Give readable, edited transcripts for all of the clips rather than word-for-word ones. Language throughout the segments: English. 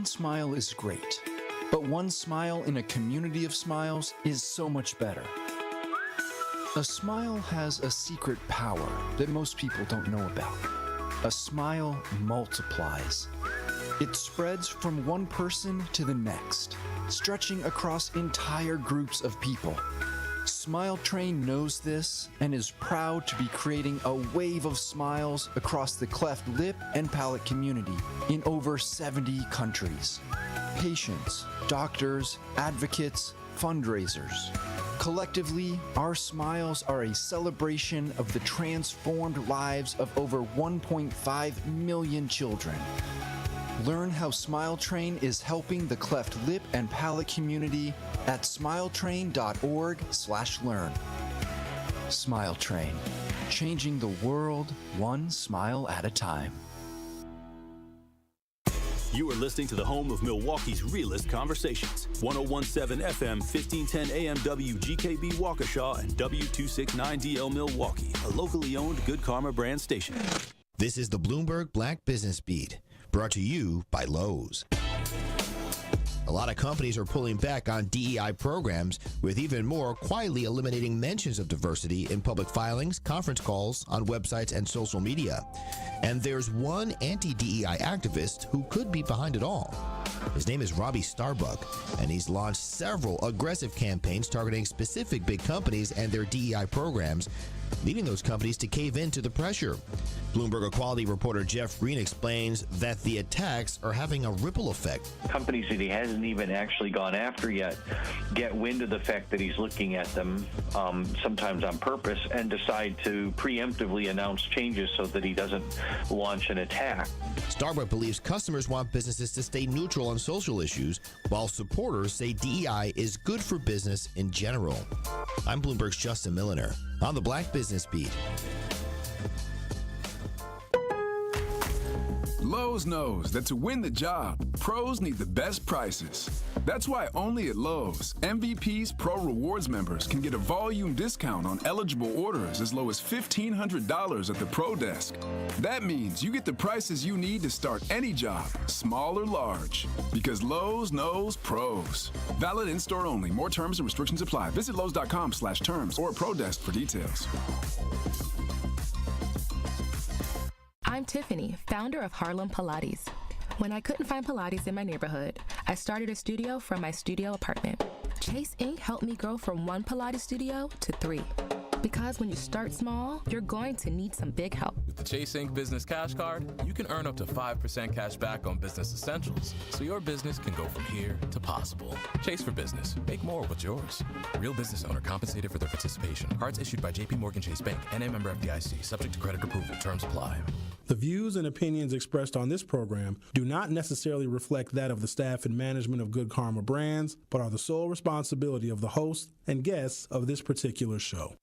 One smile is great, but one smile in a community of smiles is so much better. A smile has a secret power that most people don't know about. A smile multiplies. It spreads from one person to the next, stretching across entire groups of people. Smile Train knows this and is proud to be creating a wave of smiles across the cleft lip and palate community in over 70 countries. Patients, doctors, advocates, fundraisers. Collectively, our smiles are a celebration of the transformed lives of over 1.5 million children. Learn how Smile Train is helping the cleft lip and palate community at smiletrain.org/learn. Smile Train, changing the world one smile at a time. You are listening to the home of Milwaukee's realest conversations. 1017 FM, 1510 AM WGKB Waukesha and W269DL Milwaukee, a locally owned Good Karma brand station. This is the Bloomberg Black Business Beat, brought to you by Lowe's. A lot of companies are pulling back on DEI programs, with even more quietly eliminating mentions of diversity in public filings, conference calls, on websites, and social media. And there's one anti-DEI activist who could be behind it all. His name is Robbie Starbuck, and he's launched several aggressive campaigns targeting specific big companies and their DEI programs, leading those companies to cave into the pressure. Bloomberg Equality reporter Jeff Green explains that the attacks are having a ripple effect. Companies that he hasn't even actually gone after yet get wind of the fact that he's looking at them, sometimes on purpose, and decide to preemptively announce changes so that he doesn't launch an attack. Starbuck believes customers want businesses to stay neutral on social issues, while supporters say DEI is good for business in general. I'm Bloomberg's Justin Milliner on the Black Business Beat. Lowe's knows that to win the job, pros need the best prices. That's why only at Lowe's, MVP's Pro Rewards members can get a volume discount on eligible orders as low as $1,500 at the Pro Desk. That means you get the prices you need to start any job, small or large. Because Lowe's knows pros. Valid in-store only. More terms and restrictions apply. Visit Lowe's.com/terms or Pro Desk for details. I'm Tiffany, founder of Harlem Pilates. When I couldn't find Pilates in my neighborhood, I started a studio from my studio apartment. Chase Inc. helped me grow from one Pilates studio to 3. Because when you start small, you're going to need some big help. With the Chase Inc. Business Cash Card, you can earn up to 5% cash back on business essentials, so your business can go from here to possible. Chase for business. Make more what's yours. Real business owner compensated for their participation. Cards issued by J.P. Morgan Chase Bank, N.A. member FDIC, subject to credit approval. Terms apply. The views and opinions expressed on this program do not necessarily reflect that of the staff and management of Good Karma Brands, but are the sole responsibility of the hosts and guests of this particular show.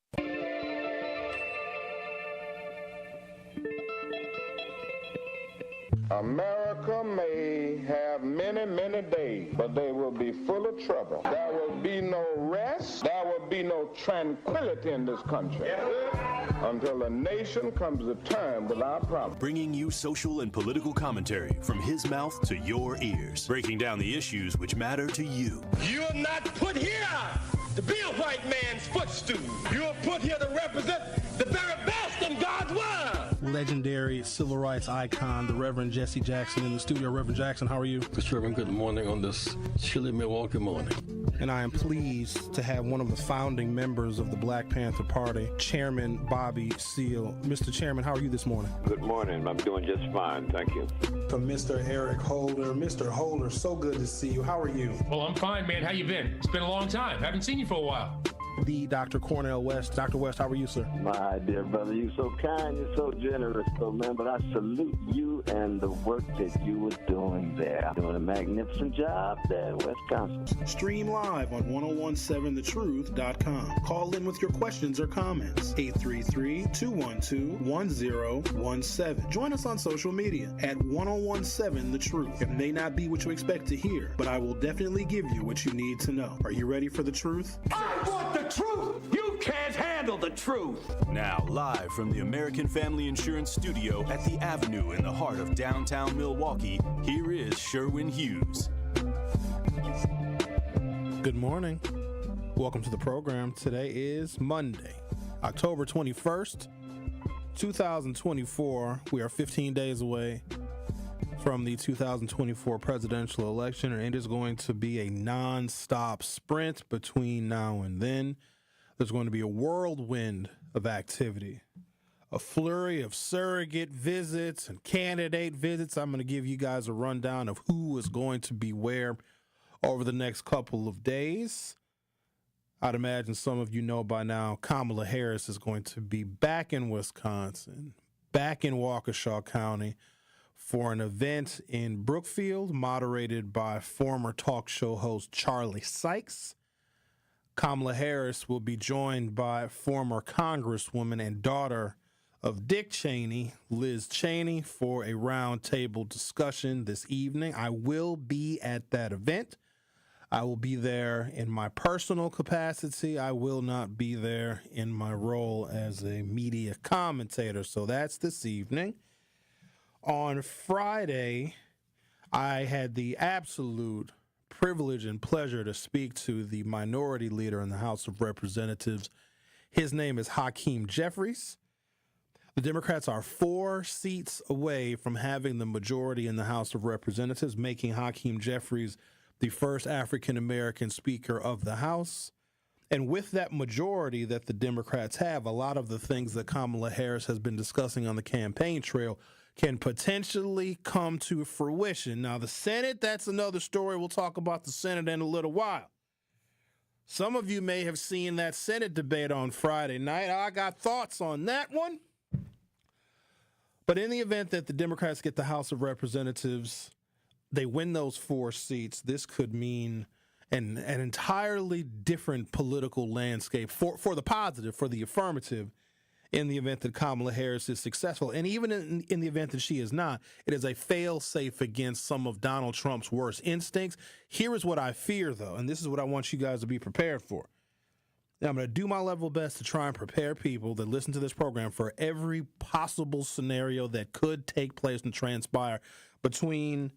America may have many, many days, but they will be full of trouble. There will be no rest. There will be no tranquility in this country until the nation comes to terms with our problems. Bringing you social and political commentary from his mouth to your ears, breaking down the issues which matter to you. You're not put here to be a white man's footstool. You're put here to represent the very best in God's word. Legendary civil rights icon, the Reverend Jesse Jackson, in the studio. Reverend Jackson, how are you? Mr. Sherwin, good morning on this chilly Milwaukee morning. And I am pleased to have one of the founding members of the Black Panther Party, Chairman Bobby Seale. Mr. Chairman, how are you this morning? Good morning. I'm doing just fine. Thank you. From Mr. Eric Holder. Mr. Holder, so good to see you. How are you? Well, I'm fine, man. How you been? It's been a long time. Haven't seen you for a while. The Dr. Cornell West. Dr. West, how are you, sir? My dear brother, you're so kind, you're so generous, man, but I salute you and the work that you were doing there. Doing a magnificent job there in Wisconsin. Stream live on 1017thetruth.com. Call in with your questions or comments. 833-212-1017. Join us on social media at 1017 The Truth. It may not be what you expect to hear, but I will definitely give you what you need to know. Are you ready for the truth? I want the truth. You can't have handle the truth. Now, live from the American Family Insurance Studio at the Avenue in the heart of downtown Milwaukee, here is Sherwin Hughes. Good morning. Welcome to the program. Today is Monday, October 21st, 2024. We are 15 days away from the 2024 presidential election, and it is going to be a non-stop sprint between now and then. There's going to be a whirlwind of activity, a flurry of surrogate visits and candidate visits. I'm going to give you guys a rundown of who is going to be where over the next couple of days. I'd imagine some of you know by now, Kamala Harris is going to be back in Wisconsin, back in Waukesha County for an event in Brookfield, moderated by former talk show host Charlie Sykes. Kamala Harris will be joined by former Congresswoman and daughter of Dick Cheney, Liz Cheney, for a roundtable discussion this evening. I will be at that event. I will be there in my personal capacity. I will not be there in my role as a media commentator. So that's this evening. On Friday, I had the absolute privilege and pleasure to speak to the minority leader in the House of Representatives. His name is Hakeem Jeffries. The Democrats are 4 seats away from having the majority in the House of Representatives, making Hakeem Jeffries the first African-American Speaker of the House. And with that majority that the Democrats have, a lot of the things that Kamala Harris has been discussing on the campaign trail can potentially come to fruition. Now, the Senate, that's another story. We'll talk about the Senate in a little while. Some of you may have seen that Senate debate on Friday night. I got thoughts on that one. But in the event that the Democrats get the House of Representatives, they win those 4 seats, this could mean an entirely different political landscape for the positive, for the affirmative, in the event that Kamala Harris is successful. And even in the event that she is not, it is a fail-safe against some of Donald Trump's worst instincts. Here is what I fear, though, and this is what I want you guys to be prepared for. Now, I'm going to do my level best to try and prepare people that listen to this program for every possible scenario that could take place and transpire between,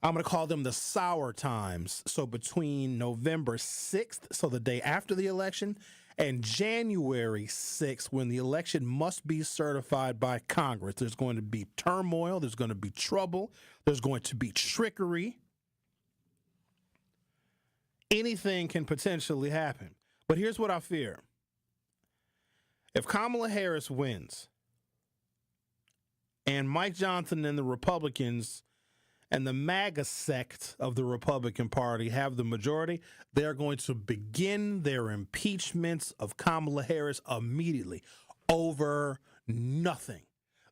I'm going to call them the sour times. So between November 6th, so the day after the election, and January 6th, when the election must be certified by Congress. There's going to be turmoil. There's going to be trouble. There's going to be trickery. Anything can potentially happen. But here's what I fear. If Kamala Harris wins and Mike Johnson and the Republicans and the MAGA sect of the Republican Party have the majority, they're going to begin their impeachments of Kamala Harris immediately over nothing.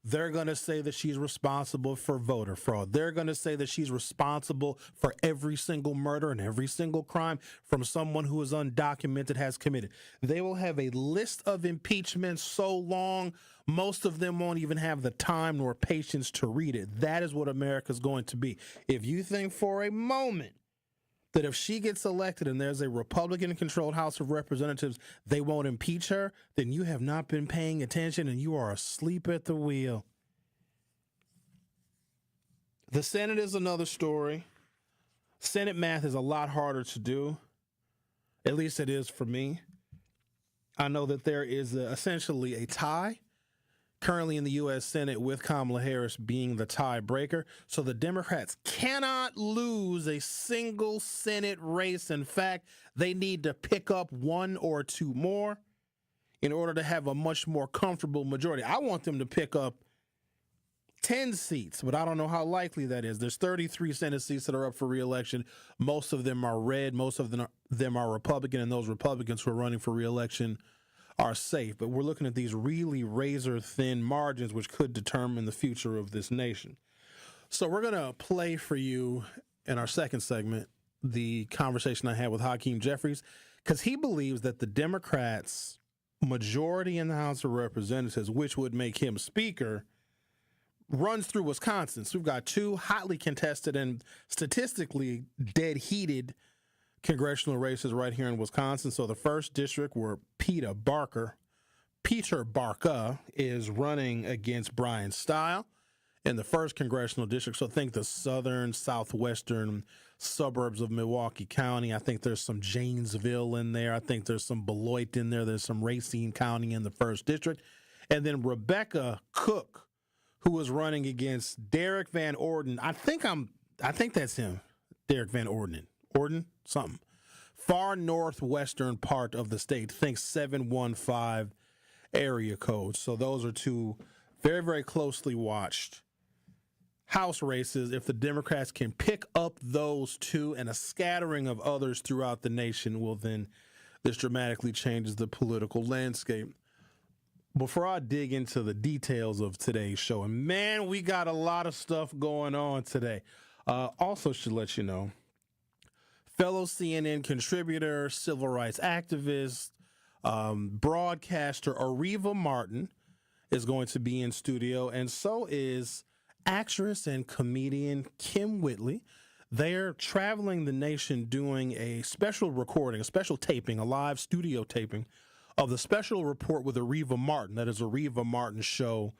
They're going to say that she's responsible for voter fraud. They're going to say that she's responsible for every single murder and every single crime from someone who is undocumented has committed. They will have a list of impeachments so long, most of them won't even have the time nor patience to read it. That is what America's going to be. If you think for a moment that if she gets elected and there's a Republican-controlled House of Representatives, they won't impeach her, then you have not been paying attention and you are asleep at the wheel. The Senate is another story. Senate math is a lot harder to do. At least it is for me. I know that there is essentially a tie currently in the U.S. Senate with Kamala Harris being the tiebreaker. So the Democrats cannot lose a single Senate race. In fact, they need to pick up 1 or 2 more in order to have a much more comfortable majority. I want them to pick up 10 seats, but I don't know how likely that is. There's 33 Senate seats that are up for re-election. Most of them are red. Most of them are Republican, and those Republicans who are running for re-election are safe. But we're looking at these really razor-thin margins, which could determine the future of this nation. So we're going to play for you in our second segment the conversation I had with Hakeem Jeffries, because he believes that the Democrats' majority in the House of Representatives, which would make him Speaker, runs through Wisconsin. So we've got 2 hotly contested and statistically dead heated congressional races right here in Wisconsin. So the 1st district, where Peter Barker is running against Brian Stile in the 1st congressional district. So think the southern, southwestern suburbs of Milwaukee County. I think there's some Janesville in there. I think there's some Beloit in there. There's some Racine County in the 1st district. And then Rebecca Cook, who is running against Derek Van Orden. I think that's him, Derek Van Orden. Something. Far northwestern part of the state. Think 715 area code. So those are two very, very closely watched House races. If the Democrats can pick up those two and a scattering of others throughout the nation, well, then this dramatically changes the political landscape. Before I dig into the details of today's show, and man, we got a lot of stuff going on today. Also should let you know, fellow CNN contributor, civil rights activist, broadcaster Ariva Martin is going to be in studio, and so is actress and comedian Kim Whitley. They're traveling the nation doing a special recording, a special taping, a live studio taping of the Special Report with Ariva Martin. That is Ariva Martin's show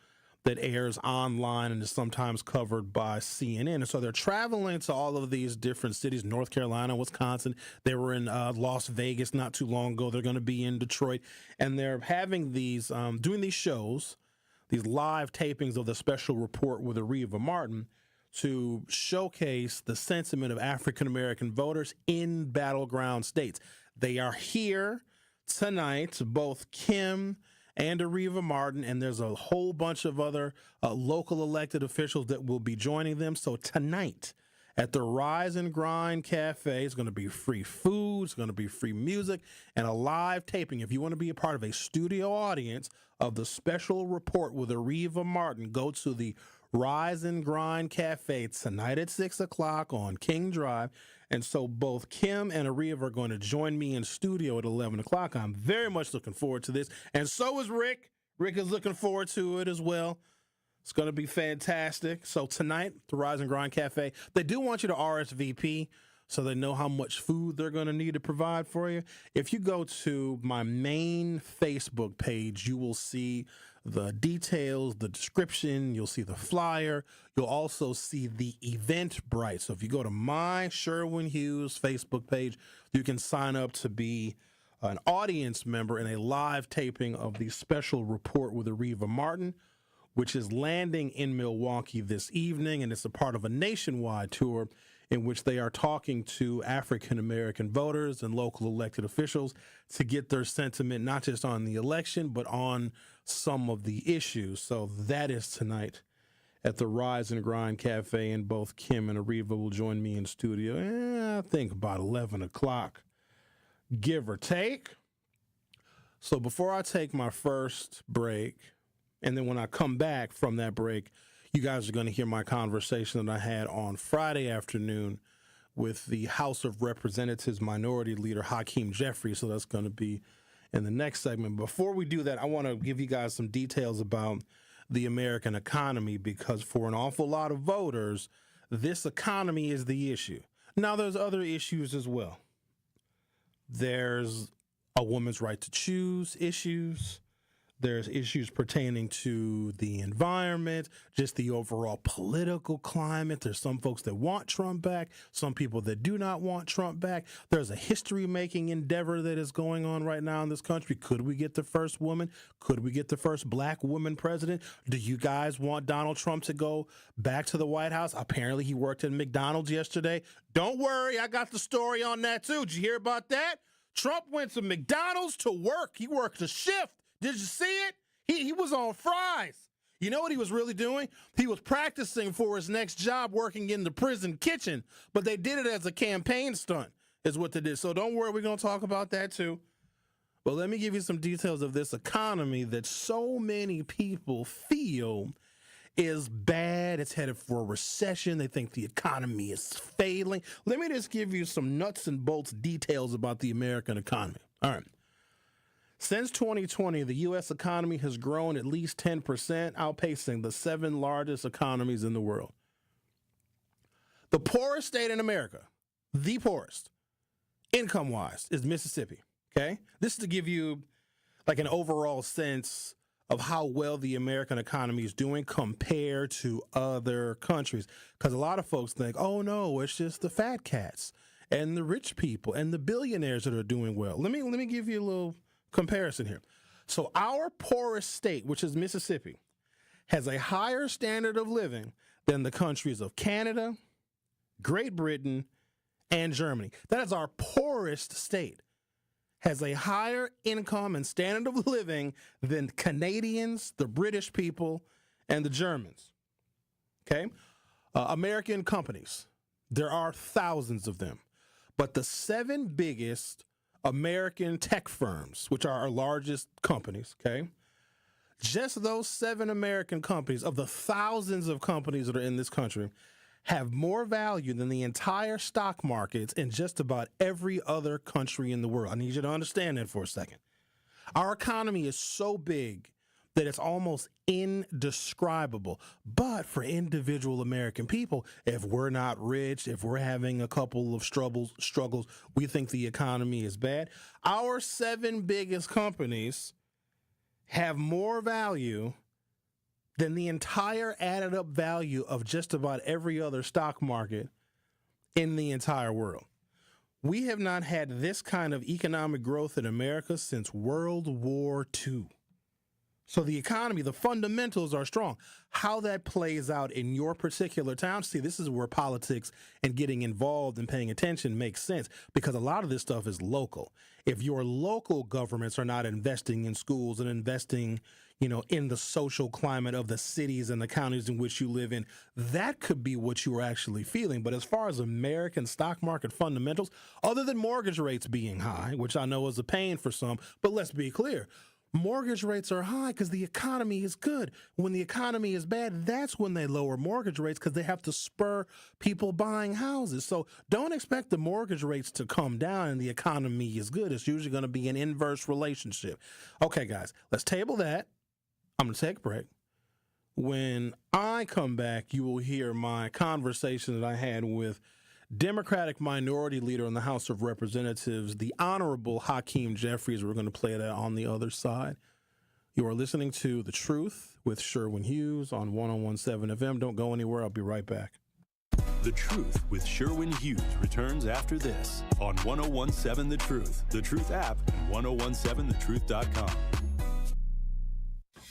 that airs online and is sometimes covered by CNN. And so they're traveling to all of these different cities, North Carolina, Wisconsin. They were in Las Vegas not too long ago. They're going to be in Detroit. And they're having these, doing these shows, these live tapings of the Special Report with Ariva Martin to showcase the sentiment of African-American voters in battleground states. They are here tonight, both Kim and Ariva Martin, and there's a whole bunch of other local elected officials that will be joining them. So tonight at the Rise and Grind Cafe, it's going to be free food, it's going to be free music, and a live taping. If you want to be a part of a studio audience of the Special Report with Ariva Martin, go to the Rise and Grind Cafe tonight at 6 o'clock on King Drive. And so both Kim and Ariva are going to join me in studio at 11 o'clock. I'm very much looking forward to this. And so is Rick. Rick is looking forward to it as well. It's going to be fantastic. So tonight, the Rise and Grind Cafe, they do want you to RSVP so they know how much food they're going to need to provide for you. If you go to my main Facebook page, you will see the details, the description, you'll see the flyer. You'll also see the Eventbrite. So if you go to my Sherwin Hughes Facebook page, you can sign up to be an audience member in a live taping of the Special Report with Ariva Martin, which is landing in Milwaukee this evening, and it's a part of a nationwide tour in which they are talking to African-American voters and local elected officials to get their sentiment, not just on the election, but on some of the issues. So that is tonight at the Rise and Grind Cafe, and both Kim and Ariva will join me in studio, I think about 11 o'clock, give or take. So before I take my first break, and then when I come back from that break, you guys are going to hear my conversation that I had on Friday afternoon with the House of Representatives Minority Leader Hakeem Jeffries. So that's going to be in the next segment. Before we do that, I want to give you guys some details about the American economy, because for an awful lot of voters, this economy is the issue. Now, there's other issues as well. There's a woman's right to choose issues. There's issues pertaining to the environment, just the overall political climate. There's some folks that want Trump back, some people that do not want Trump back. There's a history-making endeavor that is going on right now in this country. Could we get the first woman? Could we get the first black woman president? Do you guys want Donald Trump to go back to the White House? Apparently he worked at McDonald's yesterday. Don't worry, I got the story on that too. Did you hear about that? Trump went to McDonald's to work. He worked a shift. Did you see it? He was on fries. You know what he was really doing? He was practicing for his next job working in the prison kitchen, but they did it as a campaign stunt is what they did. So don't worry, we're going to talk about that too. But let me give you some details of this economy that so many people feel is bad. It's headed for a recession. They think the economy is failing. Let me just give you some nuts and bolts details about the American economy. All right. Since 2020, the U.S. economy has grown at least 10%, outpacing the 7 largest economies in the world. The poorest state in America, the poorest, income-wise, is Mississippi, okay? This is to give you like an overall sense of how well the American economy is doing compared to other countries. Because a lot of folks think, oh, no, it's just the fat cats and the rich people and the billionaires that are doing well. Let me give you a little comparison here. So our poorest state, which is Mississippi, has a higher standard of living than the countries of Canada, Great Britain, and Germany. That is our poorest state. Has a higher income and standard of living than Canadians, the British people, and the Germans. Okay? American companies, there are thousands of them. But the 7 biggest American tech firms, which are our largest companies, okay? Just those 7 American companies of the thousands of companies that are in this country have more value than the entire stock markets in just about every other country in the world. I need you to understand that for a second. Our economy is so big that it's almost indescribable. But for individual American people, if we're not rich, if we're having a couple of struggles, we think the economy is bad. Our 7 biggest companies have more value than the entire added up value of just about every other stock market in the entire world. We have not had this kind of economic growth in America since World War II. So the economy, the fundamentals are strong. How that plays out in your particular town, see, this is where politics and getting involved and paying attention makes sense, because a lot of this stuff is local. If your local governments are not investing in schools and investing, in the social climate of the cities and the counties in which you live in, that could be what you are actually feeling. But as far as American stock market fundamentals, other than mortgage rates being high, which I know is a pain for some, but let's be clear, mortgage rates are high because the economy is good. When the economy is bad, that's when they lower mortgage rates because they have to spur people buying houses. So don't expect the mortgage rates to come down and the economy is good. It's usually going to be an inverse relationship. Okay, guys, let's table that. I'm going to take a break. When I come back, you will hear my conversation that I had with Democratic Minority Leader in the House of Representatives, the Honorable Hakeem Jeffries. We're going to play that on the other side. You are listening to The Truth with Sherwin Hughes on 101.7 FM. Don't go anywhere. I'll be right back. The Truth with Sherwin Hughes returns after this on 101.7 The Truth, The Truth app, and 1017thetruth.com.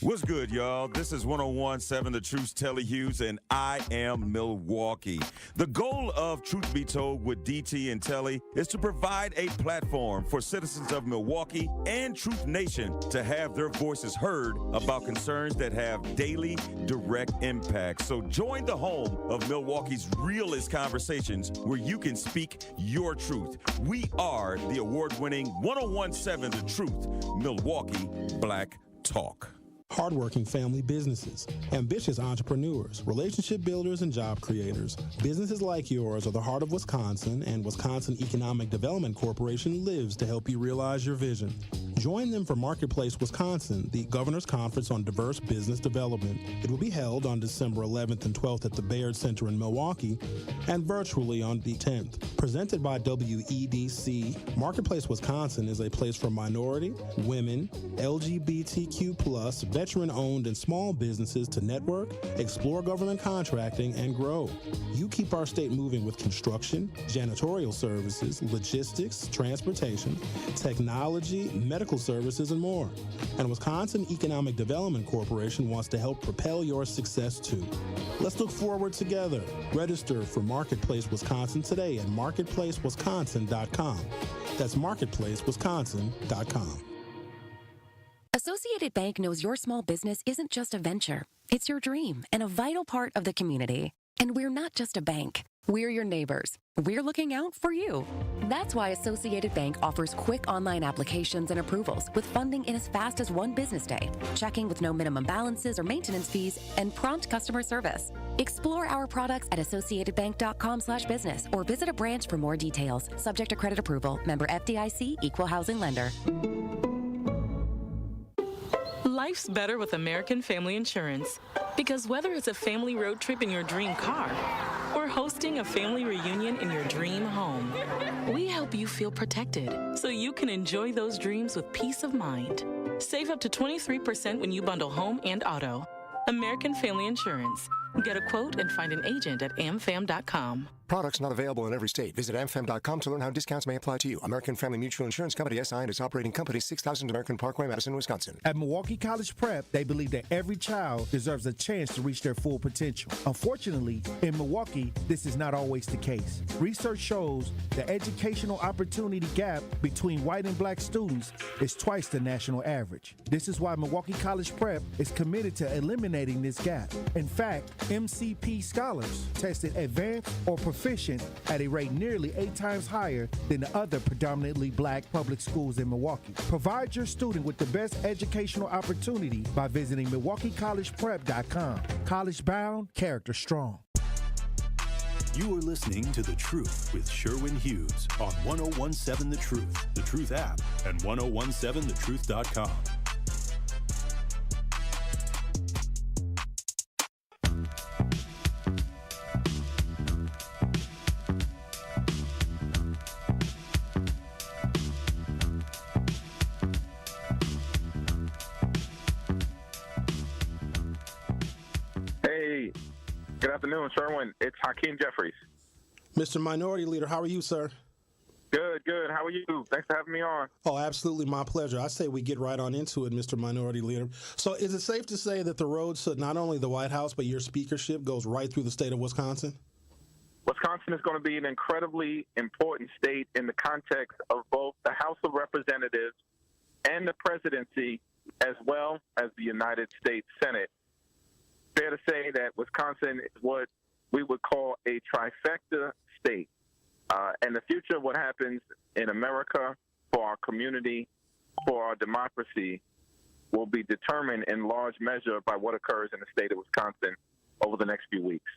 What's good, y'all? This is 101.7 The Truth's Telly Hughes, and I am Milwaukee. The goal of Truth Be Told with DT and Telly is to provide a platform for citizens of Milwaukee and Truth Nation to have their voices heard about concerns that have daily, direct impact. So join the home of Milwaukee's realest conversations where you can speak your truth. We are the award-winning 101.7 The Truth, Milwaukee Black Talk. Hardworking family businesses, ambitious entrepreneurs, relationship builders, and job creators. Businesses like yours are the heart of Wisconsin, and Wisconsin Economic Development Corporation lives to help you realize your vision. Join them for Marketplace Wisconsin, the Governor's Conference on Diverse Business Development. It will be held on December 11th and 12th at the Baird Center in Milwaukee and virtually on the 10th. Presented by WEDC, Marketplace Wisconsin is a place for minority, women, LGBTQ+, veteran-owned and small businesses to network, explore government contracting, and grow. You keep our state moving with construction, janitorial services, logistics, transportation, technology, medical services, and more. And Wisconsin Economic Development Corporation wants to help propel your success too. Let's look forward together. Register for Marketplace Wisconsin today at marketplacewisconsin.com. That's marketplacewisconsin.com. Associated Bank knows your small business isn't just a venture. It's your dream and a vital part of the community. And we're not just a bank. We're your neighbors. We're looking out for you. That's why Associated Bank offers quick online applications and approvals with funding in as fast as one business day, checking with no minimum balances or maintenance fees, and prompt customer service. Explore our products at associatedbank.com/business or visit a branch for more details. Subject to credit approval. Member FDIC, Equal Housing Lender. Life's better with American Family Insurance. Because whether it's a family road trip in your dream car or or hosting a family reunion in your dream home. We help you feel protected so you can enjoy those dreams with peace of mind. Save up to 23% when you bundle home and auto. American Family Insurance. Get a quote and find an agent at amfam.com. Products not available in every state. Visit amfam.com to learn how discounts may apply to you. American Family Mutual Insurance Company, SI, and its operating company, 6000 American Parkway, Madison, Wisconsin. At Milwaukee College Prep, they believe that every child deserves a chance to reach their full potential. Unfortunately, in Milwaukee, this is not always the case. Research shows the educational opportunity gap between white and black students is twice the national average. This is why Milwaukee College Prep is committed to eliminating this gap. In fact, MCP scholars tested advanced or proficient at a rate nearly 8 times higher than the other predominantly black public schools in Milwaukee. Provide your student with the best educational opportunity by visiting MilwaukeeCollegePrep.com. College bound, character strong. You are listening to The Truth with Sherwin Hughes on 1017 The Truth, The Truth app, and 1017thetruth.com. Hey, good afternoon, Sherwin. It's Hakeem Jeffries. Mr. Minority Leader, how are you, sir? Good, good. How are you? Thanks for having me on. Oh, absolutely my pleasure. I say we get right on into it, Mr. Minority Leader. So is it safe to say that the road to not only the White House, but your speakership goes right through the state of Wisconsin? Wisconsin is going to be an incredibly important state in the context of both the House of Representatives and the presidency, as well as the United States Senate. Fair to say that Wisconsin is what we would call a trifecta state. And the future of what happens in America for our community, for our democracy, will be determined in large measure by what occurs in the state of Wisconsin over the next few weeks.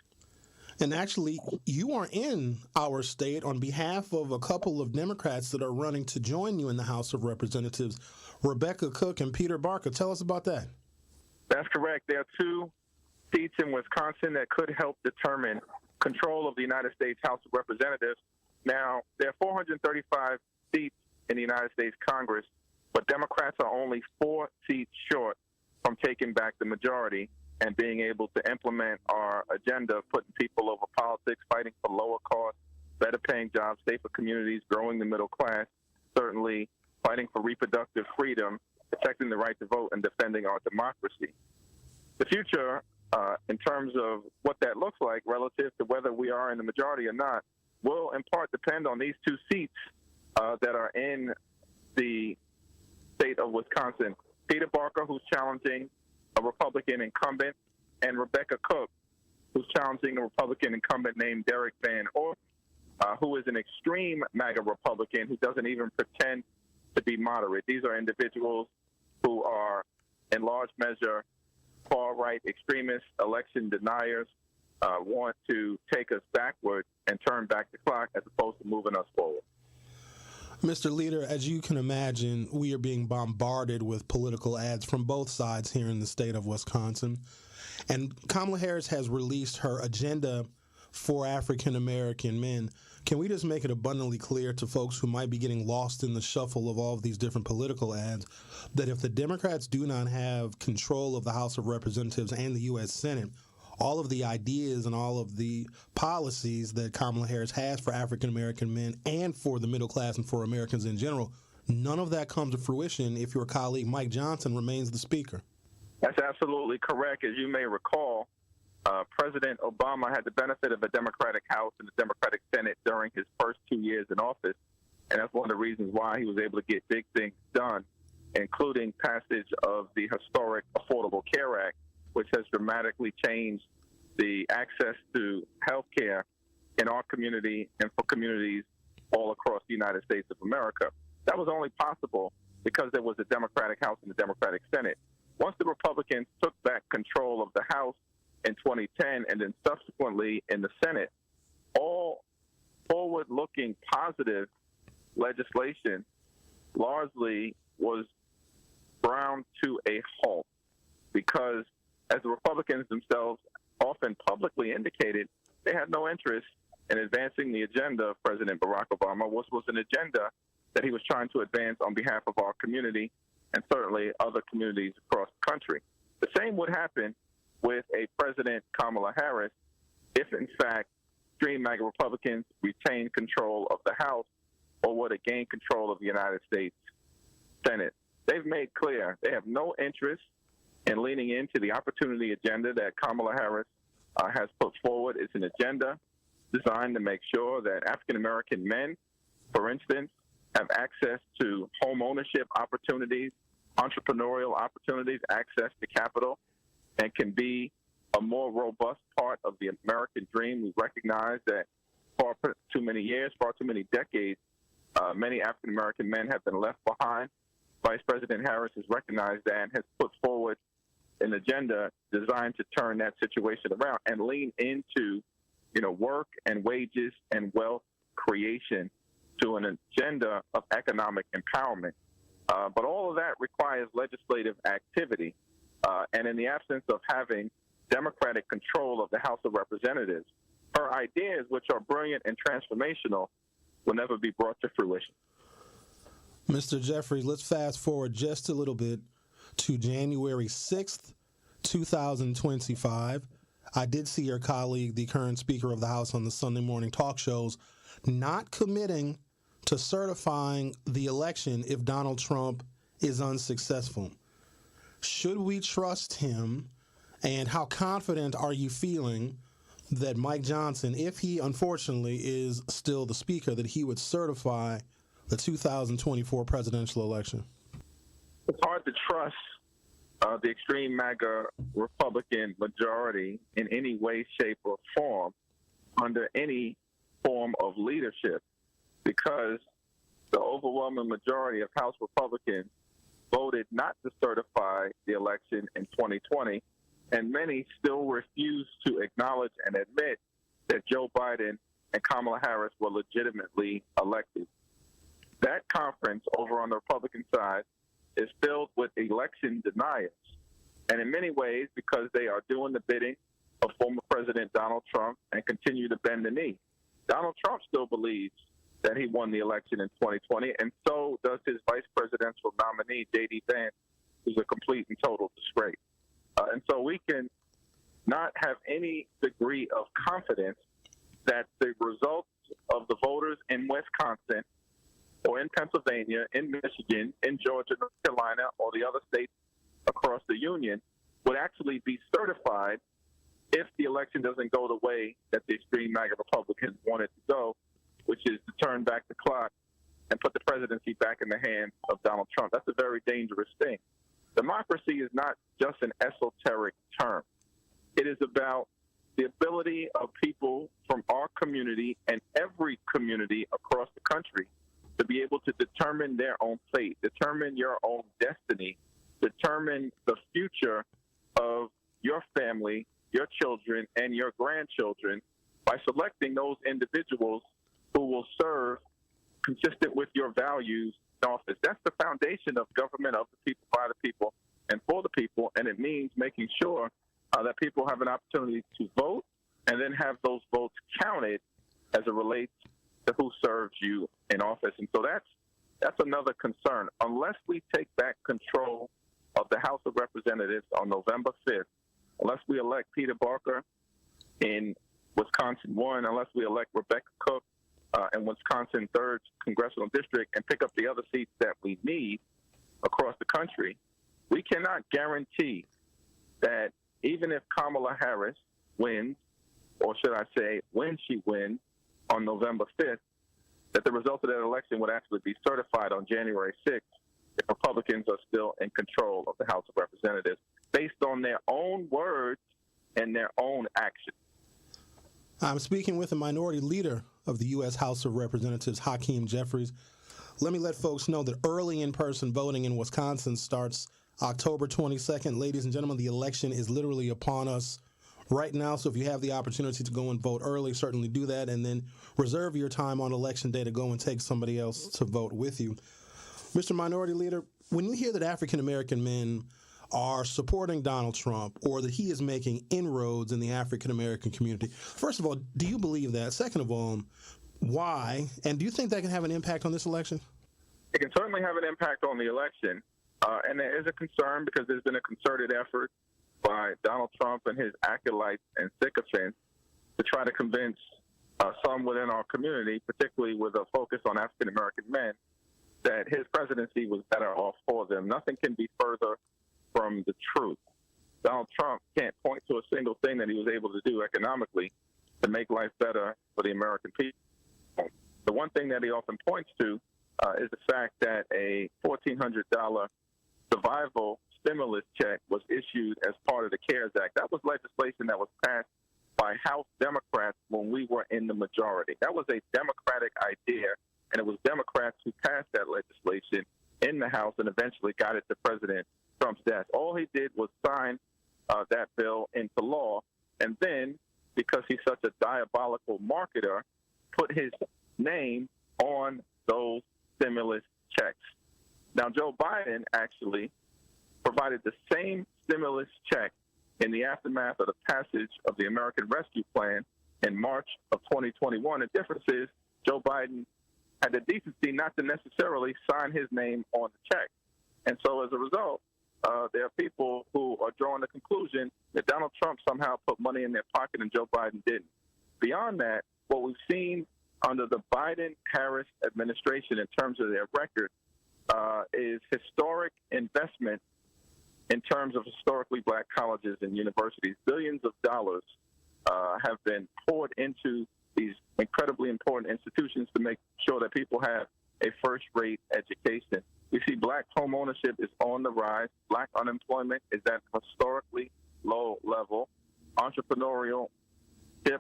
And actually, you are in our state on behalf of a couple of Democrats that are running to join you in the House of Representatives, Rebecca Cook and Peter Barker. Tell us about that. That's correct. There are two seats in Wisconsin that could help determine control of the United States House of Representatives. Now, there are 435 seats in the United States Congress, but Democrats are only 4 seats short from taking back the majority and being able to implement our agenda of putting people over politics, fighting for lower costs, better paying jobs, safer communities, growing the middle class, certainly fighting for reproductive freedom, protecting the right to vote, and defending our democracy. The future, in terms of what that looks like relative to whether we are in the majority or not, will in part depend on these 2 seats that are in the state of Wisconsin. Peter Barker, who's challenging a Republican incumbent, and Rebecca Cook, who's challenging a Republican incumbent named Derek Van Orton, who is an extreme MAGA Republican who doesn't even pretend to be moderate. These are individuals who are, in large measure, far-right extremists, election deniers, want to take us backward and turn back the clock as opposed to moving us forward. Mr. Leader, as you can imagine, we are being bombarded with political ads from both sides here in the state of Wisconsin. And Kamala Harris has released her agenda for African American men. Can we just make it abundantly clear to folks who might be getting lost in the shuffle of all of these different political ads that if the Democrats do not have control of the House of Representatives and the U.S. Senate, all of the ideas and all of the policies that Kamala Harris has for African American men and for the middle class and for Americans in general, none of that comes to fruition if your colleague Mike Johnson remains the speaker? That's absolutely correct. As you may recall, President Obama had the benefit of a Democratic House and a Democratic Senate during his first 2 years in office, and that's one of the reasons why he was able to get big things done, including passage of the historic Affordable Care Act, which has dramatically changed the access to health care in our community and for communities all across the United States of America. That was only possible because there was a Democratic House and a Democratic Senate. Once the Republicans took back control of the House in 2010 and then subsequently in the Senate, all forward-looking positive legislation largely was ground to a halt because, as the Republicans themselves often publicly indicated, they had no interest in advancing the agenda of President Barack Obama, which was an agenda that he was trying to advance on behalf of our community and certainly other communities across the country. The same would happen with a President Kamala Harris if, in fact, extreme MAGA Republicans retain control of the House or were to gain control of the United States Senate. They've made clear they have no interest in leaning into the opportunity agenda that Kamala Harris has put forward. It's an agenda designed to make sure that African-American men, for instance, have access to home ownership opportunities, entrepreneurial opportunities, access to capital, and can be a more robust part of the American dream. We recognize that far too many years, far too many decades, many African-American men have been left behind. Vice President Harris has recognized that and has put forward an agenda designed to turn that situation around and lean into, work and wages and wealth creation to an agenda of economic empowerment. But all of that requires legislative activity. And in the absence of having Democratic control of the House of Representatives, her ideas, which are brilliant and transformational, will never be brought to fruition. Mr. Jeffries, let's fast forward just a little bit to January 6th, 2025. I did see your colleague, the current Speaker of the House, on the Sunday morning talk shows, not committing to certifying the election if Donald Trump is unsuccessful. Should we trust him, and how confident are you feeling that Mike Johnson, if he unfortunately is still the Speaker, that he would certify the 2024 presidential election? It's hard to trust the extreme MAGA Republican majority in any way, shape, or form under any form of leadership, because the overwhelming majority of House Republicans voted not to certify the election in 2020, and many still refuse to acknowledge and admit that Joe Biden and Kamala Harris were legitimately elected. That conference over on the Republican side is filled with election deniers, and in many ways because they are doing the bidding of former President Donald Trump and continue to bend the knee. Donald Trump still believes that he won the election in 2020, and so does his vice presidential nominee, J.D. Vance, who's a complete and total disgrace. And so we can not have any degree of confidence that the results of the voters in Wisconsin or in Pennsylvania, in Michigan, in Georgia, North Carolina, or the other states across the union would actually be certified if the election doesn't go the way that the extreme MAGA Republicans want it to go, which is to turn back the clock and put the presidency back in the hands of Donald Trump. That's a very dangerous thing. Democracy is not just an esoteric term. It is about the ability of people from our community and every community across the country to be able to determine their own fate, determine your own destiny, determine the future of your family, your children, and your grandchildren by selecting those individuals who will serve consistent with your values in office. That's the foundation of government, of the people, by the people, and for the people, and it means making sure that people have an opportunity to vote and then have those votes counted as it relates to who serves you in office. And so that's another concern. Unless we take back control of the House of Representatives on November 5th, unless we elect Peter Barker in Wisconsin 1, unless we elect Rebecca Cook in Wisconsin 3rd Congressional District and pick up the other seats that we need across the country, we cannot guarantee that even if Kamala Harris wins, or should I say when she wins on November 5th, that the results of that election would actually be certified on January 6th if Republicans are still in control of the House of Representatives based on their own words and their own actions. I'm speaking with the minority leader of the U.S. House of Representatives, Hakeem Jeffries. Let me let folks know that early in-person voting in Wisconsin starts October 22nd. Ladies and gentlemen, the election is literally upon us right now, so if you have the opportunity to go and vote early, certainly do that, and then reserve your time on Election Day to go and take somebody else to vote with you. Mr. Minority Leader, when you hear that African-American men are supporting Donald Trump or that he is making inroads in the African American community. First of all, do you believe that? Second of all, why? And do you think that can have an impact on this election? It can certainly have an impact on the election. And there is a concern because there's been a concerted effort by Donald Trump and his acolytes and sycophants to try to convince some within our community, particularly with a focus on African American men, that his presidency was better off for them. Nothing can be further from the truth. Donald Trump can't point to a single thing that he was able to do economically to make life better for the American people. The one thing that he often points to is the fact that a $1,400 survival stimulus check was issued as part of the CARES Act. That was legislation that was passed by House Democrats when we were in the majority. That was a Democratic idea, and it was Democrats who passed that legislation in the House and eventually got it to President Trump's desk. All he did was sign that bill into law, and then, because he's such a diabolical marketer, put his name on those stimulus checks. Now, Joe Biden actually provided the same stimulus check in the aftermath of the passage of the American Rescue Plan in March of 2021. The difference is Joe Biden had the decency not to necessarily sign his name on the check. And so as a result, there are people who are drawing the conclusion that Donald Trump somehow put money in their pocket and Joe Biden didn't. Beyond that, what we've seen under the Biden-Harris administration in terms of their record is historic investment in terms of historically black colleges and universities. Billions of dollars have been poured into these incredibly important institutions to make sure that people have a first-rate education. We see black home ownership is on the rise. Black unemployment is at historically low level. Entrepreneurial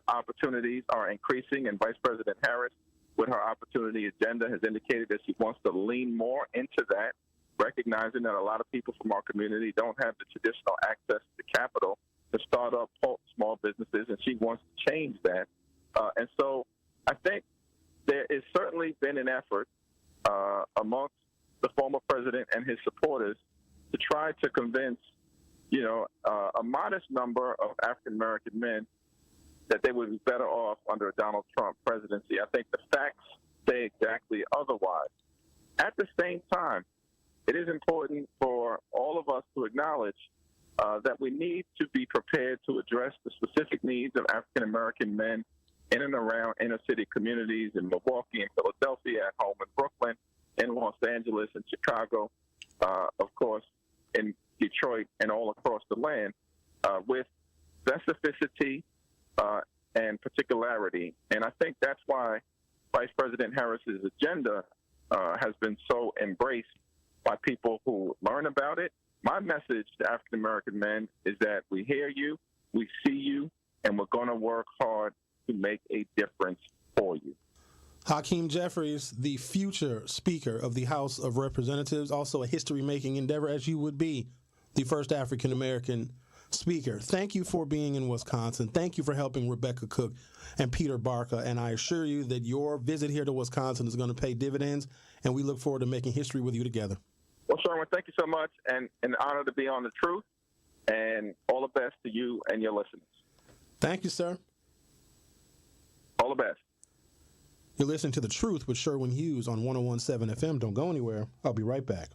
opportunities are increasing, and Vice President Harris, with her opportunity agenda, has indicated that she wants to lean more into that, recognizing that a lot of people from our community don't have the traditional access to capital to start up small businesses, and she wants to change that. And so I think there has certainly been an effort amongst the former president and his supporters to try to convince, a modest number of African-American men that they would be better off under a Donald Trump presidency. I think the facts say exactly otherwise. At the same time, it is important for all of us to acknowledge that we need to be prepared to address the specific needs of African-American men in and around inner-city communities in Milwaukee and Philadelphia, at home in Brooklyn, in Los Angeles and Chicago, of course, in Detroit and all across the land, with specificity and particularity. And I think that's why Vice President Harris's agenda has been so embraced by people who learn about it. My message to African-American men is that we hear you, we see you, and we're going to work hard to make a difference for you. Hakeem Jeffries, the future Speaker of the House of Representatives, also a history-making endeavor, as you would be the first African-American Speaker. Thank you for being in Wisconsin. Thank you for helping Rebecca Cook and Peter Barca. And I assure you that your visit here to Wisconsin is going to pay dividends, and we look forward to making history with you together. Well, Sherwin, thank you so much, and an honor to be on The Truth, and all the best to you and your listeners. Thank you, sir. All the best. You're listening to The Truth with Sherwin Hughes on 101.7 FM. Don't go anywhere. I'll be right back.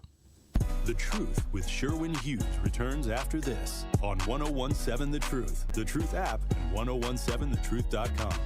The Truth with Sherwin Hughes returns after this on 101.7 The Truth, The Truth app, and 1017thetruth.com.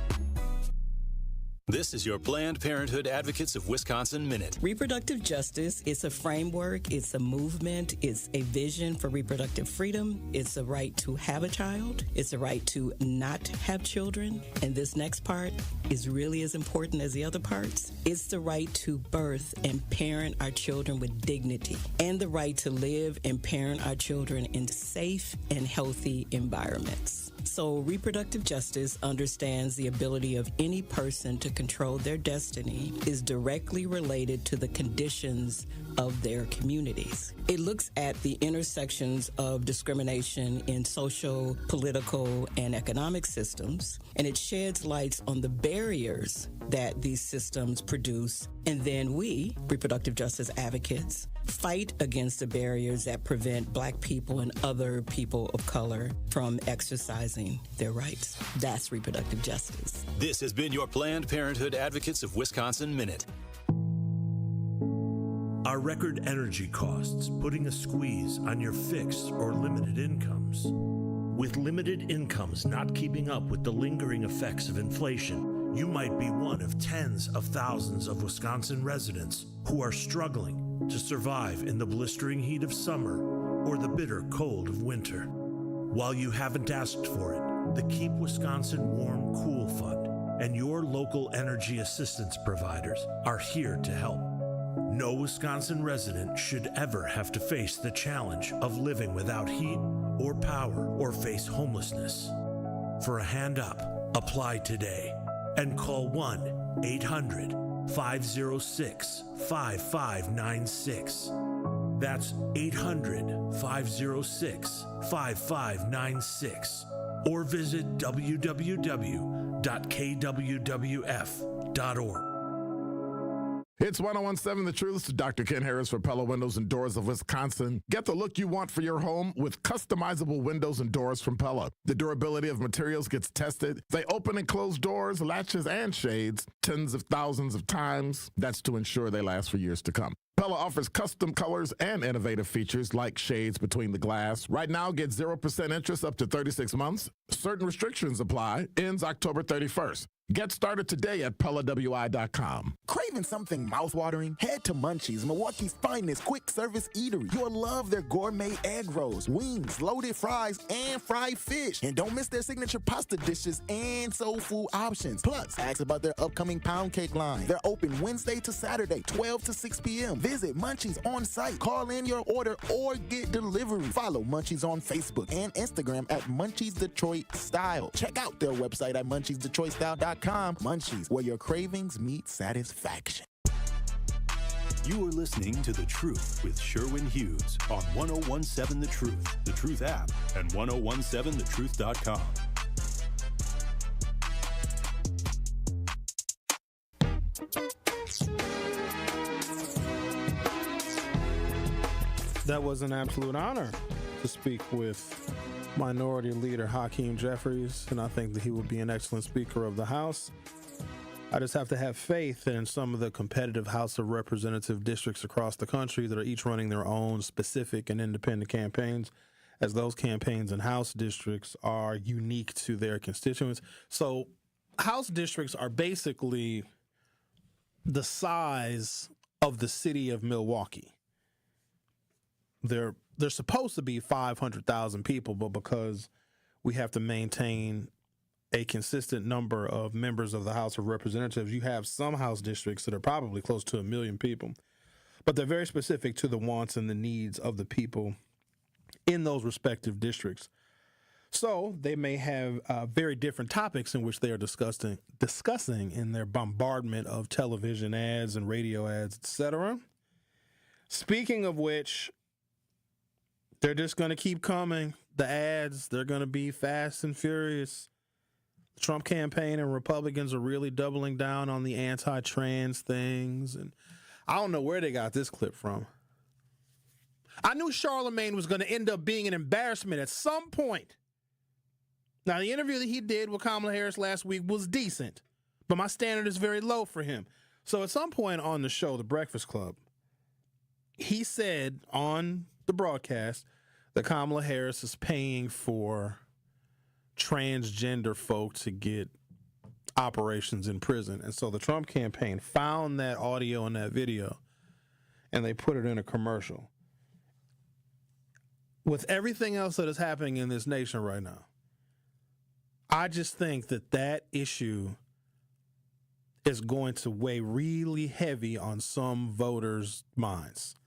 This is your Planned Parenthood Advocates of Wisconsin Minute. Reproductive justice, it's a framework, it's a movement, it's a vision for reproductive freedom, it's a right to have a child, it's a right to not have children, and this next part is really as important as the other parts. It's the right to birth and parent our children with dignity, and the right to live and parent our children in safe and healthy environments. So reproductive justice understands the ability of any person to control their destiny is directly related to the conditions of their communities. It looks at the intersections of discrimination in social, political, and economic systems, and it sheds lights on the barriers that these systems produce. And then we, reproductive justice advocates, fight against the barriers that prevent Black people and other people of color from exercising their rights. That's reproductive justice. This has been your Planned Parenthood Advocates of Wisconsin Minute. Are record energy costs putting a squeeze on your fixed or limited incomes? With limited incomes not keeping up with the lingering effects of inflation, you might be one of tens of thousands of Wisconsin residents who are struggling to survive in the blistering heat of summer or the bitter cold of winter. While you haven't asked for it, the Keep Wisconsin Warm Cool Fund and your local energy assistance providers are here to help. No Wisconsin resident should ever have to face the challenge of living without heat or power or face homelessness. For a hand up, apply today and call 1-800-506-5596. That's 800-506-5596. Or visit www.kwwf.org. It's 1017 The Truth. This is Dr. Ken Harris for Pella Windows and Doors of Wisconsin. Get the look you want for your home with customizable windows and doors from Pella. The durability of materials gets tested. They open and close doors, latches, and shades tens of thousands of times. That's to ensure they last for years to come. Pella offers custom colors and innovative features like shades between the glass. Right now, get 0% interest up to 36 months. Certain restrictions apply. Ends October 31st. Get started today at PellaWI.com. Craving something mouthwatering? Head to Munchies, Milwaukee's finest quick-service eatery. You'll love their gourmet egg rolls, wings, loaded fries, and fried fish. And don't miss their signature pasta dishes and soul food options. Plus, ask about their upcoming pound cake line. They're open Wednesday to Saturday, 12 to 6 p.m. Visit Munchies on site. Call in your order or get delivery. Follow Munchies on Facebook and Instagram at Munchies Detroit Style. Check out their website at munchiesdetroitstyle.com. Munchies, where your cravings meet satisfaction. You are listening to The Truth with Sherwin Hughes on 1017 The Truth, The Truth app, and 1017thetruth.com. That was an absolute honor to speak with Minority Leader Hakeem Jeffries, and I think that he will be an excellent Speaker of the House. I just have to have faith in some of the competitive House of Representative districts across the country that are each running their own specific and independent campaigns, as those campaigns and House districts are unique to their constituents. So House districts are basically the size of the city of Milwaukee. They're supposed to be 500,000 people, but because we have to maintain a consistent number of members of the House of Representatives, you have some House districts that are probably close to 1 million people. But they're very specific to the wants and the needs of the people in those respective districts. So they may have very different topics in which they are discussing in their bombardment of television ads and radio ads, etc. Speaking of which, they're just going to keep coming. The ads, they're going to be fast and furious. The Trump campaign and Republicans are really doubling down on the anti-trans things. And I don't know where they got this clip from. I knew Charlemagne was going to end up being an embarrassment at some point. Now, the interview that he did with Kamala Harris last week was decent, but my standard is very low for him. So at some point on the show, The Breakfast Club, he said on the broadcast that Kamala Harris is paying for transgender folk to get operations in prison. And so the Trump campaign found that audio and that video, and they put it in a commercial. With everything else that is happening in this nation right now, I just think that that issue is going to weigh really heavy on some voters' minds.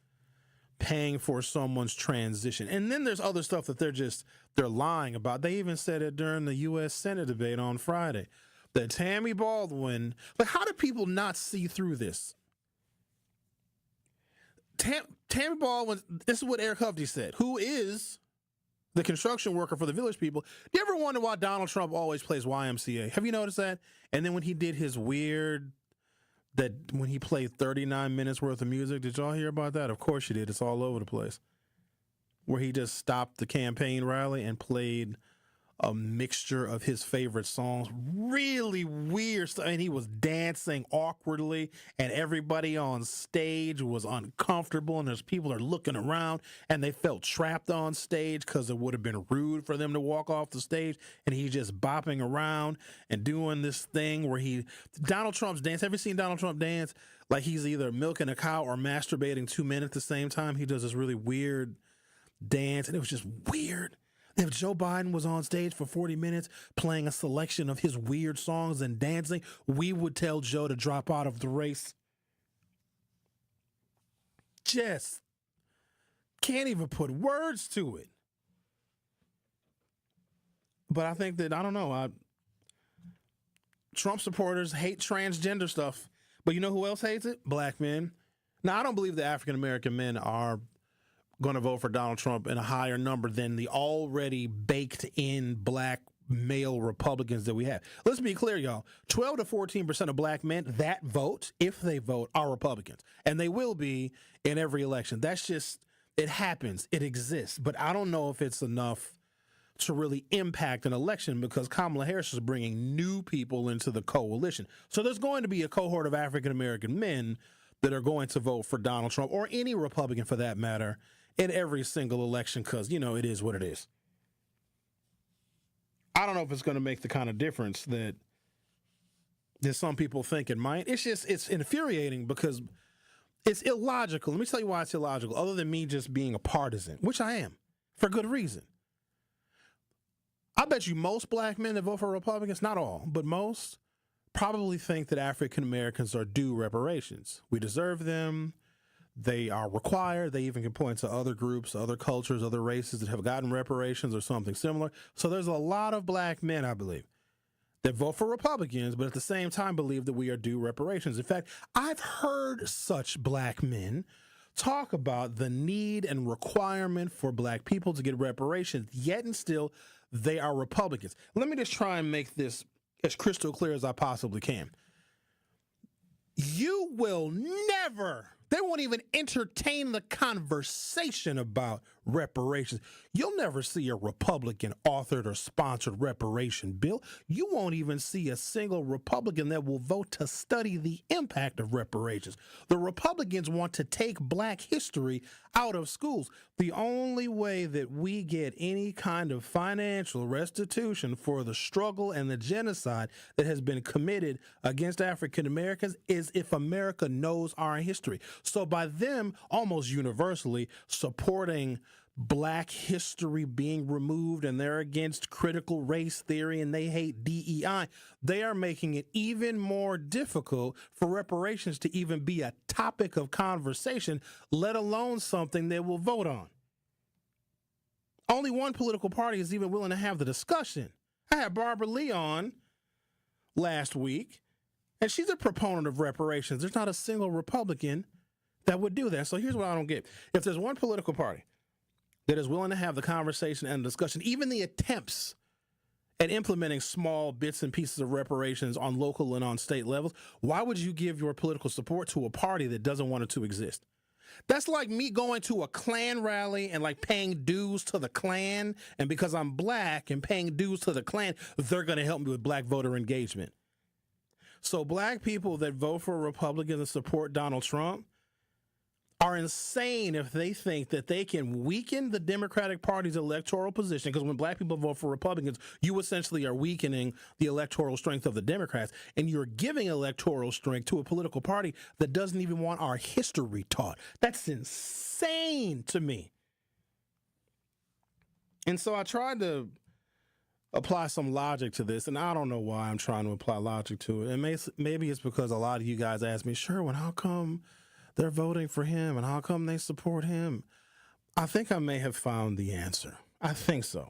Paying for someone's transition. And then there's other stuff that they're lying about. They even said it during the U.S. Senate debate on Friday. That Tammy Baldwin, like, how do people not see through this? Tammy Baldwin, this is what Eric Hovde said, who is the construction worker for the Village People. Do you ever wonder why Donald Trump always plays YMCA? Have you noticed that? And then when he did his weird that when he played 39 minutes worth of music. Did y'all hear about that? Of course you did. It's all over the place. Where he just stopped the campaign rally and played a mixture of his favorite songs. Really weird stuff. And he was dancing awkwardly, and everybody on stage was uncomfortable, and there's people are looking around, and they felt trapped on stage because it would have been rude for them to walk off the stage, and he's just bopping around and doing this thing where Donald Trump's dance. Have you seen Donald Trump dance? Like he's either milking a cow or masturbating 2 men at the same time. He does this really weird dance, and it was just weird. If Joe Biden was on stage for 40 minutes playing a selection of his weird songs and dancing, we would tell Joe to drop out of the race. Just can't even put words to it. But I think that, I don't know, Trump supporters hate transgender stuff. But you know who else hates it? Black men. Now, I don't believe the African-American men are going to vote for Donald Trump in a higher number than the already baked-in black male Republicans that we have. Let's be clear, y'all. 12 to 14% of black men that vote, if they vote, are Republicans. And they will be in every election. That's just, it happens. It exists. But I don't know if it's enough to really impact an election because Kamala Harris is bringing new people into the coalition. So there's going to be a cohort of African-American men that are going to vote for Donald Trump, or any Republican for that matter, in every single election because, you know, it is what it is. I don't know if it's going to make the kind of difference that some people think it might. It's infuriating because it's illogical. Let me tell you why it's illogical, other than me just being a partisan, which I am, for good reason. I bet you most black men that vote for Republicans, not all, but most, probably think that African Americans are due reparations. We deserve them. They are required. They even can point to other groups, other cultures, other races that have gotten reparations or something similar. So there's a lot of black men, I believe, that vote for Republicans, but at the same time believe that we are due reparations. In fact, I've heard such black men talk about the need and requirement for black people to get reparations, yet and still they are Republicans. Let me just try and make this as crystal clear as I possibly can. You will never, they won't even entertain the conversation about reparations. You'll never see a Republican authored or sponsored reparation bill. You won't even see a single Republican that will vote to study the impact of reparations. The Republicans want to take black history out of schools. The only way that we get any kind of financial restitution for the struggle and the genocide that has been committed against African Americans is if America knows our history. So by them almost universally supporting black history being removed and they're against critical race theory and they hate DEI, they are making it even more difficult for reparations to even be a topic of conversation, let alone something they will vote on. Only one political party is even willing to have the discussion. I had Barbara Lee on last week, and she's a proponent of reparations. There's not a single Republican that would do that. So here's what I don't get. If there's one political party that is willing to have the conversation and discussion, even the attempts at implementing small bits and pieces of reparations on local and on state levels, why would you give your political support to a party that doesn't want it to exist? That's like me going to a Klan rally and like paying dues to the Klan, and because I'm black and paying dues to the Klan, they're going to help me with black voter engagement. So black people that vote for Republicans and support Donald Trump are insane if they think that they can weaken the Democratic Party's electoral position, because when black people vote for Republicans, you essentially are weakening the electoral strength of the Democrats, and you're giving electoral strength to a political party that doesn't even want our history taught. That's insane to me. And so I tried to apply some logic to this, and I don't know why I'm trying to apply logic to it. And maybe it's because a lot of you guys ask me, Sherwin, how come they're voting for him, and how come they support him? I think I may have found the answer. I think so.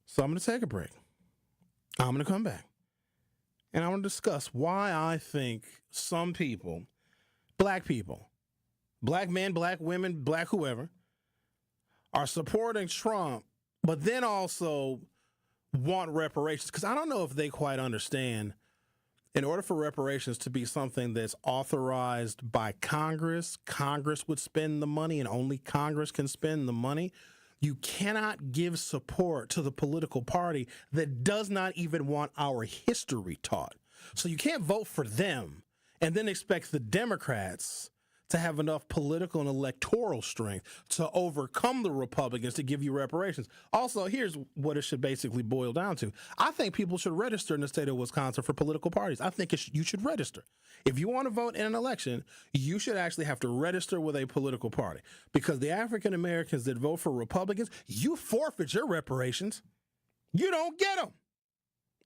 So I'm going to take a break. I'm going to come back, and I want to discuss why I think some people, black men, black women, black whoever, are supporting Trump, but then also want reparations. Because I don't know if they quite understand in order for reparations to be something that's authorized by Congress, Congress would spend the money and only Congress can spend the money. You cannot give support to the political party that does not even want our history taught. So you can't vote for them and then expect the Democrats to have enough political and electoral strength to overcome the Republicans to give you reparations. Also, here's what it should basically boil down to. I think people should register in the state of Wisconsin for political parties. I think you should register. If you want to vote in an election, you should actually have to register with a political party, because the African Americans that vote for Republicans, you forfeit your reparations. You don't get them.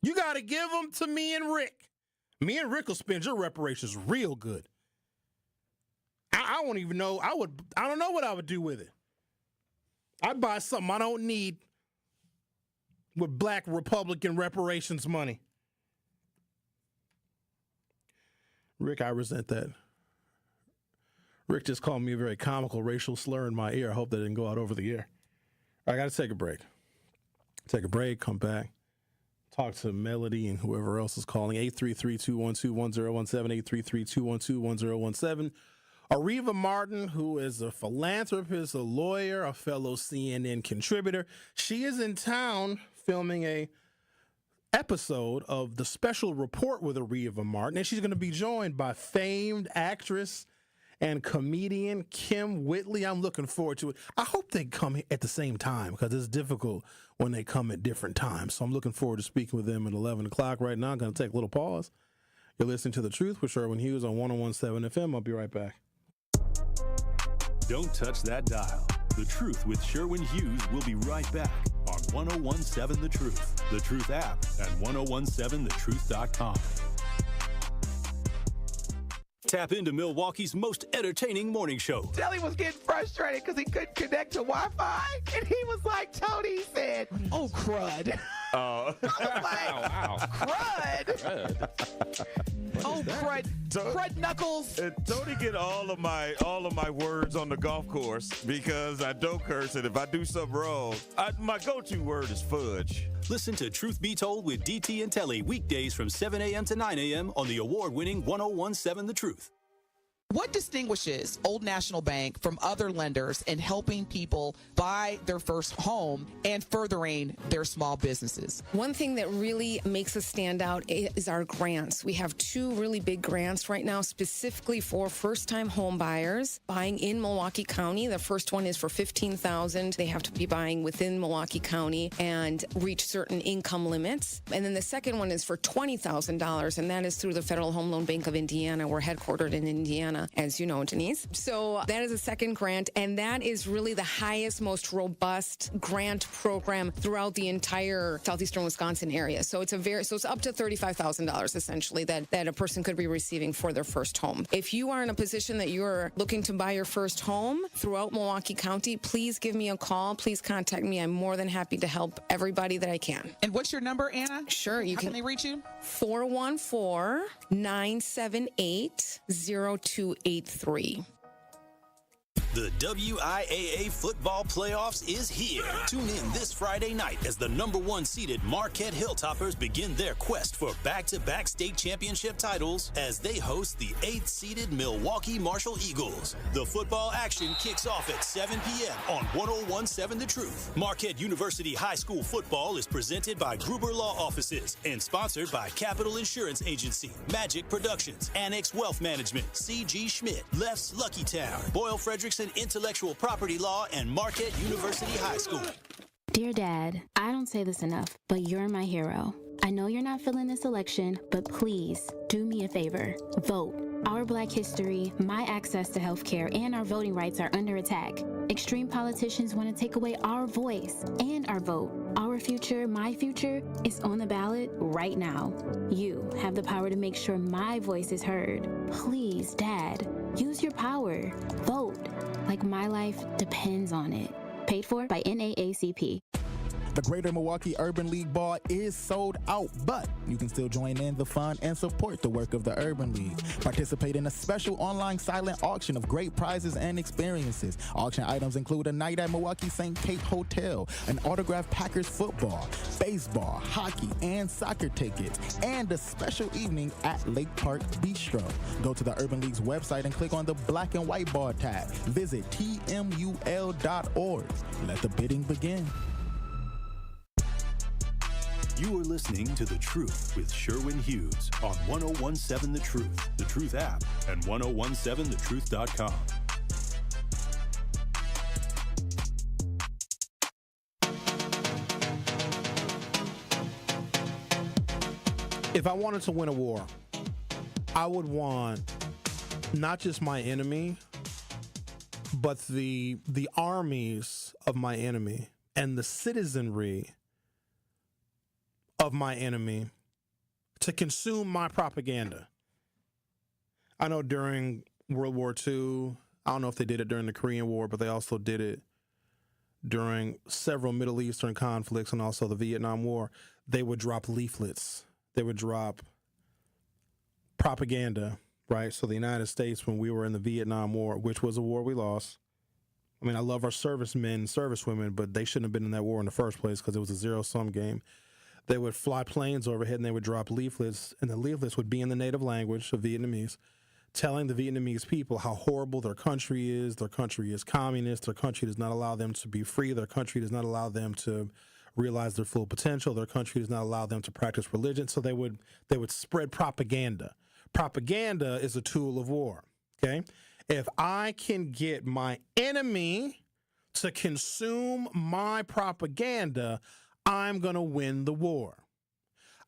You got to give them to me and Rick. Me and Rick will spend your reparations real good. I won't even know. I don't know what I would do with it. I'd buy something I don't need with black Republican reparations money. Rick, I resent that. Rick just called me a very comical racial slur in my ear. I hope that didn't go out over the air. I got to take a break. Take a break, come back, talk to Melody and whoever else is calling. 833-212-1017, 833-212-1017. Ariva Martin, who is a philanthropist, a lawyer, a fellow CNN contributor, she is in town filming a episode of The Special Report with Ariva Martin, and she's going to be joined by famed actress and comedian Kim Whitley. I'm looking forward to it. I hope they come at the same time, because it's difficult when they come at different times. So I'm looking forward to speaking with them at 11 o'clock right now. I'm going to take a little pause. You're listening to The Truth with Sherwin Hughes on 101.7 FM. I'll be right back. Don't touch that dial. The Truth with Sherwin Hughes will be right back on 101.7 The Truth, The Truth app, and 1017thetruth.com. Tap into Milwaukee's most entertaining morning show. Telly was getting frustrated because he couldn't connect to Wi-Fi, and he was like, Tony said, "Oh, crud." Oh. I was like, wow. Crud? Oh, crud. Crud knuckles. Tony get all of my words on the golf course because I don't curse, and if I do something wrong, my go-to word is fudge. Listen to Truth Be Told with DT and Telly weekdays from 7 a.m. to 9 a.m. on the award-winning 1017 The Truth. What distinguishes Old National Bank from other lenders in helping people buy their first home and furthering their small businesses? One thing that really makes us stand out is our grants. We have two really big grants right now specifically for first-time home buyers buying in Milwaukee County. The first one is for $15,000. They have to be buying within Milwaukee County and reach certain income limits. And then the second one is for $20,000, and that is through the Federal Home Loan Bank of Indiana. We're headquartered in Indiana, as you know, Denise. So that is a second grant, and that is really the highest, most robust grant program throughout the entire southeastern Wisconsin area. So it's up to $35,000 essentially that a person could be receiving for their first home. If you are in a position that you're looking to buy your first home throughout Milwaukee County, please give me a call. Please contact me. I'm more than happy to help everybody that I can. And what's your number, Anna? Sure. How can they reach you? 414-978-0283. The WIAA football playoffs is here. Tune in this Friday night as the number one seeded Marquette Hilltoppers begin their quest for back-to-back state championship titles as they host the 8th seeded Milwaukee Marshall Eagles. The football action kicks off at 7 p.m. on 1017 The Truth. Marquette University High School football is presented by Gruber Law Offices and sponsored by Capital Insurance Agency, Magic Productions, Annex Wealth Management, C.G. Schmidt, Left's Lucky Town, Boyle Frederickson Intellectual Property Law, and Marquette University High School. Dear Dad, I don't say this enough, but you're my hero. I know you're not feeling this election, but please do me a favor. Vote. Our Black history, my access to health care, and our voting rights are under attack. Extreme politicians want to take away our voice and our vote. Our future, my future, is on the ballot right now. You have the power to make sure my voice is heard. Please, Dad, use your power. Vote like my life depends on it. Paid for by NAACP. The Greater Milwaukee Urban League Ball is sold out, but you can still join in the fun and support the work of the Urban League. Participate in a special online silent auction of great prizes and experiences. Auction items include a night at Milwaukee St. Kate Hotel, an autographed Packers football, baseball, hockey, and soccer tickets, and a special evening at Lake Park Bistro. Go to the Urban League's website and click on the black and white ball tab. Visit tmul.org. Let the bidding begin. You are listening to The Truth with Sherwin Hughes on 1017 The Truth, The Truth app, and 1017thetruth.com. If I wanted to win a war, I would want not just my enemy, but the armies of my enemy and the citizenry of my enemy to consume my propaganda. I know during World War II, I don't know if they did it during the Korean War, but they also did it during several Middle Eastern conflicts and also the Vietnam War. They would drop leaflets. They would drop propaganda, right? So the United States, when we were in the Vietnam War, which was a war we lost. I mean, I love our servicemen and servicewomen, but they shouldn't have been in that war in the first place because it was a zero-sum game. They would fly planes overhead and they would drop leaflets, and the leaflets would be in the native language of Vietnamese, telling the Vietnamese people how horrible their country is communist, their country does not allow them to be free, their country does not allow them to realize their full potential, their country does not allow them to practice religion, so they would spread propaganda. Propaganda is a tool of war, okay? If I can get my enemy to consume my propaganda, I'm going to win the war.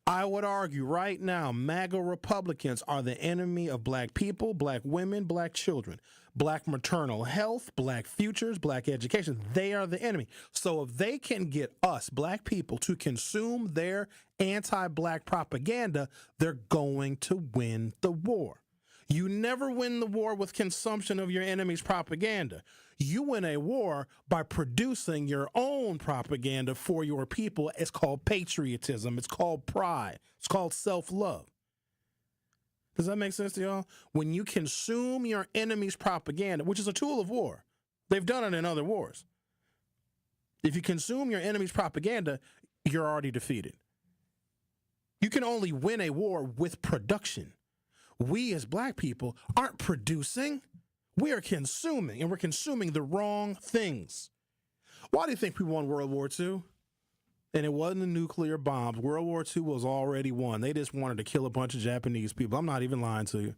I would argue right now, MAGA Republicans are the enemy of black people, black women, black children, black maternal health, black futures, black education. They are the enemy. So if they can get us, black people, to consume their anti-black propaganda, they're going to win the war. You never win the war with consumption of your enemy's propaganda. You win a war by producing your own propaganda for your people. It's called patriotism. It's called pride. It's called self-love. Does that make sense to y'all? When you consume your enemy's propaganda, which is a tool of war, they've done it in other wars. If you consume your enemy's propaganda, you're already defeated. You can only win a war with production. We as black people aren't producing. We are consuming, and we're consuming the wrong things. Why do you think we won World War II? And it wasn't the nuclear bombs. World War II was already won. They just wanted to kill a bunch of Japanese people. I'm not even lying to you.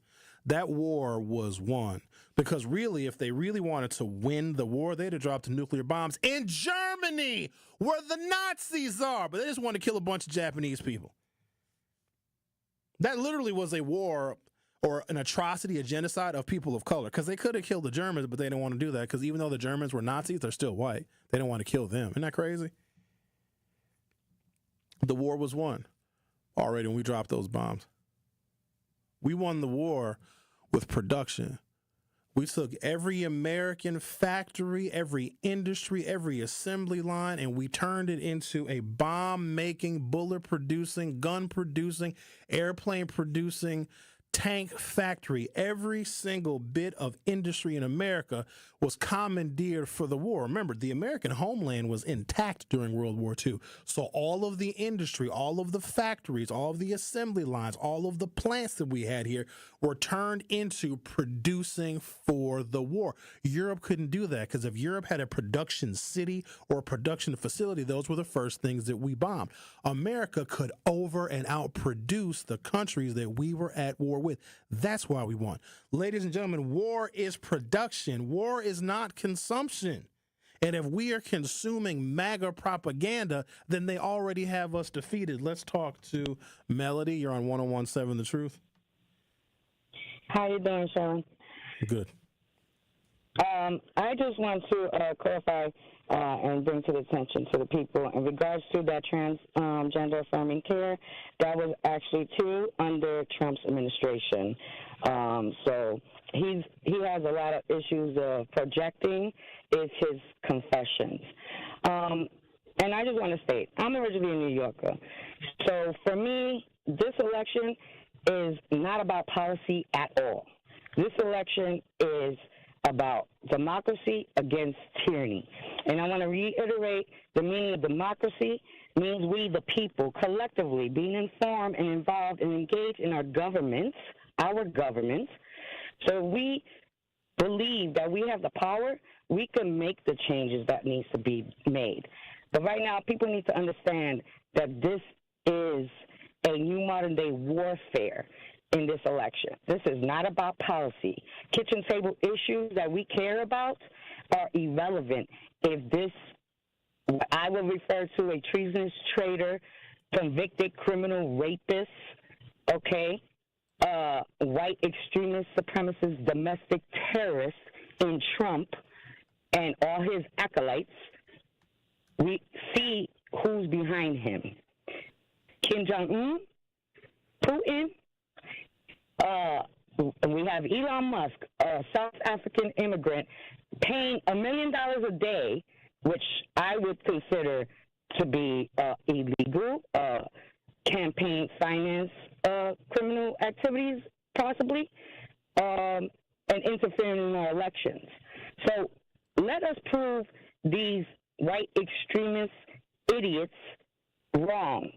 That war was won. Because really, if they really wanted to win the war, they'd have dropped the nuclear bombs in Germany, where the Nazis are. But they just wanted to kill a bunch of Japanese people. That literally was a war or an atrocity, a genocide of people of color, because they could have killed the Germans, but they didn't want to do that because even though the Germans were Nazis, they're still white. They didn't want to kill them. Isn't that crazy? The war was won already when we dropped those bombs. We won the war with production. We took every American factory, every industry, every assembly line, and we turned it into a bomb-making, bullet-producing, gun-producing, airplane-producing, tank factory. Every single bit of industry in America was commandeered for the war. Remember, the American homeland was intact during World War II. So all of the industry, all of the factories, all of the assembly lines, all of the plants that we had here were turned into producing for the war. Europe couldn't do that because if Europe had a production city or a production facility, those were the first things that we bombed. America could over and outproduce the countries that we were at war with. That's why we won. Ladies and gentlemen, war is production. War is not consumption. And if we are consuming MAGA propaganda, then they already have us defeated. Let's talk to Melody. You're on 1017 The Truth. How you doing, Sherwin? Good. I just want to clarify and bring to the attention to the people in regards to that transgender affirming care. That was actually too under Trump's administration. So he has a lot of issues of projecting. Is his confessions. and I just want to state, I'm originally a New Yorker. So for me, this election is not about policy at all. This election is about democracy against tyranny. And I want to reiterate the meaning of democracy means we, the people, collectively being informed and involved and engaged in our governments. So we believe that we have the power, we can make the changes that needs to be made. But right now, people need to understand that this is a new modern-day warfare in this election. This is not about policy. Kitchen table issues that we care about are irrelevant if this, I will refer to a treasonous traitor, convicted criminal rapist, okay, white extremist, supremacist, domestic terrorist in Trump and all his acolytes. We see who's behind him. Kim Jong-un, Putin, we have Elon Musk, a South African immigrant, paying $1 million a day, which I would consider to be illegal, campaign finance, criminal activities, possibly, and interfering in our elections. So let us prove these white extremist idiots wrong,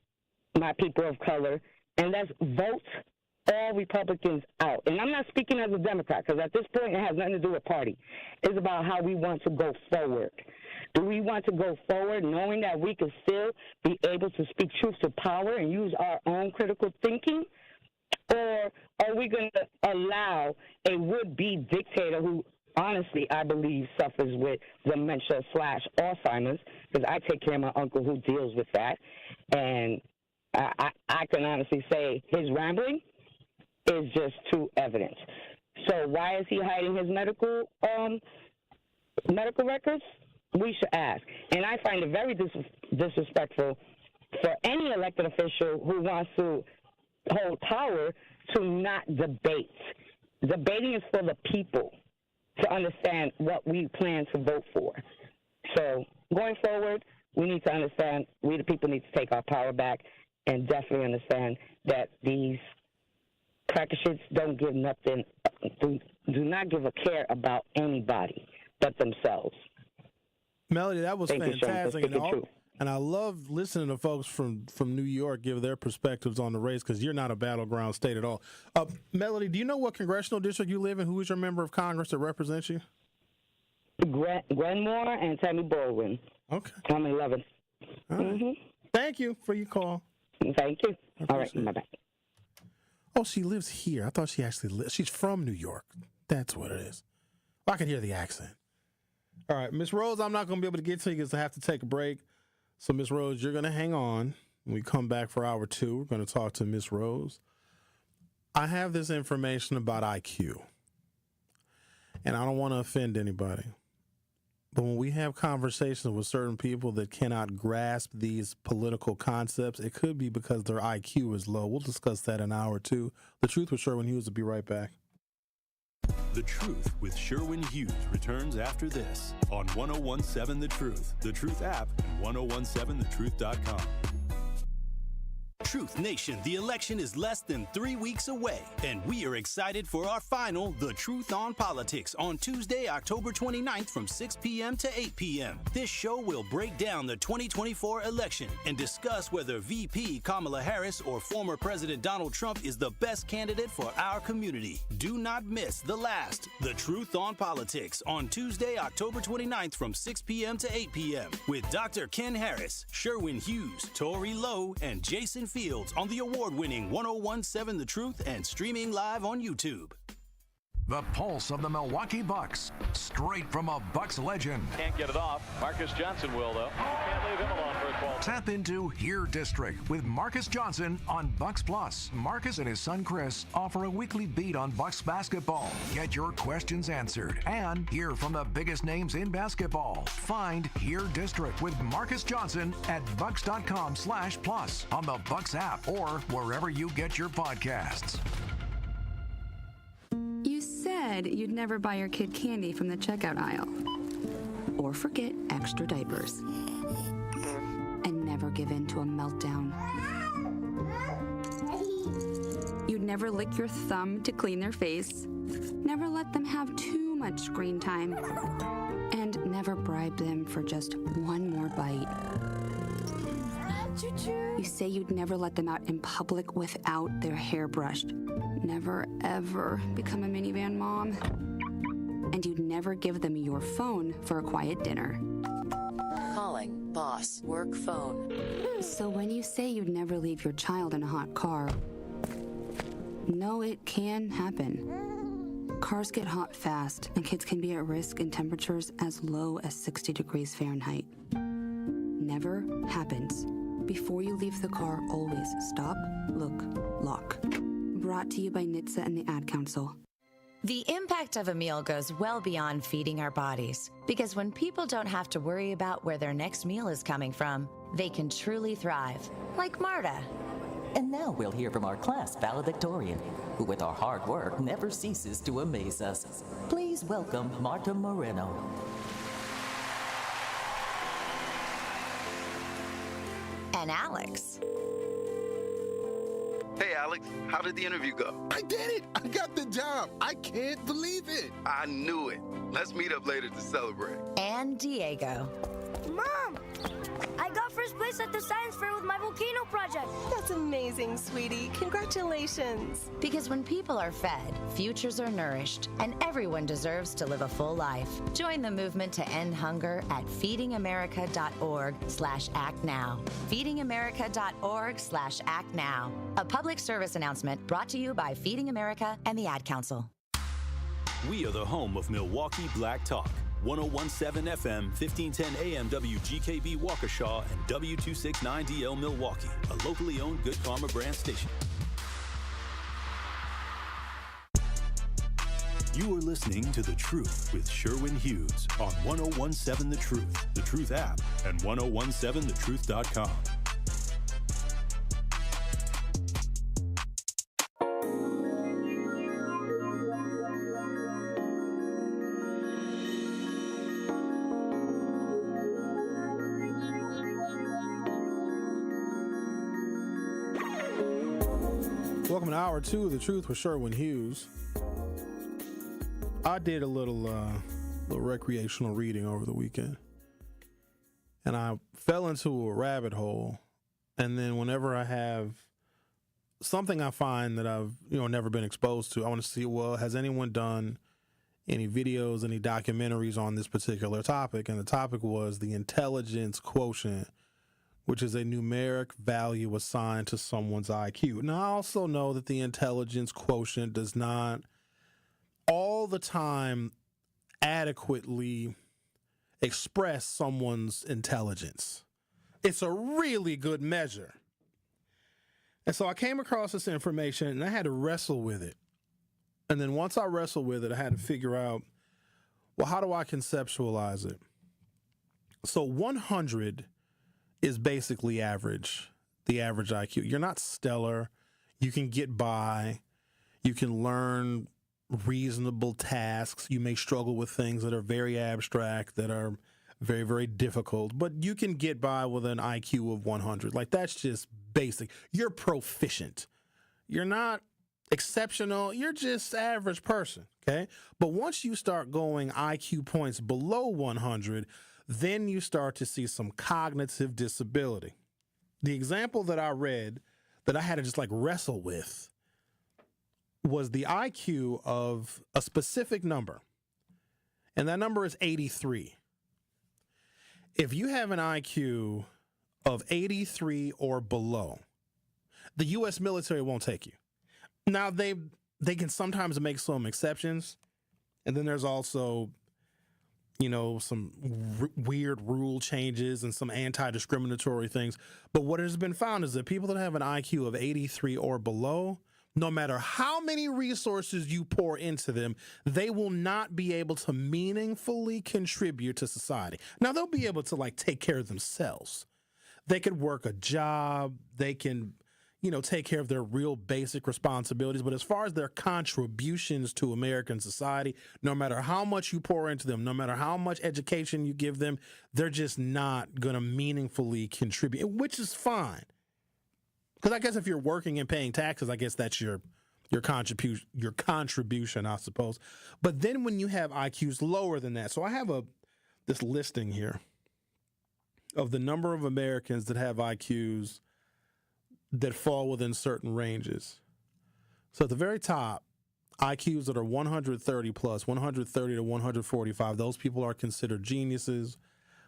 my people of color, and let's vote all Republicans out. And I'm not speaking as a Democrat, because at this point it has nothing to do with party. It's about how we want to go forward. Do we want to go forward knowing that we can still be able to speak truth to power and use our own critical thinking? Or are we going to allow a would-be dictator who, honestly, I believe suffers with dementia/Alzheimer's, because I take care of my uncle who deals with that, and I can honestly say his rambling is just too evident. So why is he hiding his medical records? We should ask. And I find it very disrespectful for any elected official who wants to hold power to not debate. Debating is for the people to understand what we plan to vote for. So going forward, we need to understand, we the people need to take our power back and definitely understand that these cracker shits don't give nothing, do not give a care about anybody but themselves. Melody, that was Thank fantastic. You, and I love listening to folks from New York give their perspectives on the race, because you're not a battleground state at all. Melody, do you know what congressional district you live in? Who is your member of Congress that represents you? Glenmore and Tammy Baldwin. Okay. I'm 11. Right. Mm-hmm. Thank you for your call. Thank you. All right, bye-bye. Oh, she lives here. I thought she actually lives. She's from New York. That's what it is. I can hear the accent. All right, Miss Rose, I'm not going to be able to get to you because I have to take a break. So, Miss Rose, you're going to hang on. When we come back for hour 2, we're going to talk to Miss Rose. I have this information about IQ, and I don't want to offend anybody. But when we have conversations with certain people that cannot grasp these political concepts, it could be because their IQ is low. We'll discuss that in hour 2. The Truth with Sherwin Hughes will be right back. The Truth with Sherwin Hughes returns after this on 1017 The Truth app, and 1017thetruth.com. Truth Nation, the election is less than 3 weeks away, and we are excited for our final The Truth on Politics on Tuesday, October 29th from 6 p.m. to 8 p.m. This show will break down the 2024 election and discuss whether VP Kamala Harris or former President Donald Trump is the best candidate for our community. Do not miss the last The Truth on Politics on Tuesday, October 29th from 6 p.m. to 8 p.m. with Dr. Ken Harris, Sherwin Hughes, Tori Lowe, and Jason Fields on the award-winning 1017 The Truth and streaming live on YouTube. The pulse of the Milwaukee Bucks, straight from a Bucks legend. Can't get it off. Marcus Johnson will, though. Can't leave him alone for a 12. Tap into Here District with Marcus Johnson on Bucks Plus. Marcus and his son Chris offer a weekly beat on Bucks basketball. Get your questions answered and hear from the biggest names in basketball. Find Here District with Marcus Johnson at bucks.com/plus on the Bucks app or wherever you get your podcasts. You said you'd never buy your kid candy from the checkout aisle. Or forget extra diapers. never give in to a meltdown. You'd never lick your thumb to clean their face, never let them have too much screen time, and never bribe them for just one more bite. You say you'd never let them out in public without their hair brushed, never ever become a minivan mom, and you'd never give them your phone for a quiet dinner. Calling boss work phone. So when you say you'd never leave your child in a hot car, no, it can happen. Cars get hot fast, and kids can be at risk in temperatures as low as 60 degrees Fahrenheit. Never happens. Before you leave the car, always stop, look, lock. Brought to you by NHTSA and the Ad Council. The impact of a meal goes well beyond feeding our bodies, because when people don't have to worry about where their next meal is coming from, they can truly thrive, like Marta. And now we'll hear from our class valedictorian, who with our hard work never ceases to amaze us. Please welcome Marta Moreno. And Alex. Hey, Alex, how did the interview go? I did it! I got the job! I can't believe it! I knew it. Let's meet up later to celebrate. And Diego. Mom! I got first place at the science fair with my volcano project. That's amazing, sweetie. Congratulations. Because when people are fed, futures are nourished, and everyone deserves to live a full life. Join the movement to end hunger at feedingamerica.org/actnow. Feedingamerica.org/actnow. A public service announcement brought to you by Feeding America and the Ad Council. We are the home of Milwaukee Black Talk. 1017 FM, 1510 AM WGKB Waukesha, and W269DL Milwaukee, a locally owned Good Karma brand station. You are listening to The Truth with Sherwin Hughes on 1017 The Truth, The Truth app, and 1017thetruth.com. Welcome to Hour 2 of The Truth with Sherwin Hughes. I did a little recreational reading over the weekend, and I fell into a rabbit hole. And then whenever I have something I find that I've never been exposed to, I want to see, well, has anyone done any videos, any documentaries on this particular topic? And the topic was the intelligence quotient, which is a numeric value assigned to someone's IQ. Now, I also know that the intelligence quotient does not all the time adequately express someone's intelligence. It's a really good measure. And so I came across this information and I had to wrestle with it. And then once I wrestled with it, I had to figure out, well, how do I conceptualize it? So 100 is basically average, the average IQ. You're not stellar. You can get by. You can learn reasonable tasks. You may struggle with things that are very abstract, that are very, very difficult, but you can get by with an IQ of 100. Like, that's just basic. You're proficient. You're not exceptional. You're just average person, okay? But once you start going IQ points below 100, then you start to see some cognitive disability. The example that I read that I had to just wrestle with was the IQ of a specific number, and that number is 83. If you have an IQ of 83 or below, the U.S. military won't take you. Now, they can sometimes make some exceptions, and then there's also some weird rule changes and some anti-discriminatory things. But what has been found is that people that have an IQ of 83 or below, no matter how many resources you pour into them, they will not be able to meaningfully contribute to society. Now, they'll be able to take care of themselves. They could work a job. They can, take care of their real basic responsibilities. But as far as their contributions to American society, no matter how much you pour into them, no matter how much education you give them, they're just not going to meaningfully contribute, which is fine. Because I guess if you're working and paying taxes, I guess that's your contribution, I suppose. But then when you have IQs lower than that, so I have this listing here of the number of Americans that have IQs that fall within certain ranges. So at the very top, IQs that are 130 plus, 130 to 145, those people are considered geniuses.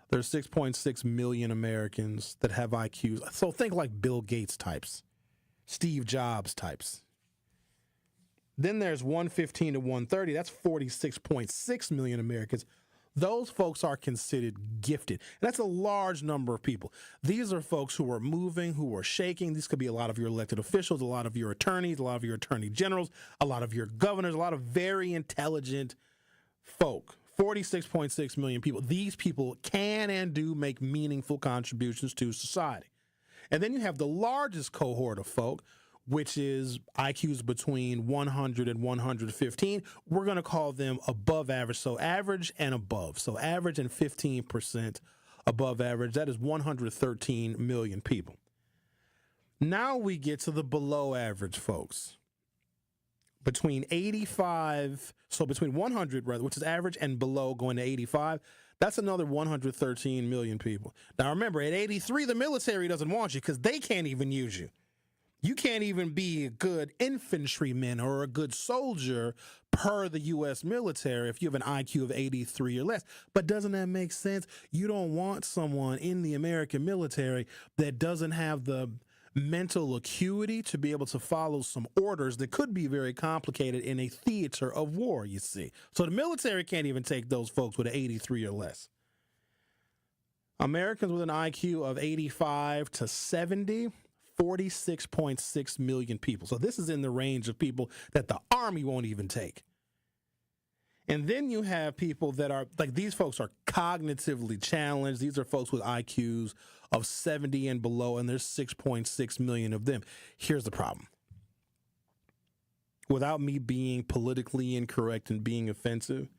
There's 6.6 million Americans that have IQs. So think like Bill Gates types, Steve Jobs types. Then there's 115 to 130. That's 46.6 million Americans. Those folks are considered gifted. And that's a large number of people. These are folks who are moving, who are shaking. These could be a lot of your elected officials, a lot of your attorneys, a lot of your attorney generals, a lot of your governors, a lot of very intelligent folk. 46.6 million people. These people can and do make meaningful contributions to society. And then you have the largest cohort of folk, which is IQs between 100 and 115. We're going to call them above average, so average and above. So average and 15% above average. That is 113 million people. Now we get to the below average folks. Between 85, so between 100, rather, which is average, and below going to 85, that's another 113 million people. Now remember, at 83, the military doesn't want you because they can't even use you. You can't even be a good infantryman or a good soldier per the U.S. military if you have an IQ of 83 or less. But doesn't that make sense? You don't want someone in the American military that doesn't have the mental acuity to be able to follow some orders that could be very complicated in a theater of war, you see. So the military can't even take those folks with an 83 or less. Americans with an IQ of 85 to 70, 46.6 million people. So this is in the range of people that the Army won't even take. And then you have people that are, like, these folks are cognitively challenged. These are folks with IQs of 70 and below, and there's 6.6 million of them. Here's the problem. Without me being politically incorrect and being offensive,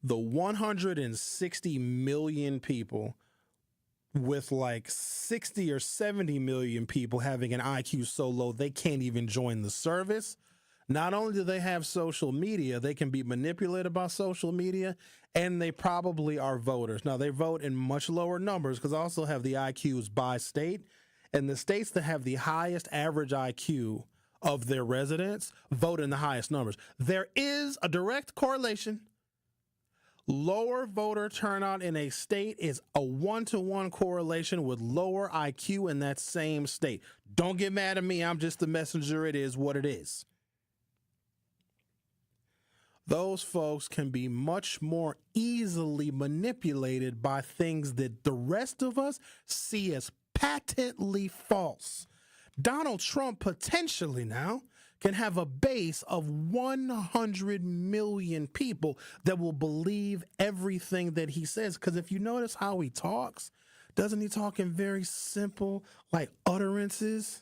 the 160 million people with like 60 or 70 million people having an IQ so low they can't even join the service. Not only do they have social media, they can be manipulated by social media, and they probably are voters. Now, they vote in much lower numbers because they also have the IQs by state, and the states that have the highest average IQ of their residents vote in the highest numbers. There is a direct correlation. Lower voter turnout in a state is a 1-to-1 correlation with lower IQ in that same state. Don't get mad at me. I'm just the messenger. It is what it is. Those folks can be much more easily manipulated by things that the rest of us see as patently false. Donald Trump potentially now can have a base of 100 million people that will believe everything that he says. Because if you notice how he talks, doesn't he talk in very simple, like, utterances?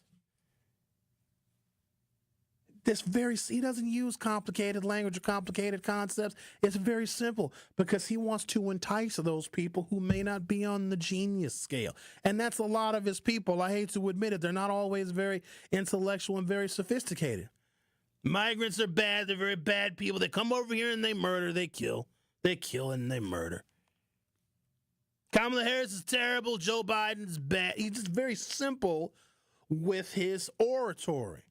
He doesn't use complicated language or complicated concepts. It's very simple because he wants to entice those people who may not be on the genius scale. And that's a lot of his people. I hate to admit it. They're not always very intellectual and very sophisticated. Migrants are bad. They're very bad people. They come over here and they murder. They kill. They kill and they murder. Kamala Harris is terrible. Joe Biden's bad. He's just very simple with his oratory.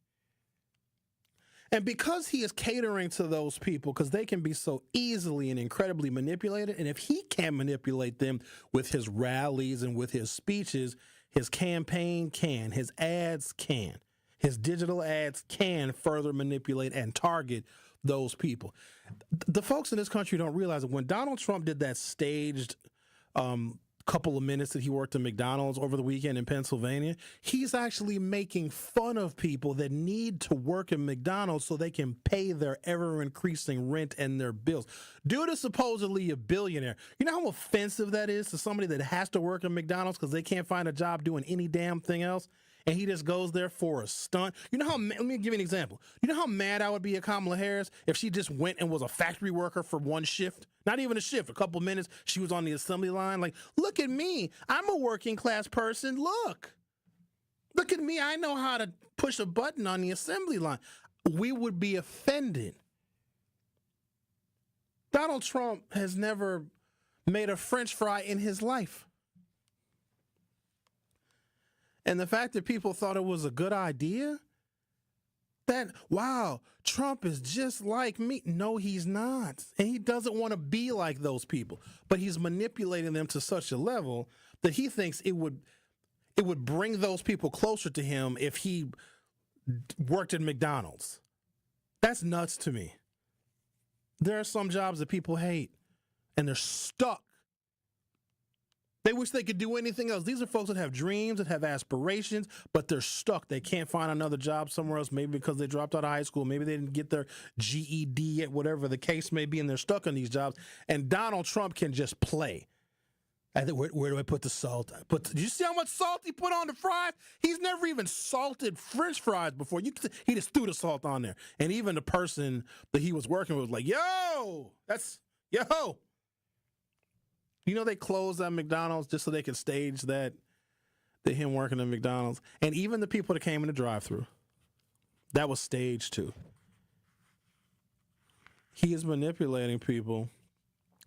And because he is catering to those people, because they can be so easily and incredibly manipulated, and if he can manipulate them with his rallies and with his speeches, his campaign can, his ads can, his digital ads can further manipulate and target those people. The folks in this country don't realize that when Donald Trump did that staged couple of minutes that he worked at McDonald's over the weekend in Pennsylvania, he's actually making fun of people that need to work at McDonald's so they can pay their ever-increasing rent and their bills. Dude is supposedly a billionaire. You know how offensive that is to somebody that has to work at McDonald's because they can't find a job doing any damn thing else? and he just goes there for a stunt. You know how, let me give you an example. You know how mad I would be at Kamala Harris if she just went and was a factory worker for one shift? Not even a shift, a couple minutes. She was on the assembly line. Like, look at me. I'm a working class person. Look at me. I know how to push a button on the assembly line. We would be offended. Donald Trump has never made a French fry in his life. And the fact that people thought it was a good idea, that, wow, Trump is just like me. No, he's not. And he doesn't want to be like those people. But he's manipulating them to such a level that he thinks it would bring those people closer to him if he worked at McDonald's. That's nuts to me. There are some jobs that people hate, and they're stuck. They wish they could do anything else. These are folks that have dreams, that have aspirations, but they're stuck. They can't find another job somewhere else, maybe because they dropped out of high school. Maybe they didn't get their GED yet, whatever the case may be, and they're stuck in these jobs. And Donald Trump can just play. I think, where do I put the salt? Did you see how much salt he put on the fries? He's never even salted French fries before. He just threw the salt on there. And even the person that he was working with was like, yo. You know, they closed that McDonald's just so they could stage that him working at McDonald's. And even the people that came in the drive-thru, that was staged too. He is manipulating people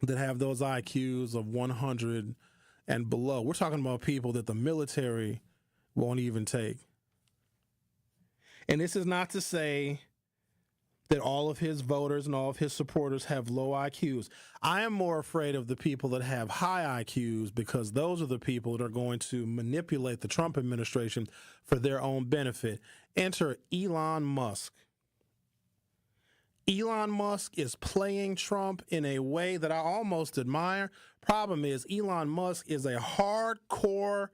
that have those IQs of 100 and below. We're talking about people that the military won't even take. And this is not to say that all of his voters and all of his supporters have low IQs. I am more afraid of the people that have high IQs, because those are the people that are going to manipulate the Trump administration for their own benefit. Enter Elon Musk. Elon Musk is playing Trump in a way that I almost admire. Problem is, Elon Musk is a hardcore,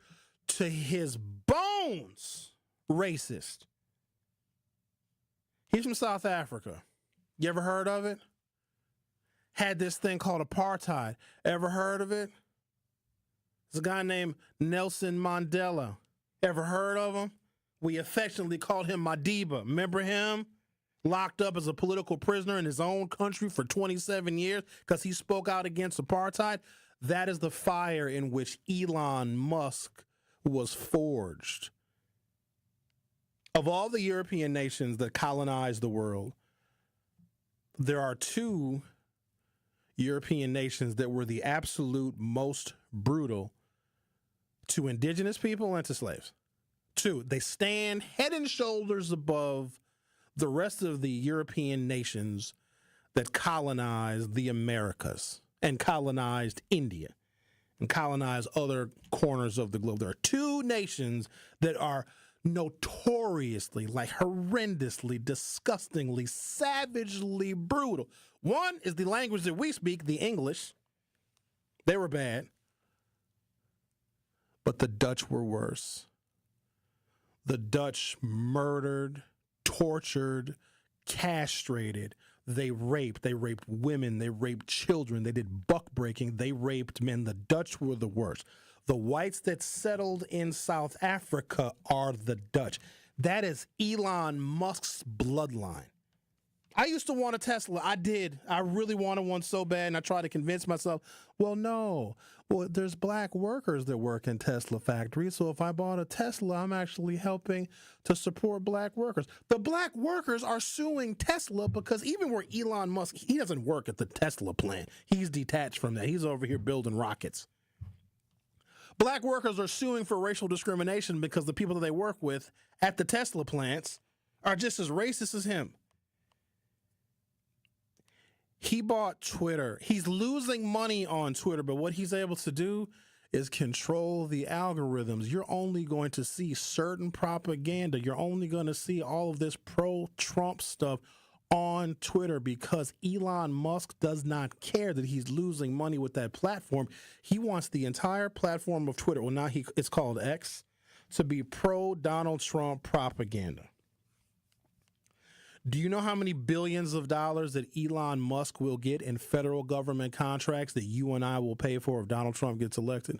to his bones, racist. He's from South Africa. You ever heard of it? Had this thing called apartheid. Ever heard of it? There's a guy named Nelson Mandela. Ever heard of him? We affectionately called him Madiba. Remember him? Locked up as a political prisoner in his own country for 27 years because he spoke out against apartheid. That is the fire in which Elon Musk was forged. Of all the European nations that colonized the world, there are two European nations that were the absolute most brutal to indigenous people and to slaves. Two, they stand head and shoulders above the rest of the European nations that colonized the Americas and colonized India and colonized other corners of the globe. There are two nations that are notoriously, like horrendously, disgustingly, savagely brutal. One is the language that we speak, the English. They were bad. But the Dutch were worse. The Dutch murdered, tortured, castrated. They raped women, they raped children, they did buck-breaking, they raped men. The Dutch were the worst. The whites that settled in South Africa are the Dutch. That is Elon Musk's bloodline. I used to want a Tesla. I did. I really wanted one so bad, and I tried to convince myself, well, no. Well, there's black workers that work in Tesla factories, so if I bought a Tesla, I'm actually helping to support black workers. The black workers are suing Tesla because even where Elon Musk, he doesn't work at the Tesla plant. He's detached from that. He's over here building rockets. Black workers are suing for racial discrimination because the people that they work with at the Tesla plants are just as racist as him. He bought Twitter. He's losing money on Twitter, but what he's able to do is control the algorithms. You're only going to see certain propaganda. You're only going to see all of this pro-Trump stuff on Twitter because Elon Musk does not care that he's losing money with that platform. He wants the entire platform of Twitter, well, now it's called X, to be pro-Donald Trump propaganda. Do you know how many billions of dollars that Elon Musk will get in federal government contracts that you and I will pay for if Donald Trump gets elected?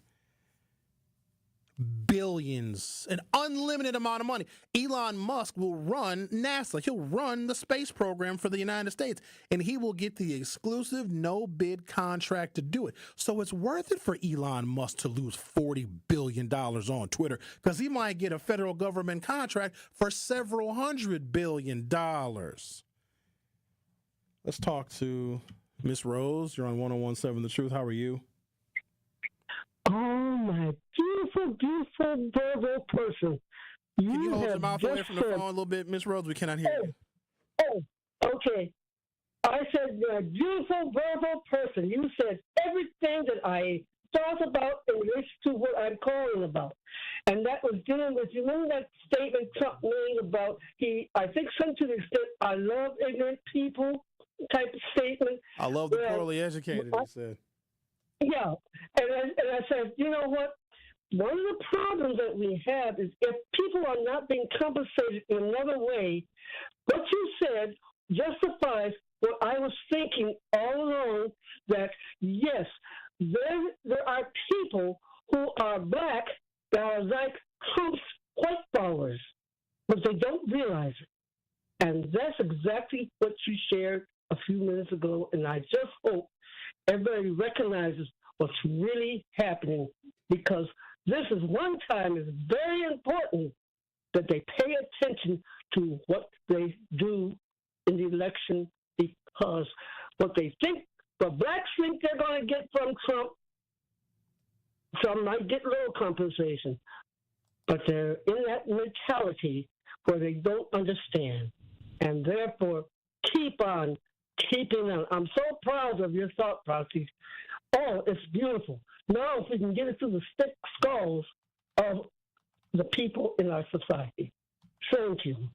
billions, an unlimited amount of money. Elon Musk will run NASA. He'll run the space program for the United States, and he will get the exclusive no-bid contract to do it. So it's worth it for Elon Musk to lose $40 billion on Twitter because he might get a federal government contract for several $100 billion. Let's talk to Miss Rose. You're on 101.7 The Truth. How are you? Oh, my beautiful, beautiful, verbal person. Can you hold your mouth away from the phone a little bit, Miss Rose? We cannot hear you. Oh, okay. I said, you're a beautiful, verbal person. You said everything that I thought about in relation to what I'm calling about. And that was dealing with, you remember that statement Trump made about, I think something to the extent, I love ignorant people type of statement. I love the poorly educated, he said. Yeah, and I said, you know what? One of the problems that we have is if people are not being compensated in another way, what you said justifies what I was thinking all along, that yes, there are people who are black that are like Trump's white followers, but they don't realize it. And that's exactly what you shared a few minutes ago, and I just hope everybody recognizes what's really happening, because this is one time it's very important that they pay attention to what they do in the election, because what they think, what blacks think they're going to get from Trump, some might get little compensation, but they're in that mentality where they don't understand, and therefore keep on keeping on. I'm so proud of your thought process. Oh, it's beautiful. Now, if we can get it through the thick skulls of the people in our society. Thank you.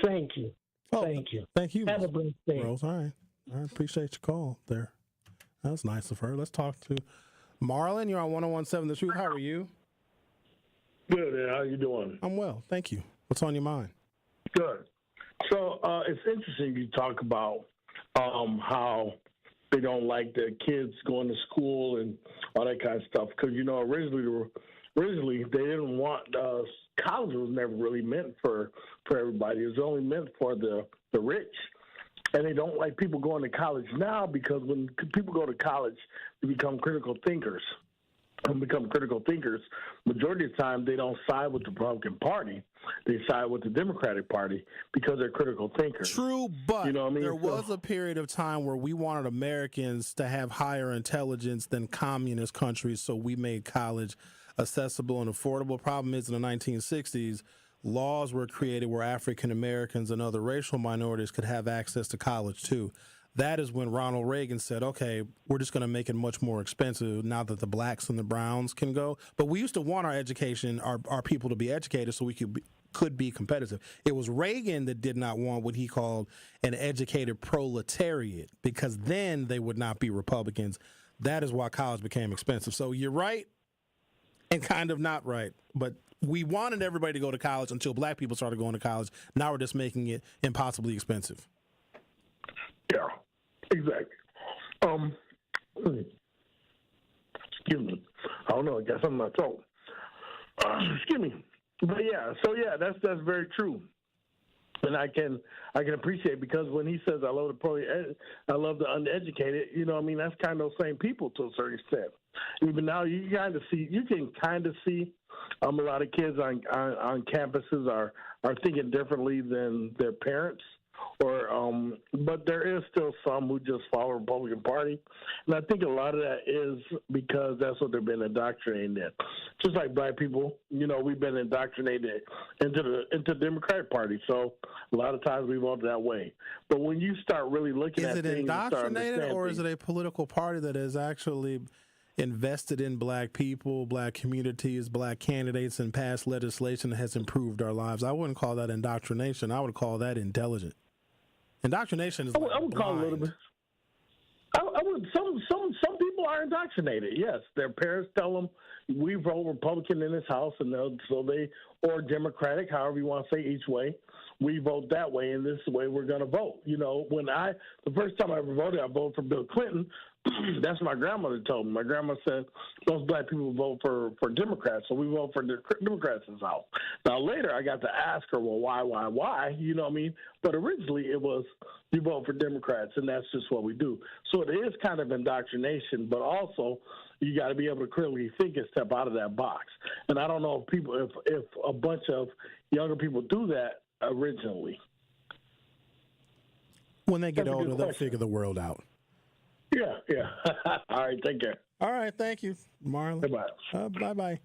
Thank you. Thank you. Thank you. Have a blessed day. Rose, all right. I appreciate your call there. That was nice of her. Let's talk to Marlon. You're on 101.7 The Truth. How are you? Good. How you doing? I'm well. Thank you. What's on your mind? Good. So it's interesting you talk about how they don't like the kids going to school and all that kind of stuff. Because, originally they didn't want college was never really meant for everybody. It was only meant for the rich. And they don't like people going to college now, because when people go to college, they become critical thinkers. And become critical thinkers, majority of the time they don't side with the Republican Party. They side with the Democratic Party because they're critical thinkers. True, but there was a period of time where we wanted Americans to have higher intelligence than communist countries, so we made college accessible and affordable. Problem is, in the 1960s, laws were created where African Americans and other racial minorities could have access to college too. That is when Ronald Reagan said, okay, we're just going to make it much more expensive now that the blacks and the browns can go. But we used to want our education, our people to be educated so we could be competitive. It was Reagan that did not want what he called an educated proletariat, because then they would not be Republicans. That is why college became expensive. So you're right and kind of not right. But we wanted everybody to go to college until black people started going to college. Now we're just making it impossibly expensive. Yeah, exactly. Excuse me. I don't know. I got something in my throat. Excuse me. But that's very true. And I can appreciate, because when he says I love the uneducated, that's kind of those same people to a certain extent. Even now, you can kind of see a lot of kids on campuses are thinking differently than their parents. But there is still some who just follow the Republican Party, and I think a lot of that is because that's what they've been indoctrinated in. Just like black people, we've been indoctrinated into the Democratic Party, so a lot of times we vote that way. But when you start really looking at things, is it indoctrinated, or is it a political party that is actually invested in black people, black communities, black candidates, and passed legislation that has improved our lives? I wouldn't call that indoctrination. I would call that intelligent. Indoctrination is I would call it a little bit. I would. Some people are indoctrinated. Yes, their parents tell them we vote Republican in this house, and or Democratic, however you want to say each way. We vote that way, and this is the way we're going to vote. The first time I ever voted, I voted for Bill Clinton. That's what my grandmother told me. My grandma said most black people vote for Democrats, so we vote for the Democrats in the South. Now, later I got to ask her, well, why? You know what I mean? But originally it was you vote for Democrats, and that's just what we do. So it is kind of indoctrination, but also you got to be able to critically think and step out of that box. And I don't know if a bunch of younger people do that originally. When they get older, they'll figure the world out. Yeah. All right, take care. All right, thank you, Marlon. Bye-bye. Bye-bye.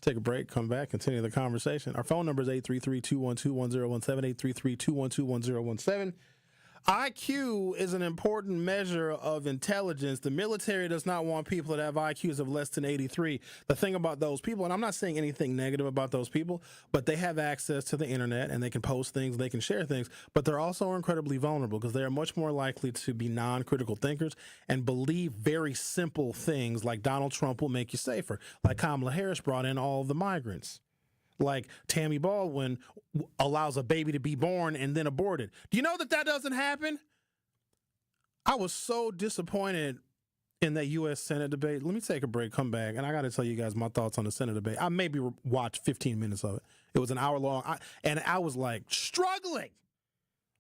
Take a break, come back, continue the conversation. Our phone number is 833-212-1017, 833-212-1017. IQ is an important measure of intelligence. The military does not want people that have IQs of less than 83. The thing about those people, and I'm not saying anything negative about those people, but they have access to the internet and they can post things, they can share things, but they're also incredibly vulnerable because they are much more likely to be non-critical thinkers and believe very simple things like Donald Trump will make you safer, like Kamala Harris brought in all of the migrants. Like Tammy Baldwin allows a baby to be born and then aborted. Do you know that doesn't happen? I was so disappointed in that U.S. Senate debate. Let me take a break, come back, and I got to tell you guys my thoughts on the Senate debate. I maybe watched 15 minutes of it. It was an hour long, and I was like struggling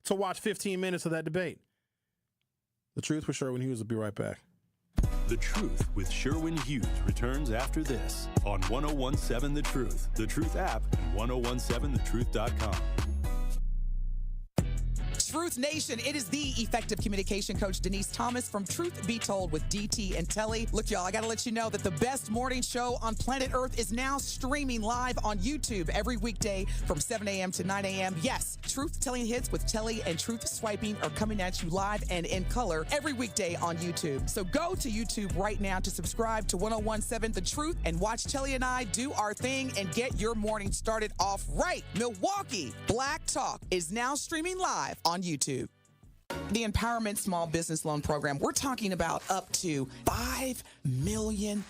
to watch 15 minutes of that debate. The Truth with Sherwin Hughes will be right back. The Truth with Sherwin Hughes returns after this on 1017 The Truth app, and 1017thetruth.com. Truth Nation, it is the effective communication coach, Denise Thomas from Truth Be Told with DT and Telly. Look, y'all, I got to let you know that the best morning show on planet Earth is now streaming live on YouTube every weekday from 7 a.m. to 9 a.m. Yes, Truth Telling Hits with Telly and Truth Swiping are coming at you live and in color every weekday on YouTube. So go to YouTube right now to subscribe to 1017 The Truth and watch Telly and I do our thing and get your morning started off right. Milwaukee Black Talk is now streaming live on YouTube. The Empowerment Small Business Loan Program, we're talking about up to $5 million,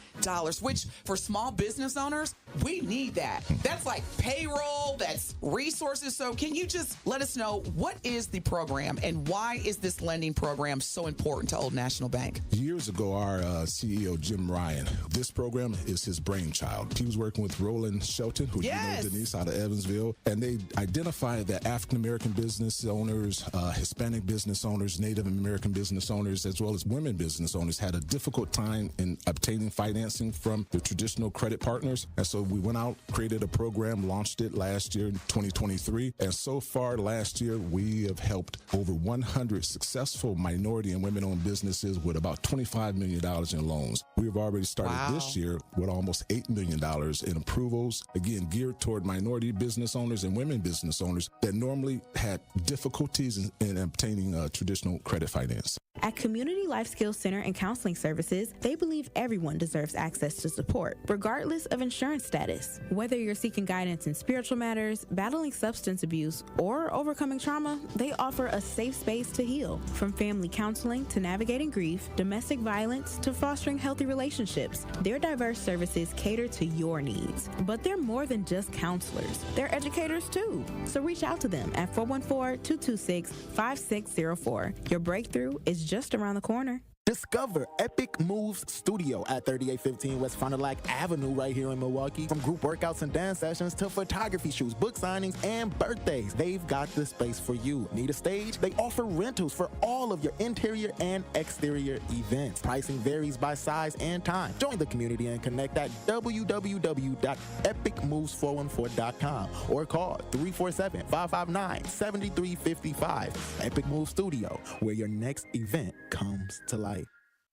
which for small business owners, we need that. That's like payroll, that's resources. So can you just let us know what is the program and why is this lending program so important to Old National Bank? Years ago, our CEO, Jim Ryan, this program is his brainchild. He was working with Roland Shelton, who you know, Denise, out of Evansville, and they identified that African-American business owners, Hispanic business owners, Native American business owners, as well as women business owners had a difficult time in obtaining financing from the traditional credit partners. And so we went out, created a program, launched it last year in 2023. And so far last year, we have helped over 100 successful minority and women-owned businesses with about $25 million in loans. We've already started this year with almost $8 million in approvals, again, geared toward minority business owners and women business owners that normally had difficulties in obtaining traditional credit finance. At Community Life Skills Center and Counseling Services, they believe everyone deserves access to support, regardless of insurance status. Whether you're seeking guidance in spiritual matters, battling substance abuse, or overcoming trauma, they offer a safe space to heal. From family counseling to navigating grief, domestic violence to fostering healthy relationships, their diverse services cater to your needs. But they're more than just counselors. They're educators too. So reach out to them at 414-226-5604. Your breakthrough is just around the corner. Discover Epic Moves Studio at 3815 West Fond du Lac Avenue right here in Milwaukee. From group workouts and dance sessions to photography shoots, book signings, and birthdays, they've got the space for you. Need a stage? They offer rentals for all of your interior and exterior events. Pricing varies by size and time. Join the community and connect at www.epicmoves414.com or call 347-559-7355. Epic Moves Studio, where your next event comes to life.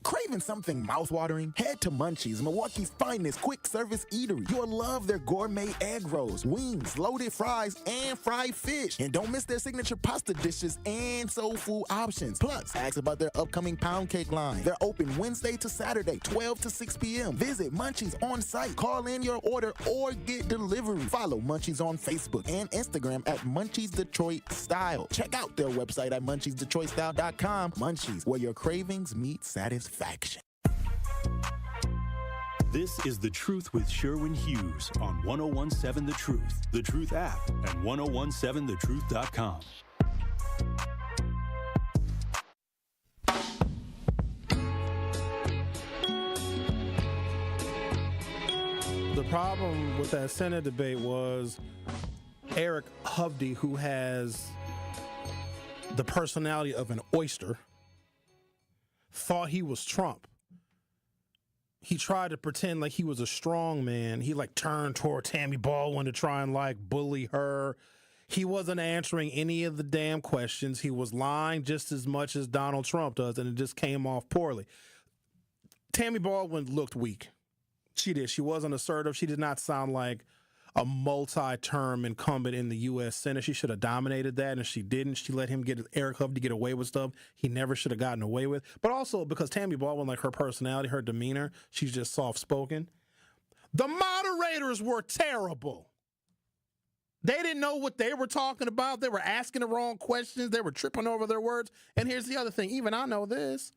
Craving something mouthwatering? Head to Munchies, Milwaukee's finest quick service eatery. You'll love their gourmet egg rolls, wings, loaded fries, and fried fish. And don't miss their signature pasta dishes and soul food options. Plus, ask about their upcoming pound cake line. They're open Wednesday to Saturday, 12 to 6 p.m. Visit Munchies on site. Call in your order or get delivery. Follow Munchies on Facebook and Instagram at Munchies Detroit Style. Check out their website at munchiesdetroitstyle.com. Munchies, where your cravings meet satisfaction. This is The Truth with Sherwin Hughes on 1017 The Truth app, and 1017thetruth.com. The problem with that Senate debate was Eric Hovde, who has the personality of an oyster, thought he was Trump. He tried to pretend like he was a strong man. He turned toward Tammy Baldwin to try and bully her. He wasn't answering any of the damn questions. He was lying just as much as Donald Trump does, and it just came off poorly. Tammy Baldwin looked weak. She did. She wasn't assertive. She did not sound like a multi-term incumbent in the U.S. Senate. She should have dominated that, and she didn't. She let Eric Hovde get away with stuff he never should have gotten away with. But also because Tammy Baldwin, her personality, her demeanor, she's just soft-spoken. The moderators were terrible. They didn't know what they were talking about. They were asking the wrong questions. They were tripping over their words. And here's the other thing. Even I know this.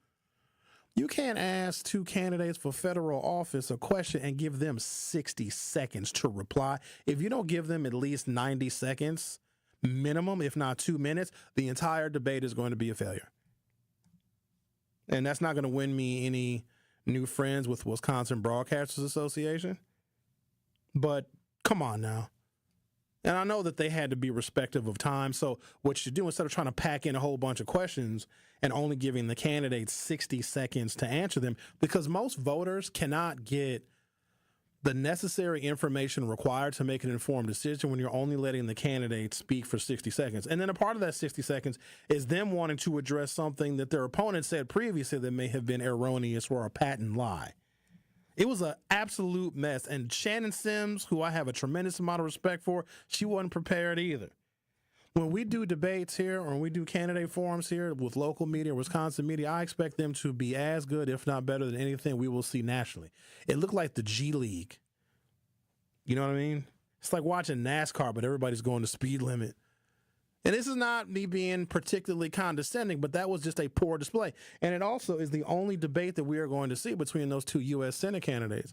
You can't ask two candidates for federal office a question and give them 60 seconds to reply. If you don't give them at least 90 seconds minimum, if not 2 minutes, the entire debate is going to be a failure. And that's not going to win me any new friends with Wisconsin Broadcasters Association. But come on now. And I know that they had to be respectful of time. So what you do, instead of trying to pack in a whole bunch of questions and only giving the candidates 60 seconds to answer them, because most voters cannot get the necessary information required to make an informed decision when you're only letting the candidates speak for 60 seconds. And then a part of that 60 seconds is them wanting to address something that their opponent said previously that may have been erroneous or a patent lie. It was an absolute mess. And Shannon Sims, who I have a tremendous amount of respect for, she wasn't prepared either. When we do debates here or when we do candidate forums here with local media, Wisconsin media, I expect them to be as good, if not better, than anything we will see nationally. It looked like the G League. You know what I mean? It's like watching NASCAR, but everybody's going the speed limit. And this is not me being particularly condescending, but that was just a poor display. And it also is the only debate that we are going to see between those two U.S. Senate candidates.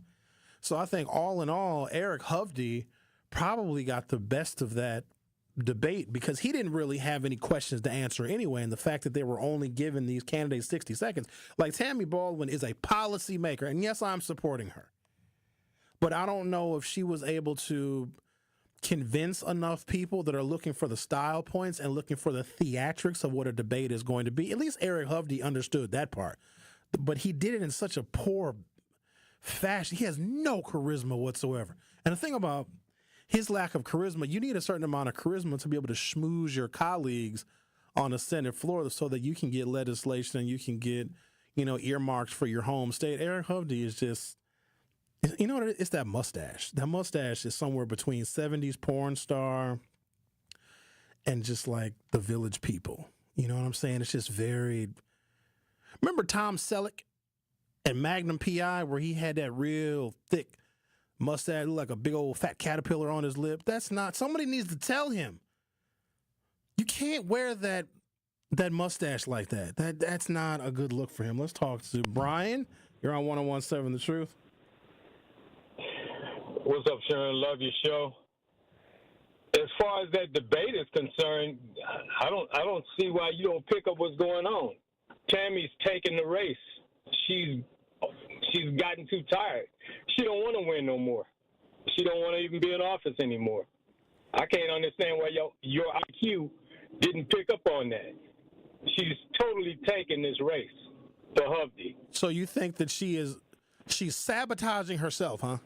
So I think all in all, Eric Hovde probably got the best of that debate because he didn't really have any questions to answer anyway. And the fact that they were only giving these candidates 60 seconds, like Tammy Baldwin is a policymaker. And yes, I'm supporting her. But I don't know if she was able to convince enough people that are looking for the style points and looking for the theatrics of what a debate is going to be. At least Eric Hovde understood that part. But he did it in such a poor fashion. He has no charisma whatsoever. And the thing about his lack of charisma, you need a certain amount of charisma to be able to schmooze your colleagues on the Senate floor so that you can get legislation and you can get, earmarks for your home state. Eric Hovde is just, you know what? It's that mustache. That mustache is somewhere between 70s porn star and just like the Village People. You know what I'm saying? It's just very. Remember Tom Selleck at Magnum P.I. where he had that real thick mustache, like a big old fat caterpillar on his lip? That's not. Somebody needs to tell him. You can't wear that mustache like that. That's not a good look for him. Let's talk to Brian. You're on 101.7 The Truth. What's up, Sharon? Love your show. As far as that debate is concerned, I don't see why you don't pick up what's going on. Tammy's taking the race. She's gotten too tired. She don't want to win no more. She don't want to even be in office anymore. I can't understand why your IQ didn't pick up on that. She's totally taking this race for Hovde. So you think that she's sabotaging herself, huh?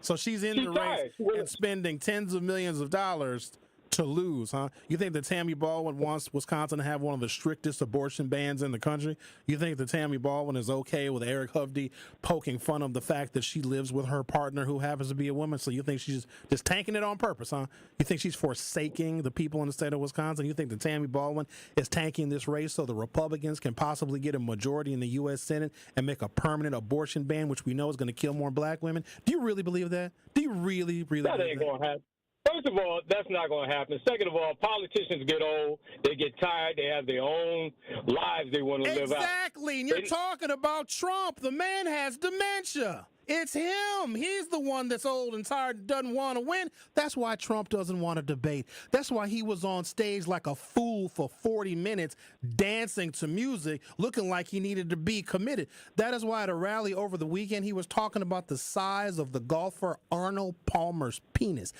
So she's in the race and spending tens of millions of dollars to lose, huh? You think that Tammy Baldwin wants Wisconsin to have one of the strictest abortion bans in the country? You think that Tammy Baldwin is okay with Eric Hovde poking fun of the fact that she lives with her partner who happens to be a woman? So you think she's just tanking it on purpose, huh? You think she's forsaking the people in the state of Wisconsin? You think that Tammy Baldwin is tanking this race so the Republicans can possibly get a majority in the U.S. Senate and make a permanent abortion ban, which we know is going to kill more black women? Do you really believe that? Do you really believe that? That ain't going to happen. First of all, that's not going to happen. Second of all, politicians get old. They get tired. They have their own lives they want to live out. Exactly. And you're talking about Trump. The man has dementia. It's him. He's the one that's old and tired, doesn't want to win. That's why Trump doesn't want to debate. That's why he was on stage like a fool for 40 minutes, dancing to music, looking like he needed to be committed. That is why at a rally over the weekend, he was talking about the size of the golfer Arnold Palmer's penis.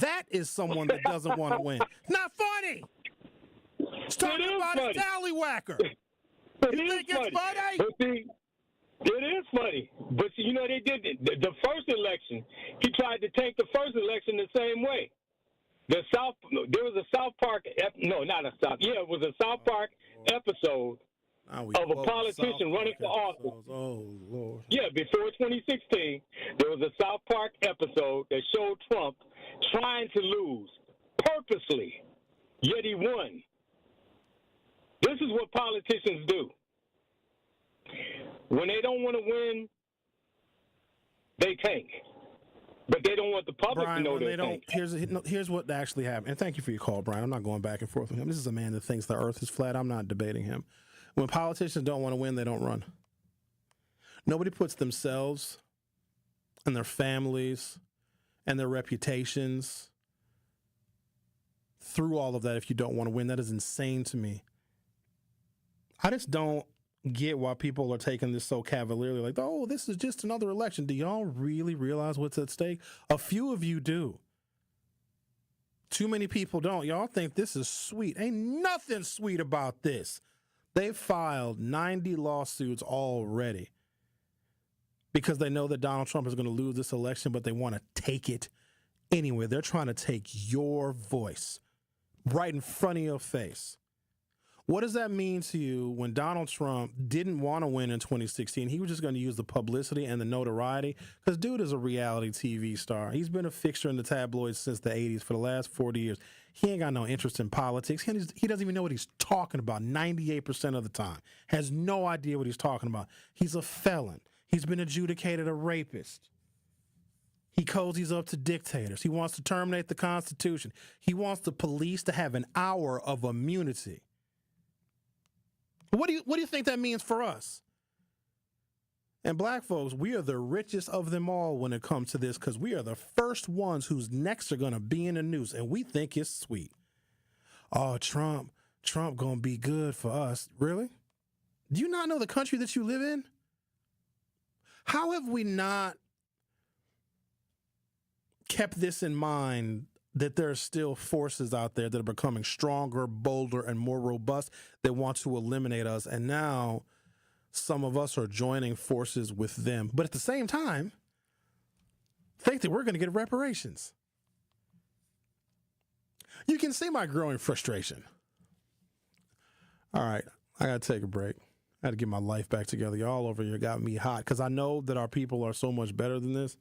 That is someone that doesn't want to win. Not funny. He's talking about his tallywhacker. You think it's funny? But see, it is funny. But see, you know, they did the first election. He tried to take the first election the same way. There was a South Park. No, not a South. Yeah, it was a South Park episode of a politician running for office. Oh Lord. Yeah, before 2016, there was a South Park episode that showed Trump trying to lose purposely, yet he won. This is what politicians do. When they don't want to win, they tank. But they don't want the public Brian, to know they tank. Here's what actually happened. And thank you for your call, Brian. I'm not going back and forth with him. This is a man that thinks the earth is flat. I'm not debating him. When politicians don't want to win, they don't run. Nobody puts themselves and their families and their reputations through all of that if you don't want to win. That is insane to me. I just don't get why people are taking this so cavalierly, like, oh, this is just another election. Do y'all really realize what's at stake? A few of you do. Too many people don't. Y'all think this is sweet. Ain't nothing sweet about this. They've filed 90 lawsuits already because they know that Donald Trump is going to lose this election, but they want to take it anyway. They're trying to take your voice right in front of your face. What does that mean to you when Donald Trump didn't want to win in 2016? He was just going to use the publicity and the notoriety because dude is a reality TV star. He's been a fixture in the tabloids since the 80s for the last 40 years. He ain't got no interest in politics. He doesn't even know what he's talking about 98% of the time. Has no idea what he's talking about. He's a felon. He's been adjudicated a rapist. He cozies up to dictators. He wants to terminate the Constitution. He wants the police to have an hour of immunity. What do you think that means for us? And black folks, we are the richest of them all when it comes to this because we are the first ones whose necks are going to be in the news, and we think it's sweet. Oh, Trump going to be good for us. Really? Do you not know the country that you live in? How have we not kept this in mind that there are still forces out there that are becoming stronger, bolder, and more robust that want to eliminate us. And now some of us are joining forces with them. But at the same time, think that we're going to get reparations. You can see my growing frustration. All right, I got to take a break. I got to get my life back together. Y'all over here got me hot because I know that our people are so much better than this.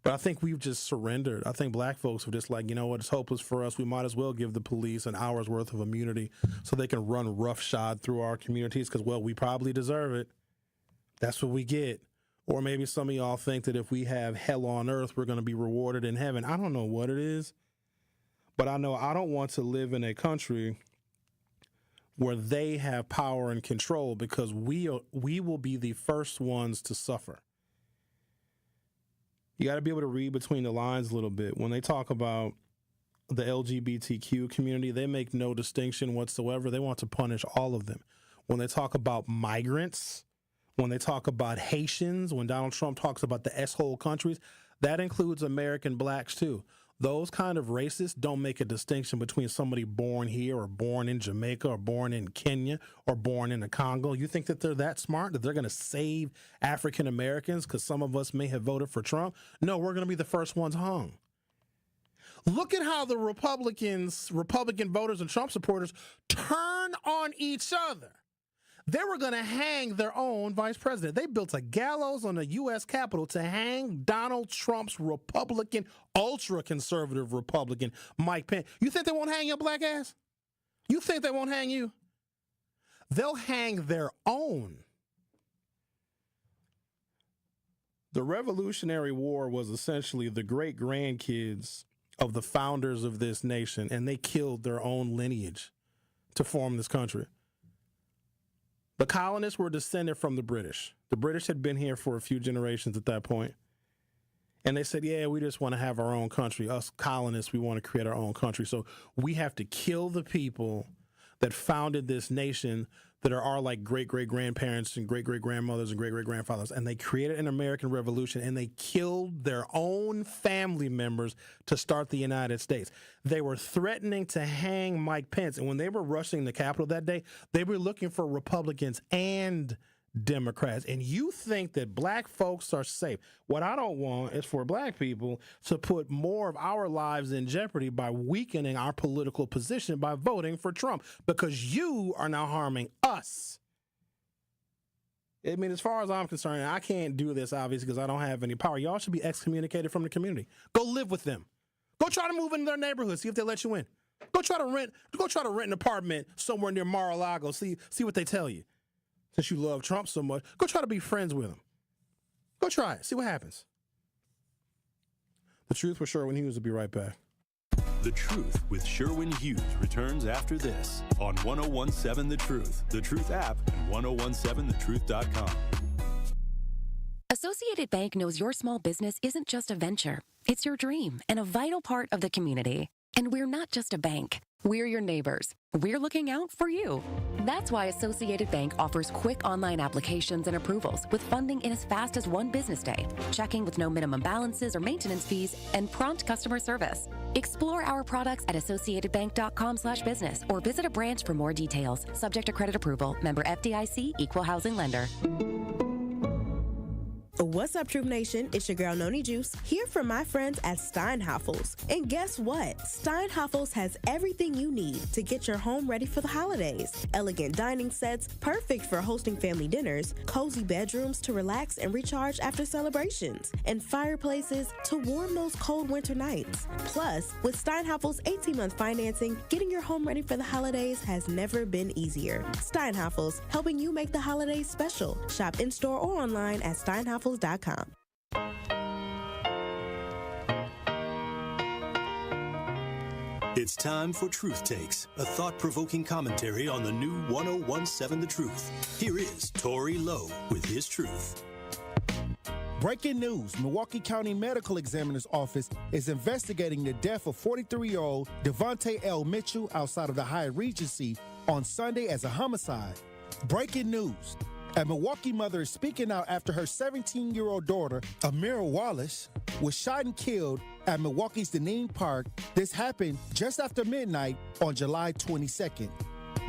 But I think we've just surrendered. I think black folks are just like, you know what, it's hopeless for us. We might as well give the police an hour's worth of immunity so they can run roughshod through our communities because, well, we probably deserve it. That's what we get. Or maybe some of y'all think that if we have hell on earth, we're going to be rewarded in heaven. I don't know what it is, but I know I don't want to live in a country where they have power and control because we will be the first ones to suffer. You got to be able to read between the lines a little bit. When they talk about the LGBTQ community, they make no distinction whatsoever. They want to punish all of them. When they talk about migrants, when they talk about Haitians, when Donald Trump talks about the S-hole countries, that includes American blacks too. Those kind of racists don't make a distinction between somebody born here or born in Jamaica or born in Kenya or born in the Congo. You think that they're that smart, that they're going to save African Americans because some of us may have voted for Trump? No, we're going to be the first ones hung. Look at how the Republican voters and Trump supporters turn on each other. They were going to hang their own vice president. They built a gallows on the U.S. Capitol to hang Donald Trump's Republican, ultra-conservative Republican, Mike Pence. You think they won't hang your black ass? You think they won't hang you? They'll hang their own. The Revolutionary War was essentially the great-grandkids of the founders of this nation, and they killed their own lineage to form this country. The colonists were descended from the British. The British had been here for a few generations at that point. And they said, yeah, we just want to have our own country. Us colonists, we want to create our own country. So we have to kill the people that founded this nation that are our like great-great-grandparents and great-great-grandmothers and great-great-grandfathers. And they created an American Revolution, and they killed their own family members to start the United States. They were threatening to hang Mike Pence. And when they were rushing the Capitol that day, they were looking for Republicans and Democrats. And you think that black folks are safe. What I don't want is for black people to put more of our lives in jeopardy by weakening our political position by voting for Trump, because you are now harming us. I mean, as far as I'm concerned, I can't do this, obviously, because I don't have any power. Y'all should be excommunicated from the community. Go live with them. Go try to move into their neighborhood, see if they let you in. Go try to rent an apartment somewhere near Mar-a-Lago, see what they tell you. Since you love Trump so much, go try to be friends with him. Go try it. See what happens. The Truth with Sherwin Hughes will be right back. The Truth with Sherwin Hughes returns after this on 1017 The Truth app, and 1017thetruth.com. Associated Bank knows your small business isn't just a venture. It's your dream and a vital part of the community. And we're not just a bank. We're your neighbors. We're looking out for you. That's why Associated Bank offers quick online applications and approvals with funding in as fast as one business day, checking with no minimum balances or maintenance fees, and prompt customer service. Explore our products at associatedbank.com/business or visit a branch for more details. Subject to credit approval. Member FDIC, Equal Housing Lender. What's up, Troop Nation? It's your girl, Noni Juice, here from my friends at Steinhafels. And guess what? Steinhafels has everything you need to get your home ready for the holidays. Elegant dining sets, perfect for hosting family dinners, cozy bedrooms to relax and recharge after celebrations, and fireplaces to warm those cold winter nights. Plus, with Steinhafels 18-month financing, getting your home ready for the holidays has never been easier. Steinhafels, helping you make the holidays special. Shop in-store or online at steinhafels.com. It's time for Truth Takes, a thought-provoking commentary on the new 1017 The Truth. Here is Tory Lowe with his truth. Breaking news, Milwaukee County Medical Examiner's Office is investigating the death of 43-year-old Devontae L. Mitchell outside of the Hyatt Regency on Sunday as a homicide. Breaking news. A Milwaukee mother is speaking out after her 17-year-old daughter, Amira Wallace, was shot and killed at Milwaukee's Deneen Park. This happened just after midnight on July 22nd.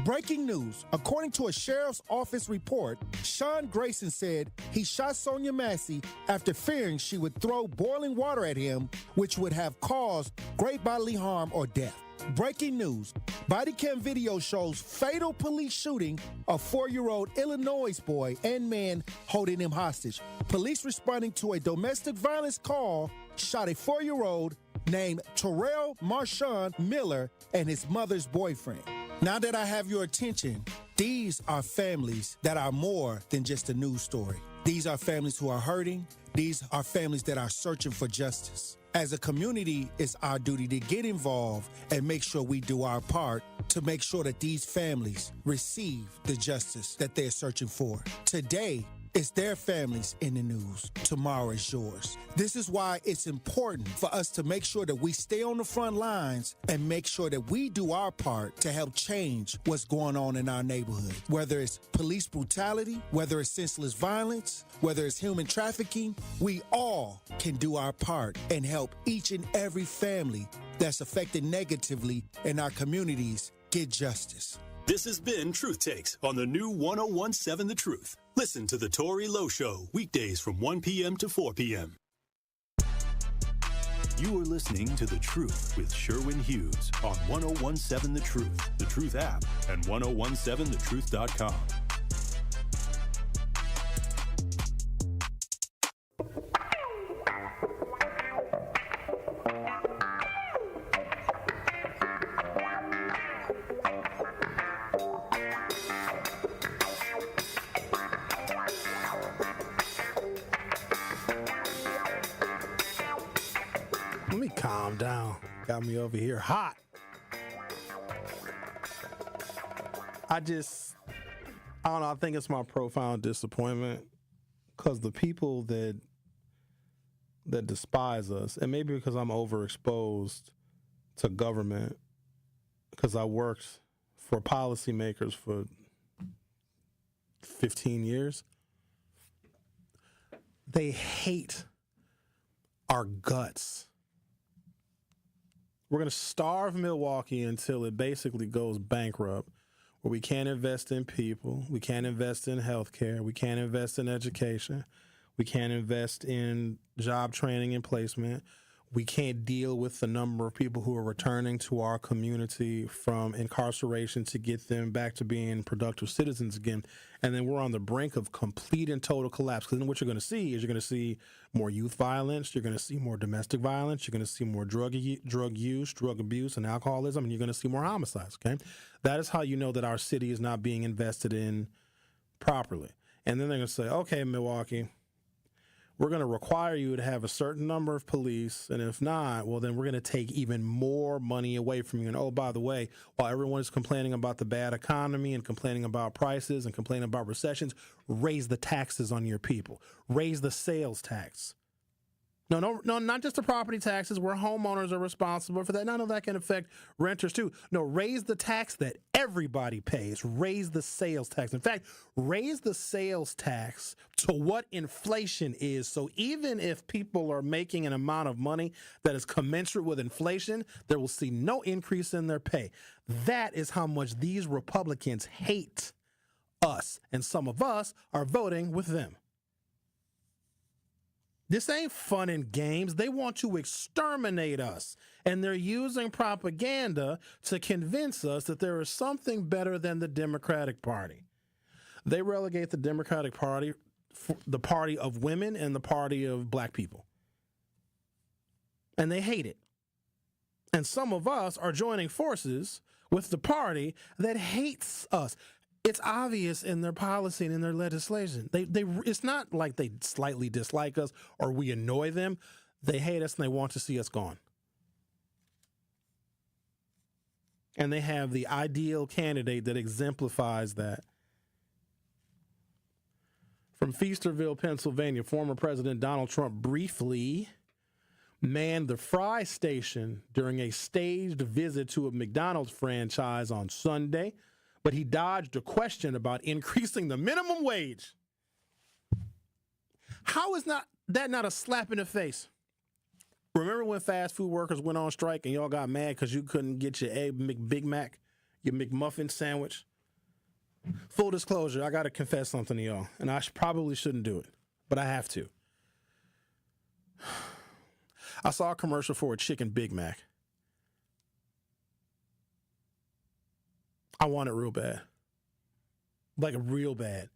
Breaking news. According to a sheriff's office report, Sean Grayson said he shot Sonia Massey after fearing she would throw boiling water at him, which would have caused great bodily harm or death. Breaking news. Body cam video shows fatal police shooting of 4-year-old Illinois boy and man holding him hostage. Police responding to a domestic violence call shot a 4-year-old named Terrell Marshawn Miller and his mother's boyfriend. Now that I have your attention, these are families that are more than just a news story. These are families who are hurting. These are families that are searching for justice. As a community, it's our duty to get involved and make sure we do our part to make sure that these families receive the justice that they're searching for. Today, it's their families in the news. Tomorrow is yours. This is why it's important for us to make sure that we stay on the front lines and make sure that we do our part to help change what's going on in our neighborhood. Whether it's police brutality, whether it's senseless violence, whether it's human trafficking, we all can do our part and help each and every family that's affected negatively in our communities get justice. This has been Truth Takes on the new 1017 The Truth. Listen to The Tory Lowe Show weekdays from 1 p.m. to 4 p.m. You are listening to The Truth with Sherwin Hughes on 1017 The Truth app, and 1017thetruth.com. Calm down. Got me over here hot. I don't know. I think it's my profound disappointment because the people that despise us, and maybe because I'm overexposed to government, because I worked for policymakers for 15 years, they hate our guts. We're going to starve Milwaukee until it basically goes bankrupt, where we can't invest in people, we can't invest in healthcare, we can't invest in education, we can't invest in job training and placement. We can't deal with the number of people who are returning to our community from incarceration to get them back to being productive citizens again. And then we're on the brink of complete and total collapse. Because then what you're going to see is you're going to see more youth violence. You're going to see more domestic violence. You're going to see more drug use, drug abuse, and alcoholism. And you're going to see more homicides. Okay, that is how you know that our city is not being invested in properly. And then they're going to say, okay, Milwaukee, we're going to require you to have a certain number of police, and if not, well, then we're going to take even more money away from you. And oh, by the way, while everyone is complaining about the bad economy and complaining about prices and complaining about recessions, raise the taxes on your people. Raise the sales tax. No, not just the property taxes where homeowners are responsible for that. None of that can affect renters too. No, raise the tax that everybody pays. Raise the sales tax. In fact, raise the sales tax to what inflation is. So even if people are making an amount of money that is commensurate with inflation, they will see no increase in their pay. That is how much these Republicans hate us. And some of us are voting with them. This ain't fun and games. They want to exterminate us. And they're using propaganda to convince us that there is something better than the Democratic Party. They relegate the Democratic Party, the party of women and the party of black people. And they hate it. And some of us are joining forces with the party that hates us. It's obvious in their policy and in their legislation. It's not like they slightly dislike us or we annoy them. They hate us and they want to see us gone. And they have the ideal candidate that exemplifies that. From Feasterville, Pennsylvania, former President Donald Trump briefly manned the Fry station during a staged visit to a McDonald's franchise on Sunday. But he dodged a question about increasing the minimum wage. How is that not a slap in the face? Remember when fast food workers went on strike and y'all got mad because you couldn't get your Big Mac, your McMuffin sandwich? Full disclosure, I got to confess something to y'all, and I probably shouldn't do it, but I have to. I saw a commercial for a chicken Big Mac. I want it real bad. Like real bad.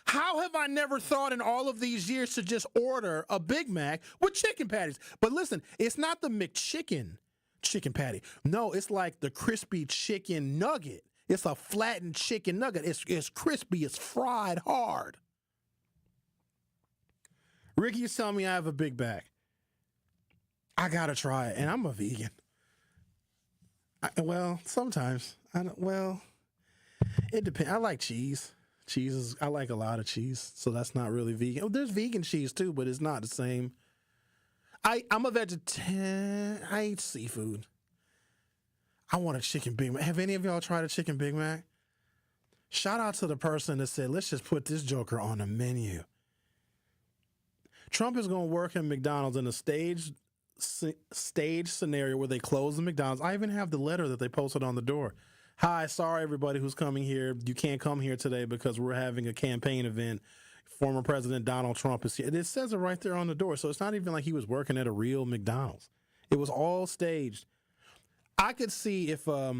How have I never thought in all of these years to just order a Big Mac with chicken patties? But listen, it's not the McChicken chicken patty. No, it's like the crispy chicken nugget. It's a flattened chicken nugget. It's crispy. It's fried hard. Ricky is telling me I have a big bag. I got to try it. And I'm a vegan. Well, sometimes. It depends. I like cheese. I like a lot of cheese, so that's not really vegan. There's vegan cheese too, but it's not the same. I'm a vegetarian. I eat seafood. I want a chicken Big Mac. Have any of y'all tried a chicken Big Mac? Shout out to the person that said, let's just put this joker on the menu. Trump is going to work in McDonald's in a staged scenario where they close the McDonald's. I even have the letter that they posted on the door. Hi, sorry everybody who's coming here. You can't come here today because we're having a campaign event. Former President Donald Trump is here. It says it right there on the door. So it's not even like he was working at a real McDonald's. It was all staged. I could see if a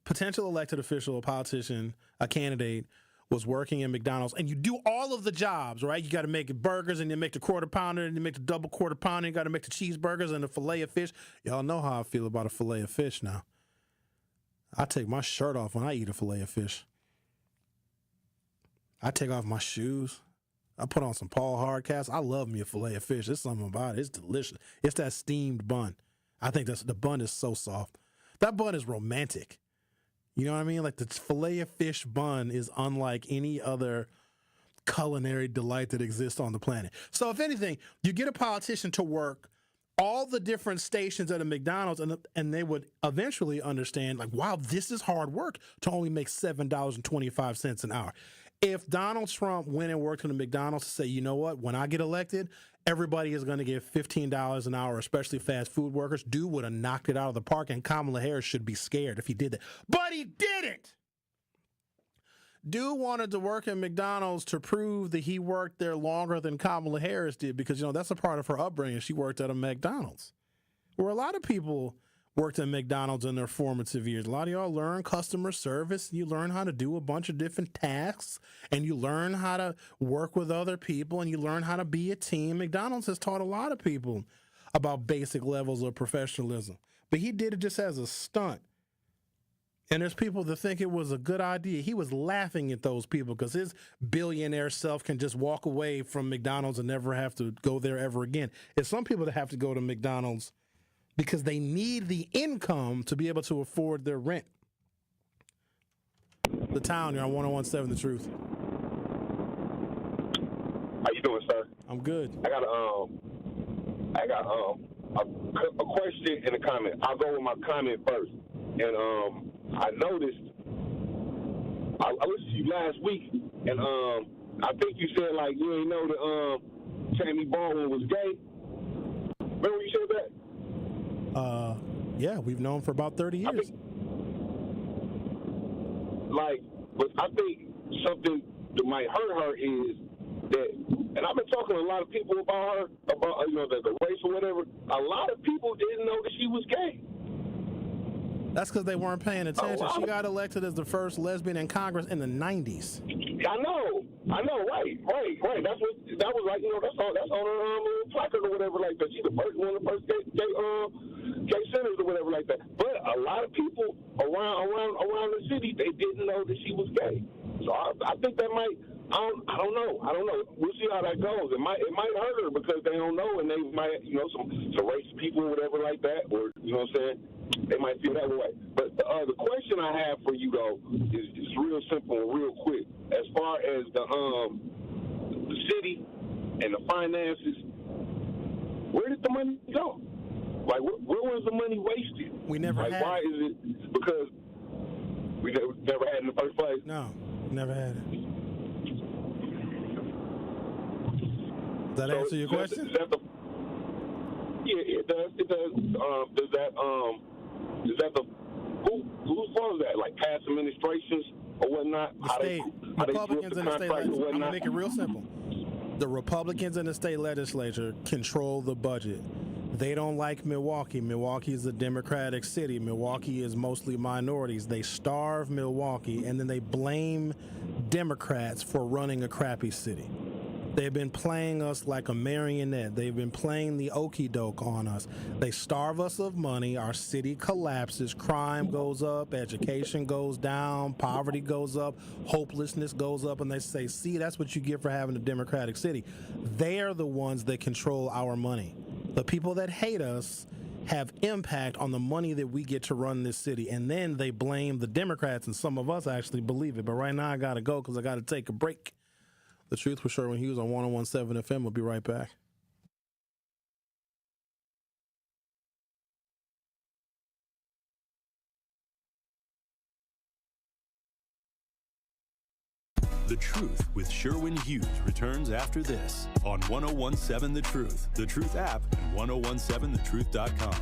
potential elected official, a politician, a candidate was working in McDonald's and you do all of the jobs, right? You got to make burgers and you make the quarter pounder and you make the double quarter pounder. You got to make the cheeseburgers and the filet of fish. Y'all know how I feel about a filet of fish now. I take my shirt off when I eat a filet of fish. I take off my shoes. I put on some Paul Hardcastle. I love me a filet of fish. There's something about it. It's delicious. It's that steamed bun. I think the bun is so soft. That bun is romantic. You know what I mean? Like the Filet-O-Fish bun is unlike any other culinary delight that exists on the planet. So if anything, you get a politician to work all the different stations at a McDonald's, and they would eventually understand, like, wow, this is hard work to only make $7.25 an hour. If Donald Trump went and worked in a McDonald's to say, you know what, when I get elected, everybody is going to get $15 an hour, especially fast food workers, dude would have knocked it out of the park, and Kamala Harris should be scared if he did that. But he didn't. Dude wanted to work at McDonald's to prove that he worked there longer than Kamala Harris did because, you know, that's a part of her upbringing. She worked at a McDonald's, where a lot of people worked at McDonald's in their formative years. A lot of y'all learn customer service. You learn how to do a bunch of different tasks, and you learn how to work with other people, and you learn how to be a team. McDonald's has taught a lot of people about basic levels of professionalism, but he did it just as a stunt. And there's people that think it was a good idea. He was laughing at those people because his billionaire self can just walk away from McDonald's and never have to go there ever again. It's some people that have to go to McDonald's because they need the income to be able to afford their rent. The Town, you're on 101.7 The Truth. How you doing, sir? I'm good. I got a question and a comment. I'll go with my comment first. And I noticed, I listened to you last week, and I think you said, like, you ain't know that Tammy Baldwin was gay. Remember you said that? Yeah, we've known for about 30 years. But I think something that might hurt her is that, and I've been talking to a lot of people about her, about, you know, the race or whatever. A lot of people didn't know that she was gay. That's because they weren't paying attention. She got elected as the first lesbian in Congress in the 90s. I know, right. That was like, you know, that's on her little placard or whatever like that. She's the first one of the first gay senators or whatever like that. But a lot of people around the city, they didn't know that she was gay. So I think that might. I don't know. We'll see how that goes. It might hurt her because they don't know, and they might, you know, some racist people or whatever like that, or, you know what I'm saying? They might feel that way. But the question I have for you, though, is real simple and real quick. As far as the city and the finances, where did the money go? Like, where was the money wasted? We never had why it. Is it because we never had it in the first place? No, never had it. Does that answer your question? Yeah, it does. It does. Is that the whose fault is that? Like past administrations or whatnot? The state Republicans in the state legislature. I'm gonna make it real simple. The Republicans in the state legislature control the budget. They don't like Milwaukee. Milwaukee is a Democratic city. Milwaukee is mostly minorities. They starve Milwaukee, and then they blame Democrats for running a crappy city. They've been playing us like a marionette. They've been playing the okie doke on us. They starve us of money. Our city collapses. Crime goes up. Education goes down. Poverty goes up. Hopelessness goes up. And they say, see, that's what you get for having a democratic city. They're the ones that control our money. The people that hate us have impact on the money that we get to run this city. And then they blame the Democrats, and some of us actually believe it. But right now I got to go because I got to take a break. The Truth with Sherwin Hughes on 101.7 FM. We'll be right back. The Truth with Sherwin Hughes returns after this on 101.7 The Truth, The Truth app, and 1017thetruth.com.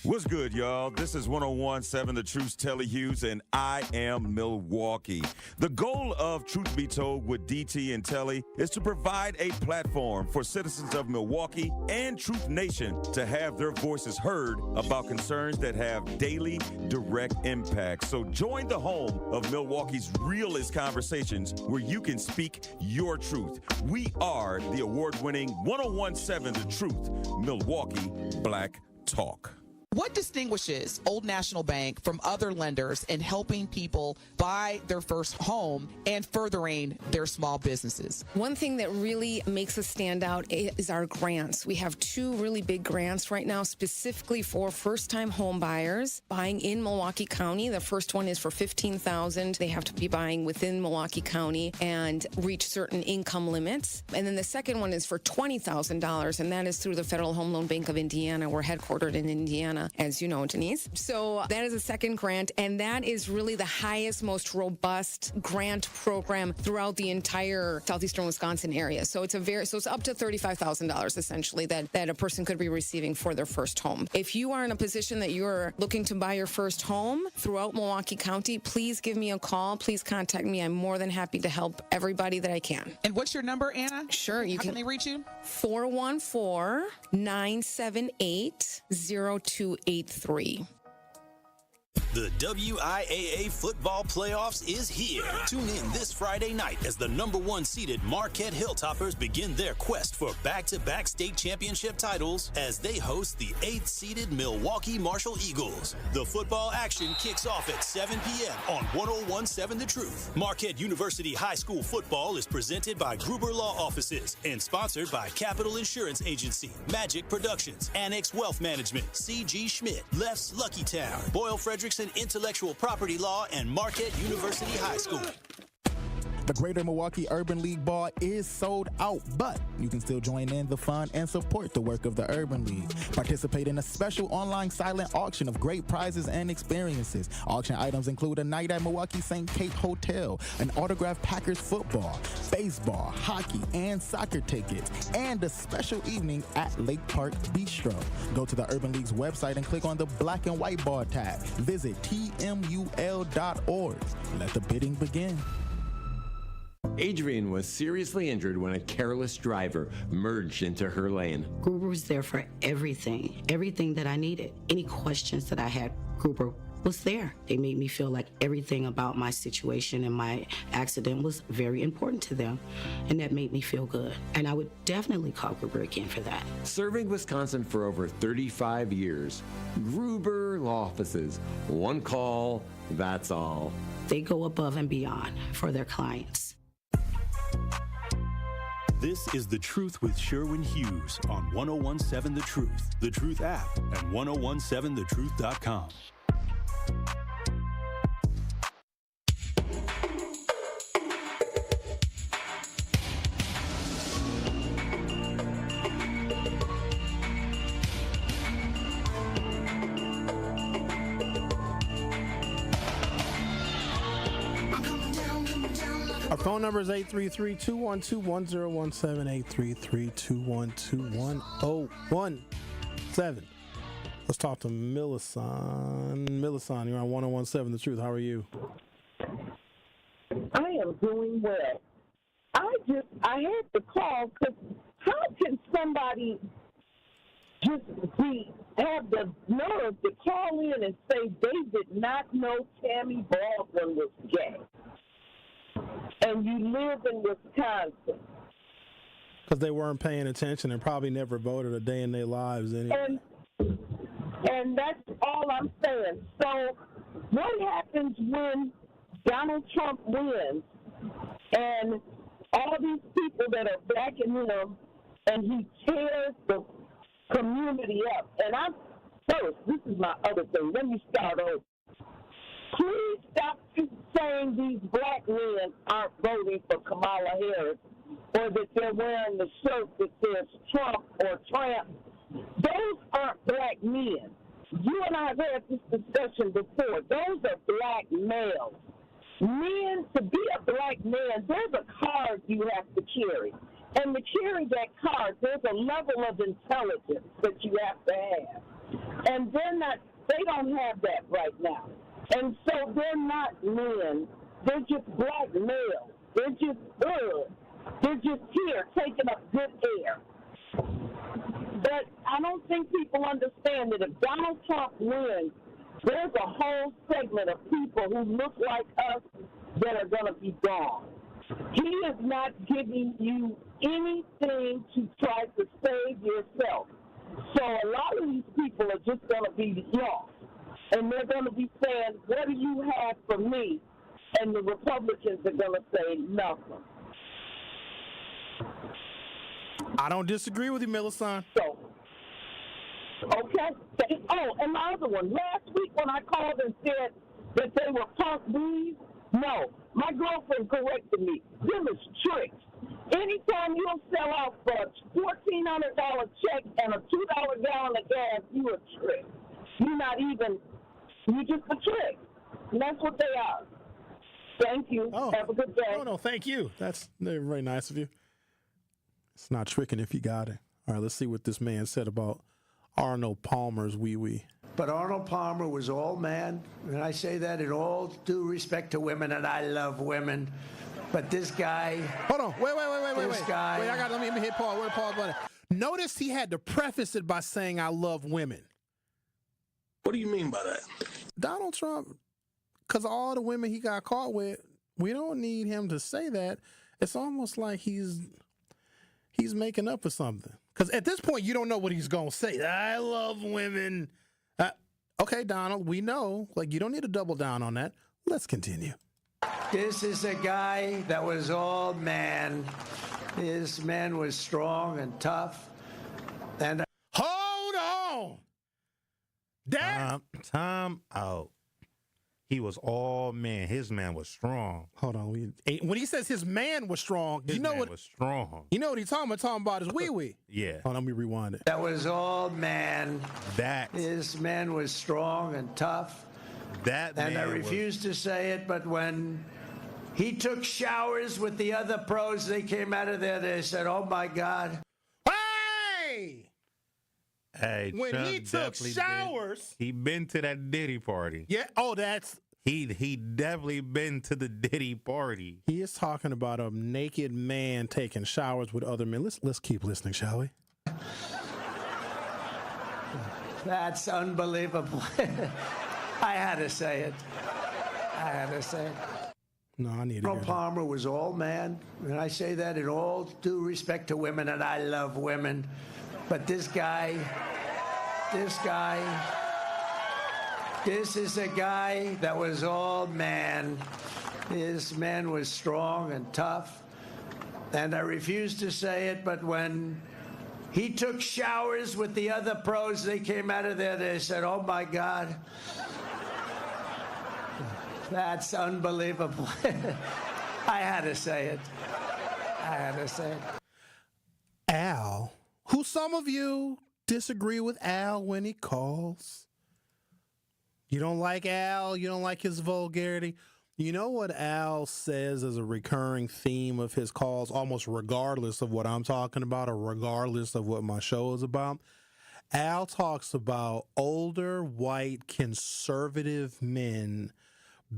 What's good, y'all? This is 101.7 The Truth's Telly Hughes, and I am Milwaukee. The goal of Truth Be Told with DT and Telly is to provide a platform for citizens of Milwaukee and Truth Nation to have their voices heard about concerns that have daily, direct impact. So join the home of Milwaukee's realest conversations where you can speak your truth. We are the award-winning 101.7 The Truth, Milwaukee Black Talk. What distinguishes Old National Bank from other lenders in helping people buy their first home and furthering their small businesses? One thing that really makes us stand out is our grants. We have 2 really big grants right now specifically for first-time home buyers buying in Milwaukee County. The first one is for $15,000. They have to be buying within Milwaukee County and reach certain income limits. And then the second one is for $20,000, and that is through the Federal Home Loan Bank of Indiana. We're headquartered in Indiana, as you know, Denise. So that is a second grant, and that is really the highest, most robust grant program throughout the entire southeastern Wisconsin area. So it's up to $35,000 essentially that a person could be receiving for their first home. If you are in a position that you're looking to buy your first home throughout Milwaukee County, please give me a call. Please contact me. I'm more than happy to help everybody that I can. And what's your number, Anna? Sure. How can they reach you? 414-978-0283. The WIAA football playoffs is here. Tune in this Friday night as the #1 seeded Marquette Hilltoppers begin their quest for back-to-back state championship titles as they host the 8th seeded Milwaukee Marshall Eagles. The football action kicks off at 7 p.m. on 101.7 The Truth. Marquette University High School football is presented by Gruber Law Offices and sponsored by Capital Insurance Agency, Magic Productions, Annex Wealth Management, C.G. Schmidt, Left's Lucky Town, Boyle Frederickson Intellectual Property Law, and Marquette University High School. The Greater Milwaukee Urban League Ball is sold out, but you can still join in the fun and support the work of the Urban League. Participate in a special online silent auction of great prizes and experiences. Auction items include a night at Milwaukee St. Kate Hotel, an autographed Packers football, baseball, hockey, and soccer tickets, and a special evening at Lake Park Bistro. Go to the Urban League's website and click on the black and white ball tag. Visit tmul.org. Let the bidding begin. Adrian was seriously injured when a careless driver merged into her lane. Gruber was there for everything that I needed. Any questions that I had, Gruber was there. They made me feel like everything about my situation and my accident was very important to them, and that made me feel good. And I would definitely call Gruber again for that. Serving Wisconsin for over 35 years, Gruber Law Offices. One call, that's all. They go above and beyond for their clients. This is The Truth with Sherwin Hughes on 101.7 The Truth, The Truth app, and 1017thetruth.com. Our phone number is 833-212-1017, 833-212-1017. Let's talk to Millicent. Millicent, you're on 101.7 The Truth. How are you? I am doing well. I had to call because how can somebody just have the nerve to call in and say they did not know Tammy Baldwin was gay? And you live in Wisconsin. Because they weren't paying attention and probably never voted a day in their lives anyway. And that's all I'm saying. So what happens when Donald Trump wins and all these people that are backing him and he tears the community up? And this is my other thing. Let me start over. Please stop saying these black men aren't voting for Kamala Harris or that they're wearing the shirt that says Trump or Trump. Those aren't black men. You and I have had this discussion before. Those are black males. Men, to be a black man, there's a card you have to carry. And to carry that card, there's a level of intelligence that you have to have. And they don't have that right now. And so they're not men. They're just black males. They're just good. They're just here taking up good air. But I don't think people understand that if Donald Trump wins, there's a whole segment of people who look like us that are going to be gone. He is not giving you anything to try to save yourself. So a lot of these people are just going to be lost. And they're going to be saying, what do you have for me? And the Republicans are going to say nothing. I don't disagree with you, Millicent. So, okay. Oh, and the other one. Last week when I called and said that they were punk bees, no. My girlfriend corrected me. Them is tricks. Anytime you'll sell out for a $1,400 check and a $2 gallon of gas, you a trick. You're not even, you're just a trick. And that's what they are. Thank you. Oh, have a good day. No, thank you. That's very nice of you. It's not tricking if you got it. All right, let's see what this man said about Arnold Palmer's wee-wee. But Arnold Palmer was all man, and I say that in all due respect to women, and I love women. But this guy... Hold on. Wait. This guy... Wait, let me hit pause. Where the pause button? Notice he had to preface it by saying, I love women. What do you mean by that? Donald Trump, because all the women he got caught with, we don't need him to say that. It's almost like he's making up for something. Because at this point, you don't know what he's going to say. I love women. Okay, Donald, we know. Like, you don't need to double down on that. Let's continue. This is a guy that was all man. This man was strong and tough. And hold on. Time out. He was all man. His man was strong. Hold on. When he says his man was strong, his man was strong. You know what he's talking about? Talking about his wee-wee. Yeah. Hold on, let me rewind it. That was all man. This man was strong and tough. And I refuse to say it, but when he took showers with the other pros, they came out of there, they said, oh my God. Hey, when Chuck he took showers, he been to that Diddy party. Yeah. Oh, that's he definitely been to the Diddy party. He is talking about a naked man taking showers with other men. Let's keep listening, shall we? That's unbelievable. I had to say it. No, I need to hear that. Palmer was all man, and I say that in all due respect to women, and I love women. But this guy, this is a guy that was all man. This man was strong and tough. And I refuse to say it, but when he took showers with the other pros, they came out of there, they said, oh my God. That's unbelievable. I had to say it. Al, who some of you disagree with Al when he calls. You don't like Al. You don't like his vulgarity. You know what Al says as a recurring theme of his calls, almost regardless of what I'm talking about or regardless of what my show is about? Al talks about older, white, conservative men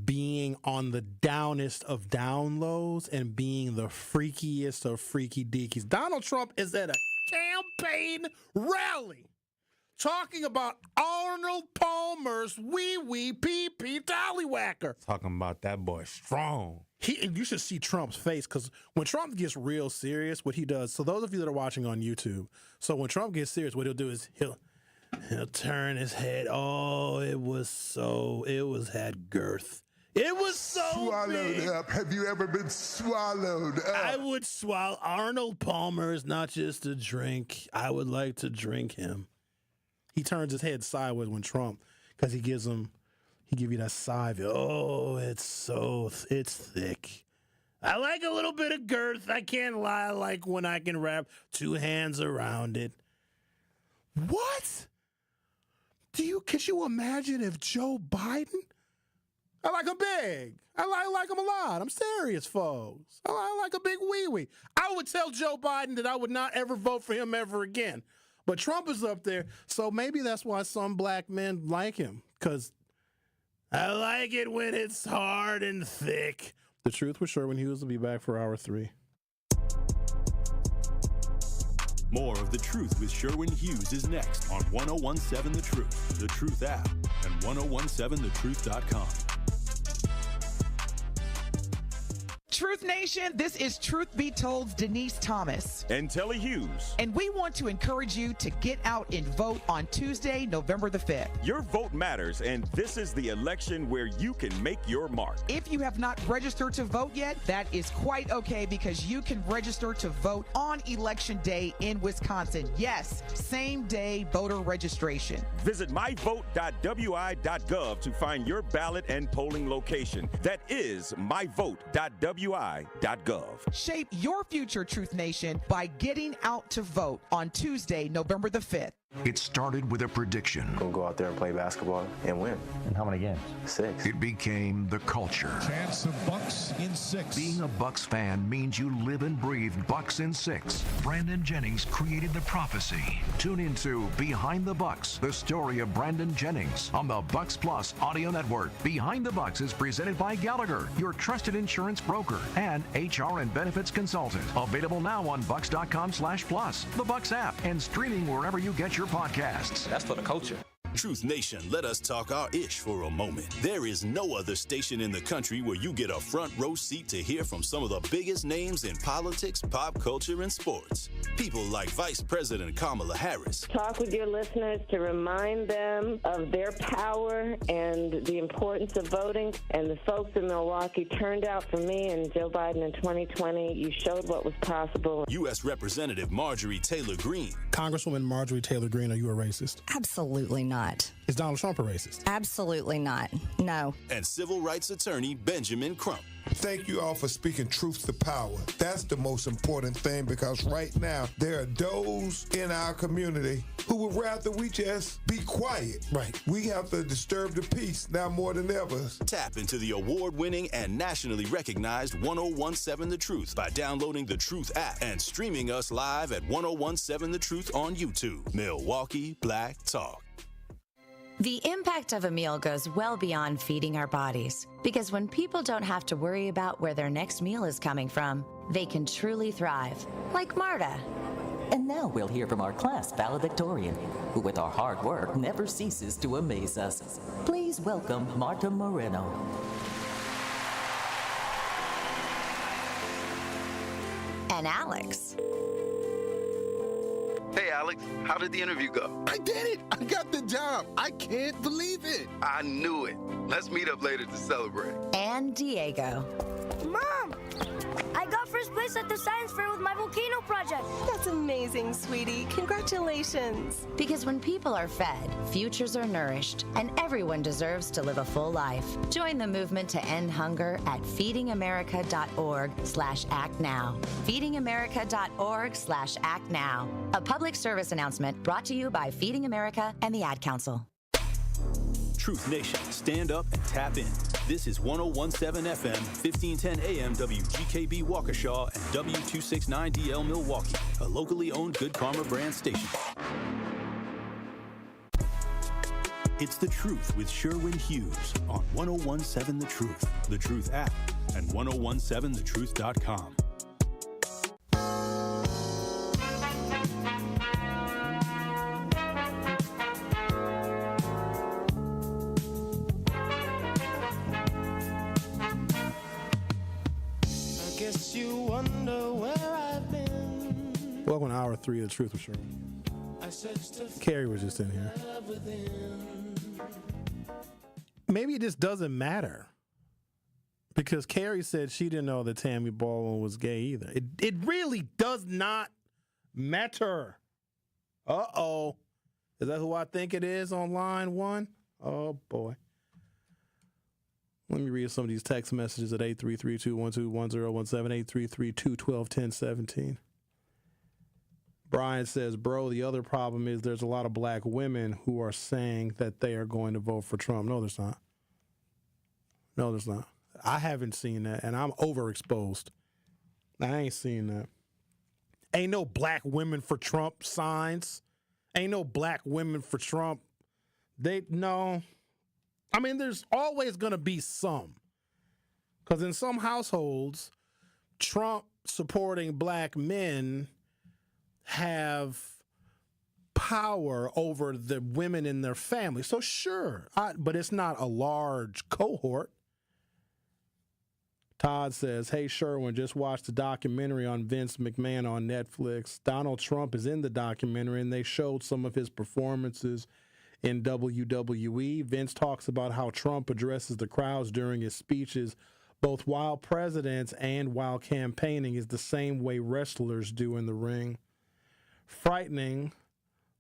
being on the downest of down lows and being the freakiest of freaky deakies. Donald Trump is at a campaign rally talking about Arnold Palmer's wee-wee pee-pee tallywhacker. Talking about that boy strong. You should see Trump's face, because when Trump gets real serious, what he does, so those of you that are watching on YouTube, so when Trump gets serious, what he'll do is he'll turn his head. Oh, it had girth. It was so swallowed big. up. Have you ever been swallowed up? I would swallow. Arnold Palmer is not just a drink. I would like to drink him. He turns his head sideways when Trump, because he give you that side view. Oh, it's thick. I like a little bit of girth. I can't lie. I like when I can wrap two hands around it. What? Could you imagine if Joe Biden? I like him big. I like him a lot. I'm serious, folks. I like a big wee-wee. I would tell Joe Biden that I would not ever vote for him ever again. But Trump is up there, so maybe that's why some black men like him, because I like it when it's hard and thick. The Truth with Sherwin Hughes will be back for hour 3. More of The Truth with Sherwin Hughes is next on 1017 The Truth, The Truth app, and 1017thetruth.com. Truth Nation, this is Truth Be Told's Denise Thomas. And Telly Hughes. And we want to encourage you to get out and vote on Tuesday, November the 5th. Your vote matters, and this is the election where you can make your mark. If you have not registered to vote yet, that is quite okay because you can register to vote on Election Day in Wisconsin. Yes, same day voter registration. Visit myvote.wi.gov to find your ballot and polling location. That is myvote.wi.gov. Shape your future, Truth Nation, by getting out to vote on Tuesday, November the 5th. It started with a prediction. We'll go out there and play basketball and win. And how many games? 6. It became the culture. Chance of Bucks in 6. Being a Bucks fan means you live and breathe Bucks in 6. Brandon Jennings created the prophecy. Tune into Behind the Bucks, the story of Brandon Jennings on the Bucks Plus audio network. Behind the Bucks is presented by Gallagher, your trusted insurance broker and HR and benefits consultant. Available now on bucks.com/plus, the Bucks app, and streaming wherever you get your podcasts. That's for the culture. Truth Nation, let us talk our ish for a moment. There is no other station in the country where you get a front row seat to hear from some of the biggest names in politics, pop culture, and sports. People like Vice President Kamala Harris. Talk with your listeners to remind them of their power and the importance of voting. And the folks in Milwaukee turned out for me and Joe Biden in 2020. You showed what was possible. U.S. Representative Marjorie Taylor Greene. Congresswoman Marjorie Taylor Greene, are you a racist? Absolutely not. Is Donald Trump a racist? Absolutely not. No. And civil rights attorney Benjamin Crump. Thank you all for speaking truth to power. That's the most important thing because right now there are those in our community who would rather we just be quiet. Right. We have to disturb the peace now more than ever. Tap into the award-winning and nationally recognized 1017 The Truth by downloading the Truth app and streaming us live at 1017 The Truth on YouTube. Milwaukee Black Talk. The impact of a meal goes well beyond feeding our bodies, because when people don't have to worry about where their next meal is coming from, they can truly thrive, like Marta. And now we'll hear from our class valedictorian, who with our hard work never ceases to amaze us. Please welcome Marta Moreno. And Alex. Hey, Alex, how did the interview go? I did it! I got the job! I can't believe it! I knew it. Let's meet up later to celebrate. And Diego. Mom! I got first place at the science fair with my volcano project. That's amazing, sweetie. Congratulations. Because when people are fed, futures are nourished, and everyone deserves to live a full life. Join the movement to end hunger at feedingamerica.org/actnow. feedingamerica.org/actnow. A public service announcement brought to you by Feeding America and the Ad Council. Truth Nation, stand up and tap in. This is 1017 FM, 1510 AM WGKB Waukesha and W269DL Milwaukee, a locally owned Good Karma brand station. It's The Truth with Sherwin Hughes on 1017 The Truth, The Truth app, and 1017thetruth.com. Welcome to Hour 3 of The Truth with Sherwin. Carrie was just in here. Maybe it just doesn't matter. Because Carrie said she didn't know that Tammy Baldwin was gay either. It really does not matter. Uh-oh. Is that who I think it is on line 1? Oh, boy. Let me read some of these text messages at 833-212-1017, 833-212-1017. Brian says, bro, the other problem is there's a lot of black women who are saying that they are going to vote for Trump. No, there's not. No, there's not. I haven't seen that, and I'm overexposed. I ain't seen that. Ain't no black women for Trump signs. Ain't no black women for Trump. No. I mean, there's always going to be some. Because in some households, Trump supporting black men have power over the women in their family. So sure, but it's not a large cohort. Todd says, hey, Sherwin, just watched the documentary on Vince McMahon on Netflix. Donald Trump is in the documentary, and they showed some of his performances in WWE. Vince talks about how Trump addresses the crowds during his speeches, both while president and while campaigning, is the same way wrestlers do in the ring. Frightening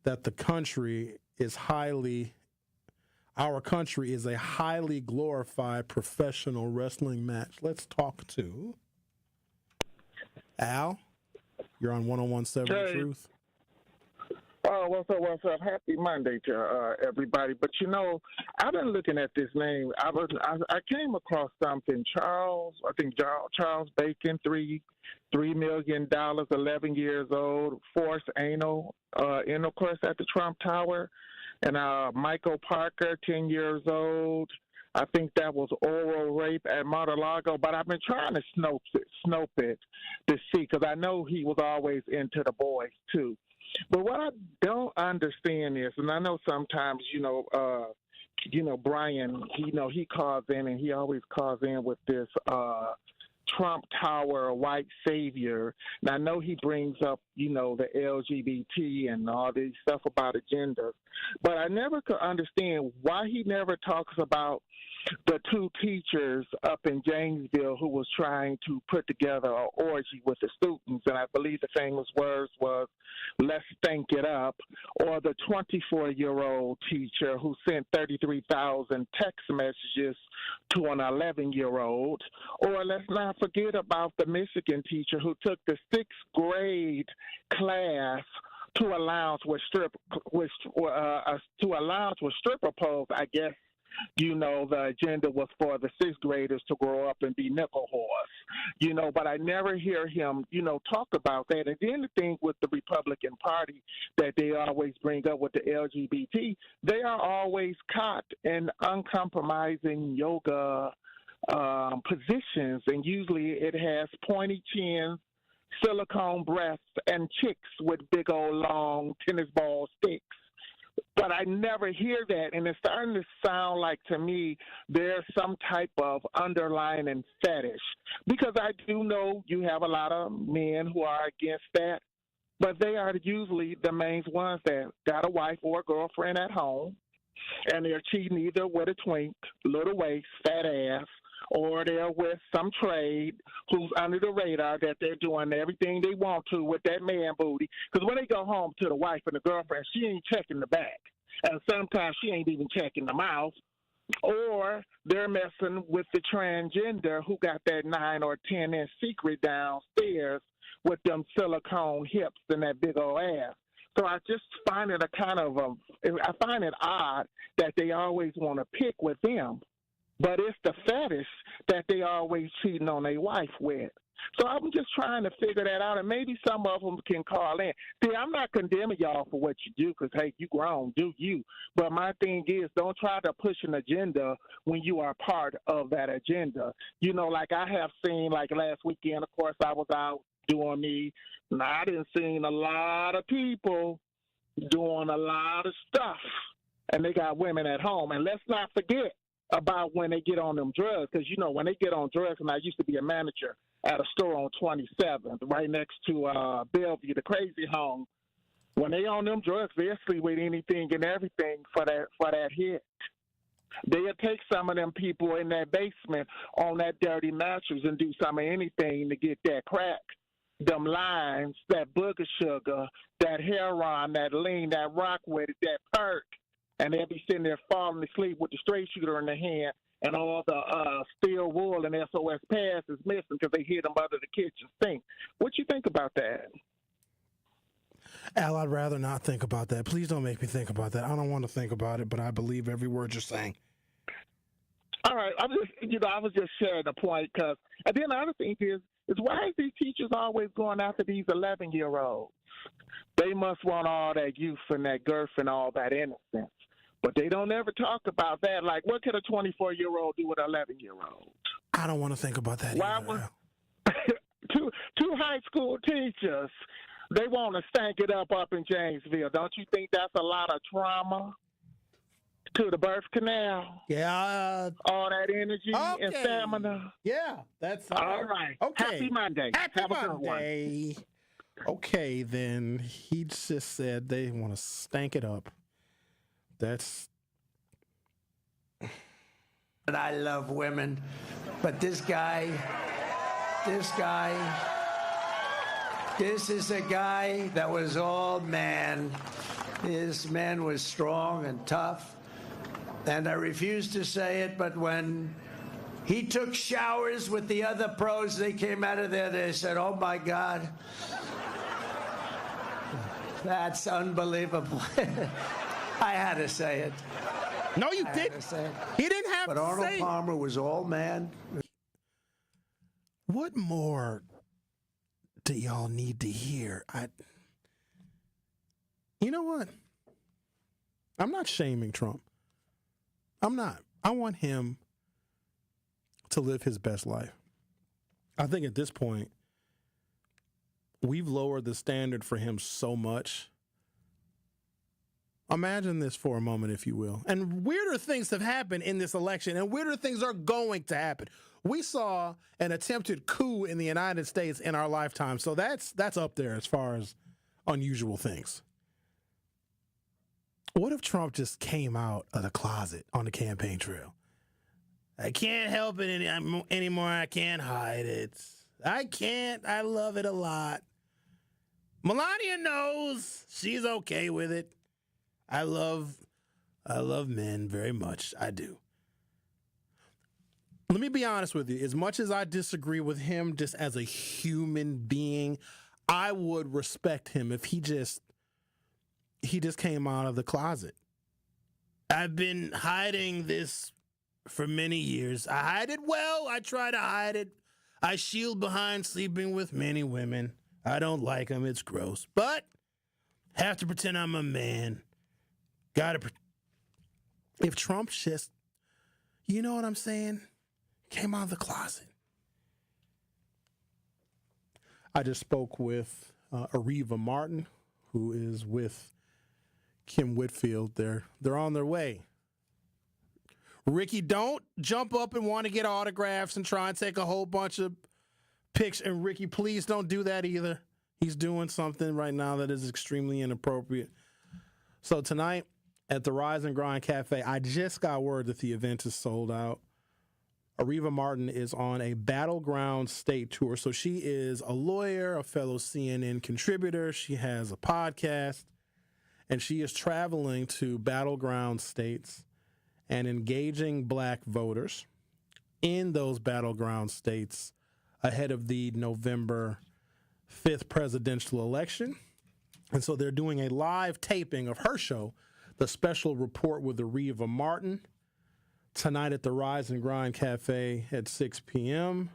that our country is a highly glorified professional wrestling match. Let's talk to Al. You're on 101.7 The Truth. Oh, what's up? Happy Monday to everybody. But, I've been looking at this name. I came across something. Charles Bacon, $3 million, 11 years old, forced anal intercourse at the Trump Tower. And Michael Parker, 10 years old. I think that was oral rape at Mar-a-Lago. But I've been trying to snope it to see, because I know he was always into the boys, too. But what I don't understand is, and I know sometimes, Brian, he calls in, and he always calls in with this Trump Tower white savior. And I know he brings up, the LGBT and all this stuff about agendas. But I never could understand why he never talks about the two teachers up in Janesville who was trying to put together an orgy with the students. And I believe the famous words was, let's stink it up. Or the 24-year-old teacher who sent 33,000 text messages to an 11-year-old. Or let's not forget about the Michigan teacher who took the 6th grade class to a lounge with stripper poles. I guess the agenda was for the 6th graders to grow up and be nickel whores, but I never hear him, talk about that. And then the thing with the Republican Party that they always bring up with the LGBT, they are always caught in uncompromising yoga positions, and usually it has pointy chins, silicone breasts, and chicks with big old long tennis ball sticks. But I never hear that, and it's starting to sound like, to me, there's some type of underlying fetish. Because I do know you have a lot of men who are against that, but they are usually the main ones that got a wife or a girlfriend at home, and they're cheating either with a twink, little waist, fat ass, or they're with some trade who's under the radar that they're doing everything they want to with that man booty. Because when they go home to the wife and the girlfriend, she ain't checking the back. And sometimes she ain't even checking the mouth. Or they're messing with the transgender who got that 9 or 10-inch secret downstairs with them silicone hips and that big old ass. So I just find it I find it odd that they always want to pick with them. But it's the fetish that they always cheating on their wife with. So I'm just trying to figure that out, and maybe some of them can call in. See, I'm not condemning y'all for what you do because, hey, you grown, do you. But my thing is, don't try to push an agenda when you are part of that agenda. Like I have seen, like last weekend, of course, I was out doing me. And I didn't see a lot of people doing a lot of stuff, and they got women at home. And let's not forget about when they get on them drugs, because, when they get on drugs, and I used to be a manager at a store on 27th, right next to Bellevue, the crazy home. When they on them drugs, they'll sleep with anything and everything for that hit. They'll take some of them people in that basement on that dirty mattress and do some of anything to get that crack, them lines, that booger sugar, that heroin, that lean, that rock with it, that perk. And they'll be sitting there falling asleep with the straight shooter in their hand, and all the steel wool and SOS pads is missing because they hid them under the kitchen sink. What you think about that? Al, I'd rather not think about that. Please don't make me think about that. I don't want to think about it, but I believe every word you're saying. All right. I was just sharing the point, because, and then the other thing is why is these teachers always going after these 11-year-olds? They must want all that youth and that girth and all that innocence. But they don't ever talk about that. Like, what could a 24-year-old do with an 11-year-old? I don't want to think about that either. Two high school teachers, they want to stank it up in Janesville. Don't you think that's a lot of trauma? to the birth canal. Yeah. All that energy and stamina. Yeah, that's all right. Okay. Happy Monday. Happy Have a good Monday. one. Okay, then he just said they want to stank it up. That's. And I love women, but this is a guy that was all man. This man was strong and tough, and I refuse to say it, but when he took showers with the other pros, they came out of there, they said, oh my God, that's unbelievable. I had to say it. No, you didn't. He didn't have but to Arnold say it. Palmer was all man. What more do y'all need to hear? You know what? I'm not shaming Trump. I'm not. I want him to live his best life. I think at this point, we've lowered the standard for him so much. Imagine this for a moment, if you will. And weirder things have happened in this election, and weirder things are going to happen. We saw an attempted coup in the United States in our lifetime, so that's up there as far as unusual things. What if Trump just came out of the closet on the campaign trail? I can't help it anymore. I can't hide it. I can't. I love it a lot. Melania knows. She's okay with it. I love men very much. I do. Let me be honest with you. As much as I disagree with him just as a human being, I would respect him if he just came out of the closet. I've been hiding this for many years. I hide it well. I try to hide it. I shield behind sleeping with many women. I don't like them. It's gross. But have to pretend I'm a man. If Trump just, you know what I'm saying, came out of the closet. I just spoke with Ariva Martin, who is with Kim Whitfield. They're on their way. Ricky, don't jump up and want to get autographs and try and take a whole bunch of pics. And Ricky, please don't do that either. He's doing something right now that is extremely inappropriate. So tonight at the Rise and Grind Cafe, I just got word that the event is sold out. Ariva Martin is on a Battleground State tour. So she is a lawyer, a fellow CNN contributor. She has a podcast, and she is traveling to battleground states and engaging black voters in those battleground states ahead of the November 5th presidential election. And so they're doing a live taping of her show, The Special Report with Ariva Martin, tonight at the Rise and Grind Cafe at 6 p.m.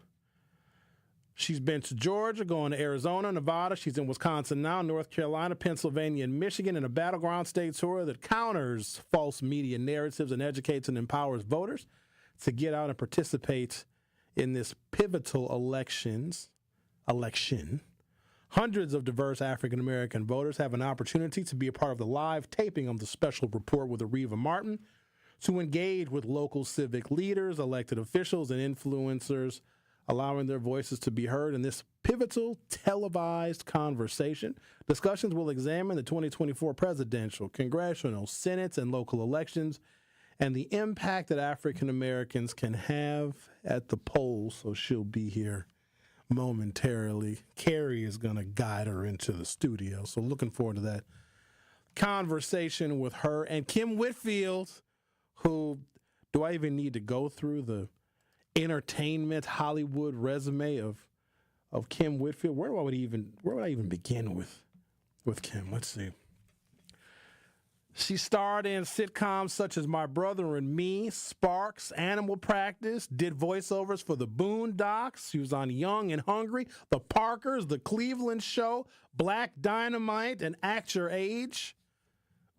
She's been to Georgia, going to Arizona, Nevada. She's in Wisconsin now, North Carolina, Pennsylvania, and Michigan in a battleground state tour that counters false media narratives and educates and empowers voters to get out and participate in this pivotal election. Hundreds of diverse African-American voters have an opportunity to be a part of the live taping of The Special Report with Ariva Martin, to engage with local civic leaders, elected officials, and influencers, allowing their voices to be heard in this pivotal televised conversation. Discussions will examine the 2024 presidential, congressional, Senate, and local elections and the impact that African Americans can have at the polls. So she'll be here momentarily. Carrie is going to guide her into the studio. So looking forward to that conversation with her and Kim Whitfield, who, do I even need to go through the entertainment Hollywood resume of Kim Whitfield? Where would I even begin with Kim? Let's see. She starred in sitcoms such as My Brother and Me, Sparks, Animal Practice, did voiceovers for The Boondocks. She was on Young and Hungry, The Parkers, The Cleveland Show, Black Dynamite, and Act Your Age.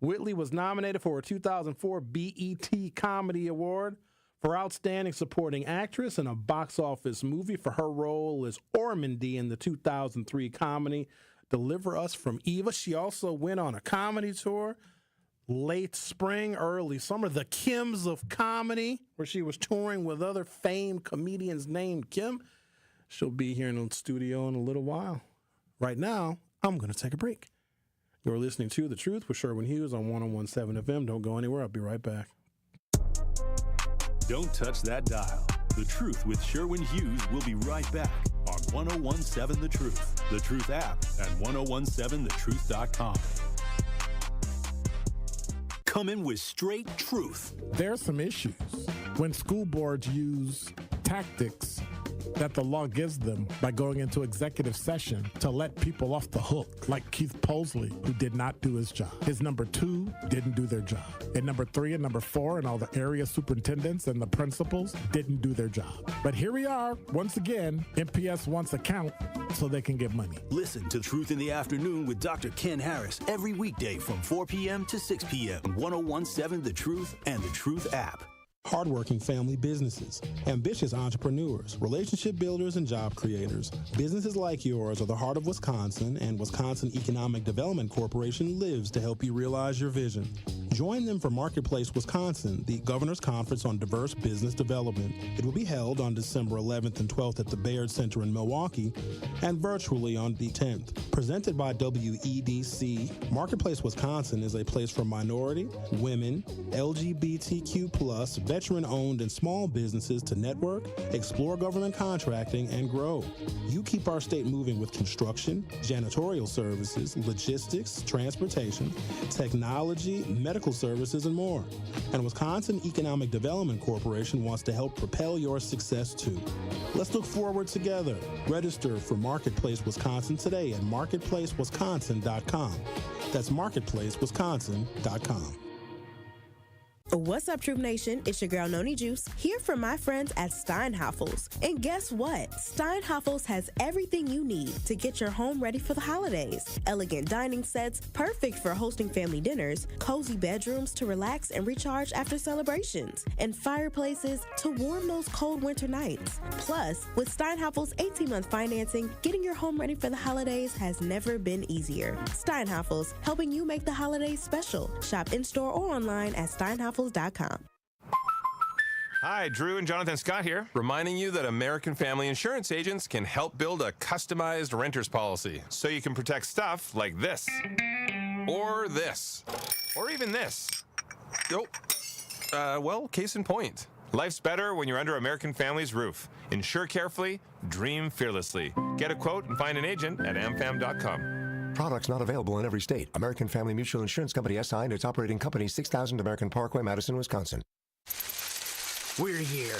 Whitley was nominated for a 2004 BET Comedy Award for Outstanding Supporting Actress in a box office movie for her role as Ormandy in the 2003 comedy Deliver Us from Eva. She also went on a comedy tour. late spring, early summer, the Kims of comedy, where she was touring with other famed comedians named Kim. She'll be here in the studio in a little while. Right now, I'm going to take a break. You're listening to The Truth with Sherwin Hughes on 101.7 FM. Don't go anywhere. I'll be right back. Don't touch that dial. The Truth with Sherwin Hughes will be right back on 101.7 The Truth, The Truth app, and 1017thetruth.com. Coming with straight truth. There are some issues when school boards use tactics that the law gives them by going into executive session to let people off the hook, like Keith Posley, who did not do his job. His number 2 didn't do their job. And number 3 and number 4 and all the area superintendents and the principals didn't do their job. But here we are, once again, MPS wants a count so they can get money. Listen to Truth in the Afternoon with Dr. Ken Harris every weekday from 4 p.m. to 6 p.m. on 1017 The Truth and The Truth app. Hardworking family businesses, ambitious entrepreneurs, relationship builders, and job creators. Businesses like yours are the heart of Wisconsin, and Wisconsin Economic Development Corporation lives to help you realize your vision. Join them for Marketplace Wisconsin, the Governor's Conference on Diverse Business Development. It will be held on December 11th and 12th at the Baird Center in Milwaukee and virtually on the 10th. Presented by WEDC, Marketplace Wisconsin is a place for minority, women, LGBTQ+, veteran-owned and small businesses to network, explore government contracting, and grow. You keep our state moving with construction, janitorial services, logistics, transportation, technology, medical services, and more. And Wisconsin Economic Development Corporation wants to help propel your success too. Let's look forward together. Register for Marketplace Wisconsin today at marketplacewisconsin.com. That's marketplacewisconsin.com. What's up, Troop Nation? It's your girl, Noni Juice, here for my friends at Steinhafels. And guess what? Steinhafels has everything you need to get your home ready for the holidays. Elegant dining sets, perfect for hosting family dinners, cozy bedrooms to relax and recharge after celebrations, and fireplaces to warm those cold winter nights. Plus, with Steinhafels 18-month financing, getting your home ready for the holidays has never been easier. Steinhafels, helping you make the holidays special. Shop in-store or online at steinhafels.com. Hi, Drew and Jonathan Scott here, reminding you that American Family Insurance agents can help build a customized renter's policy so you can protect stuff like this, or this, or even this. Oh, well, case in point. Life's better when you're under American Family's roof. Insure carefully, dream fearlessly. Get a quote and find an agent at amfam.com. Products not available in every state. American Family Mutual Insurance Company SI and its operating company, 6000 American Parkway, Madison, Wisconsin. We're here.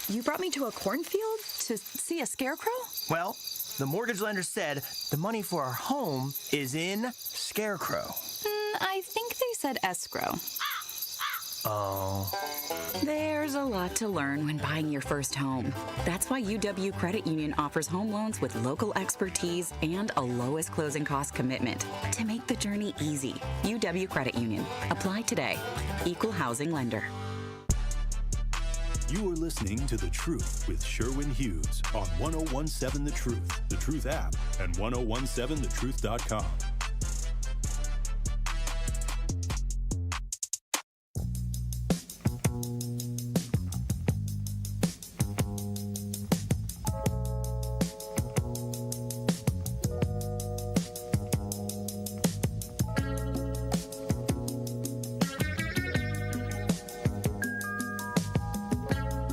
You brought me to a cornfield to see a scarecrow? Well, the mortgage lender said the money for our home is in scarecrow. I think they said escrow. Oh. There's a lot to learn when buying your first home. That's why UW Credit Union offers home loans with local expertise and a lowest closing cost commitment to make the journey easy. UW Credit Union. Apply today. Equal housing lender. You are listening to The Truth with Sherwin Hughes on 1017 The Truth, The Truth app, and 1017thetruth.com.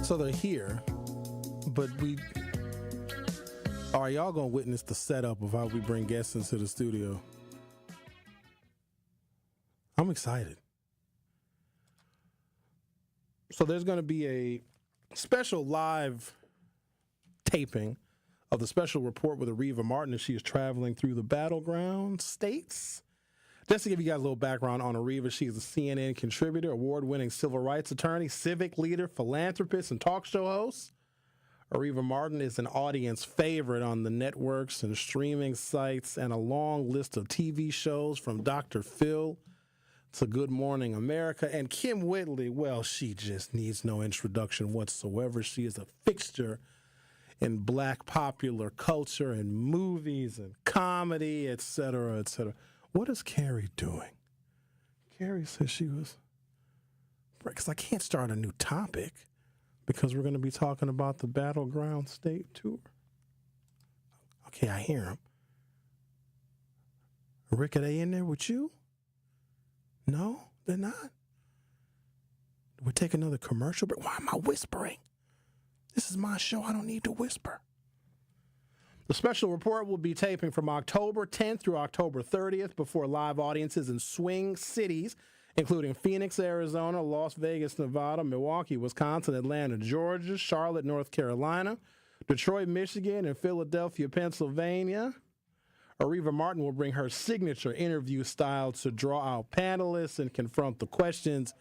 So they're here, but are y'all gonna witness the setup of how we bring guests into the studio? I'm excited. So there's gonna be a special live taping of the special report with Ariva Martin as she is traveling through the battleground states. Just to give you guys a little background on Ariva, she is a CNN contributor, award-winning civil rights attorney, civic leader, philanthropist, and talk show host. Ariva Martin is an audience favorite on the networks and streaming sites, and a long list of TV shows from Dr. Phil to Good Morning America. And Kim Whitley, well, she just needs no introduction whatsoever. She is a fixture in Black popular culture and movies and comedy, et cetera, et cetera. What is Carrie doing? Carrie said she was, because I can't start a new topic because we're going to be talking about the Battleground State Tour. Okay, I hear him. Rick, are they in there with you? No, they're not. We'll take another commercial break. Why am I whispering? This is my show. I don't need to whisper. The special report will be taping from October 10th through October 30th before live audiences in swing cities, including Phoenix, Arizona, Las Vegas, Nevada, Milwaukee, Wisconsin, Atlanta, Georgia, Charlotte, North Carolina, Detroit, Michigan, and Philadelphia, Pennsylvania. Ariva Martin will bring her signature interview style to draw out panelists and confront the questions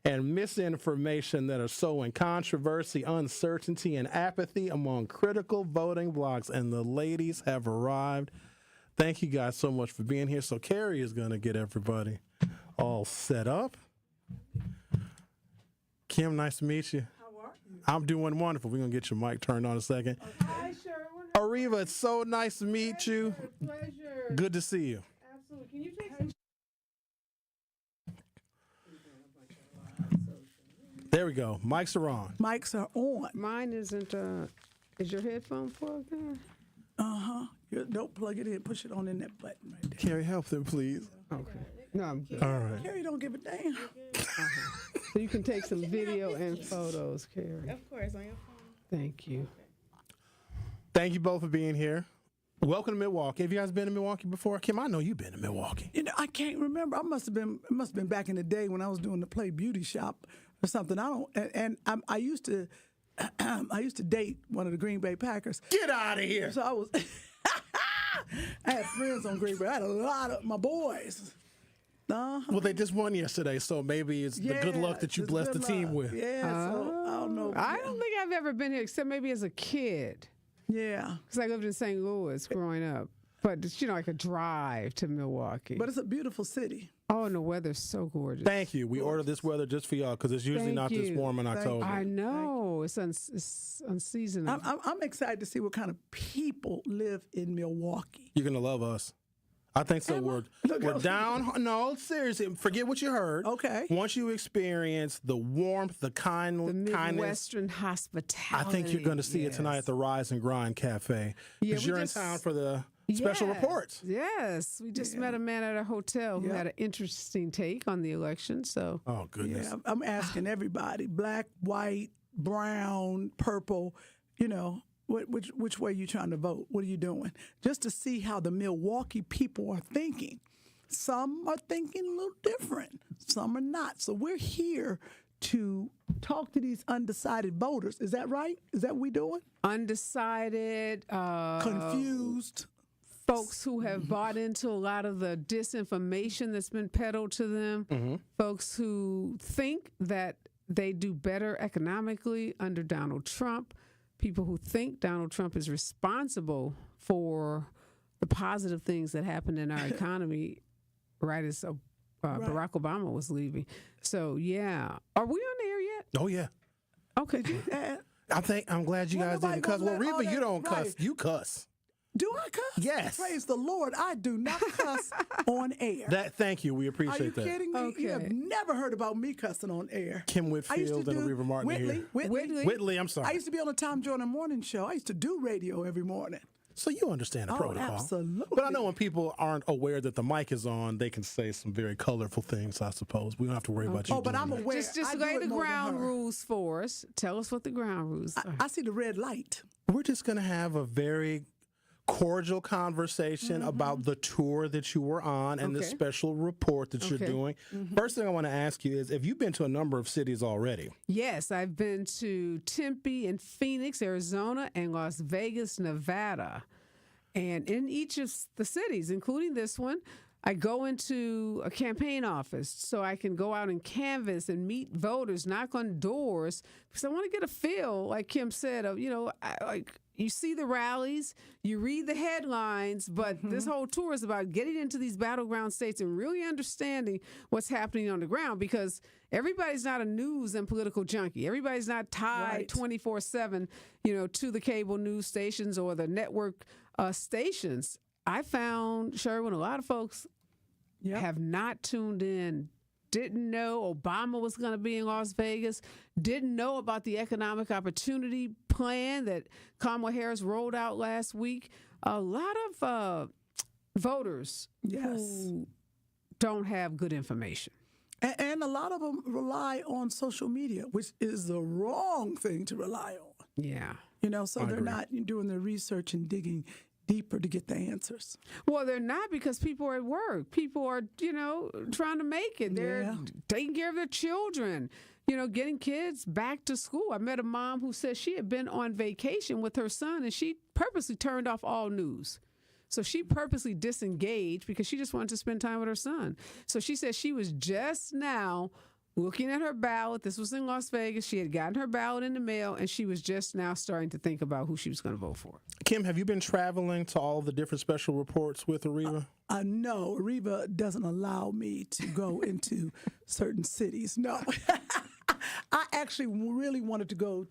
and misinformation that are sowing controversy, uncertainty, and apathy among critical voting blocs. And the ladies have arrived. Thank you guys so much for being here. So Carrie is going to get everybody all set up. Kim, nice to meet you. How are you? I'm doing wonderful. We're going to get your mic turned on in a second. Hi, Sherwin. Ariva, it's so nice to meet you. Pleasure. Good to see you. Absolutely. Can you take some? There we go. Mics are on. Mics are on. Mine isn't. Is your headphone plugged in? Don't plug it in. Push it on in that button right there. Carrie, help them, please. Okay. No, I'm good. All right. Carrie don't give a damn. So you can take some video and photos, Carrie. Of course, on your phone. Thank you. Thank you both for being here. Welcome to Milwaukee. Have you guys been to Milwaukee before? Kim, I know you've been to Milwaukee. You know, I can't remember. It must have been back in the day when I was doing the Play Beauty Shop or something. I used to date one of the Green Bay Packers. Get out of here. So I was I had friends on Green Bay. I had a lot of my boys. Well, they just won yesterday, so maybe it's the good luck that you blessed the team with. Yeah, so I don't know. I don't think I've ever been here except maybe as a kid. Yeah. Because I lived in St. Louis growing up. But it's, like a drive to Milwaukee. But it's a beautiful city. Oh, and the weather's so gorgeous. Thank you. We ordered this weather just for y'all because it's usually not this warm in October. I know. It's unseasonable. I'm excited to see what kind of people live in Milwaukee. You're going to love us. I think so. We're down. No, seriously. Forget what you heard. Okay. Once you experience the warmth, the kindness, Midwestern hospitality. I think you're going to see it tonight at the Rise and Grind Cafe. Because you're in town for the special reports. Yes. We just met a man at a hotel who had an interesting take on the election. So. Oh, goodness. Yeah, I'm asking everybody, black, white, brown, purple, which way are you trying to vote? What are you doing? Just to see how the Milwaukee people are thinking. Some are thinking a little different. Some are not. So we're here to talk to these undecided voters. Is that right? Is that what we're doing? Undecided. Confused. Folks who have bought into a lot of the disinformation that's been peddled to them. Mm-hmm. Folks who think that they do better economically under Donald Trump. People who think Donald Trump is responsible for the positive things that happened in our economy right as Barack Obama was leaving. So, yeah. Are we on the air yet? Oh, yeah. Okay. I'm glad you guys didn't cuss. Well, Reba, you don't cuss. You cuss. Do I cuss? Yes. Praise the Lord. I do not cuss on air. Thank you. We appreciate that. Are you kidding me? Okay. You have never heard about me cussing on air. Kim Whitfield and Ariva Martin here. Whitley, I'm sorry. I used to be on the Tom Joyner morning show. I used to do radio every morning. So you understand the protocol. Absolutely. But I know when people aren't aware that the mic is on, they can say some very colorful things, I suppose. We don't have to worry about you. Oh, but I'm aware. Just lay the ground rules for us. Tell us what the ground rules are. I see the red light. We're just going to have a very cordial conversation about the tour that you were on and the special report that you're doing. First thing I want to ask you is, have you been to a number of cities already? Yes, I've been to Tempe and Phoenix, Arizona, and Las Vegas, Nevada. And in each of the cities, including this one, I go into a campaign office so I can go out and canvass and meet voters, knock on doors, because I want to get a feel, like Kim said, of, you see the rallies, you read the headlines, but this whole tour is about getting into these battleground states and really understanding what's happening on the ground, because everybody's not a news and political junkie. Everybody's not tied 24/7, to the cable news stations or the network stations. I found, Sherwin, a lot of folks have not tuned in didn't know Obama was going to be in Las Vegas, didn't know about the economic opportunity plan that Kamala Harris rolled out last week. A lot of voters who don't have good information. And a lot of them rely on social media, which is the wrong thing to rely on. Yeah. So they're not doing their research and digging deeper to get the answers. Well, they're not, because people are at work. People are, trying to make it. They're taking care of their children, getting kids back to school. I met a mom who said she had been on vacation with her son and she purposely turned off all news. So she purposely disengaged because she just wanted to spend time with her son. So she said she was just now looking at her ballot. This was in Las Vegas. She had gotten her ballot in the mail, and she was just now starting to think about who she was going to vote for. Kim, have you been traveling to all the different special reports with Ariva? No, Ariva doesn't allow me to go into certain cities. No. I actually really wanted to go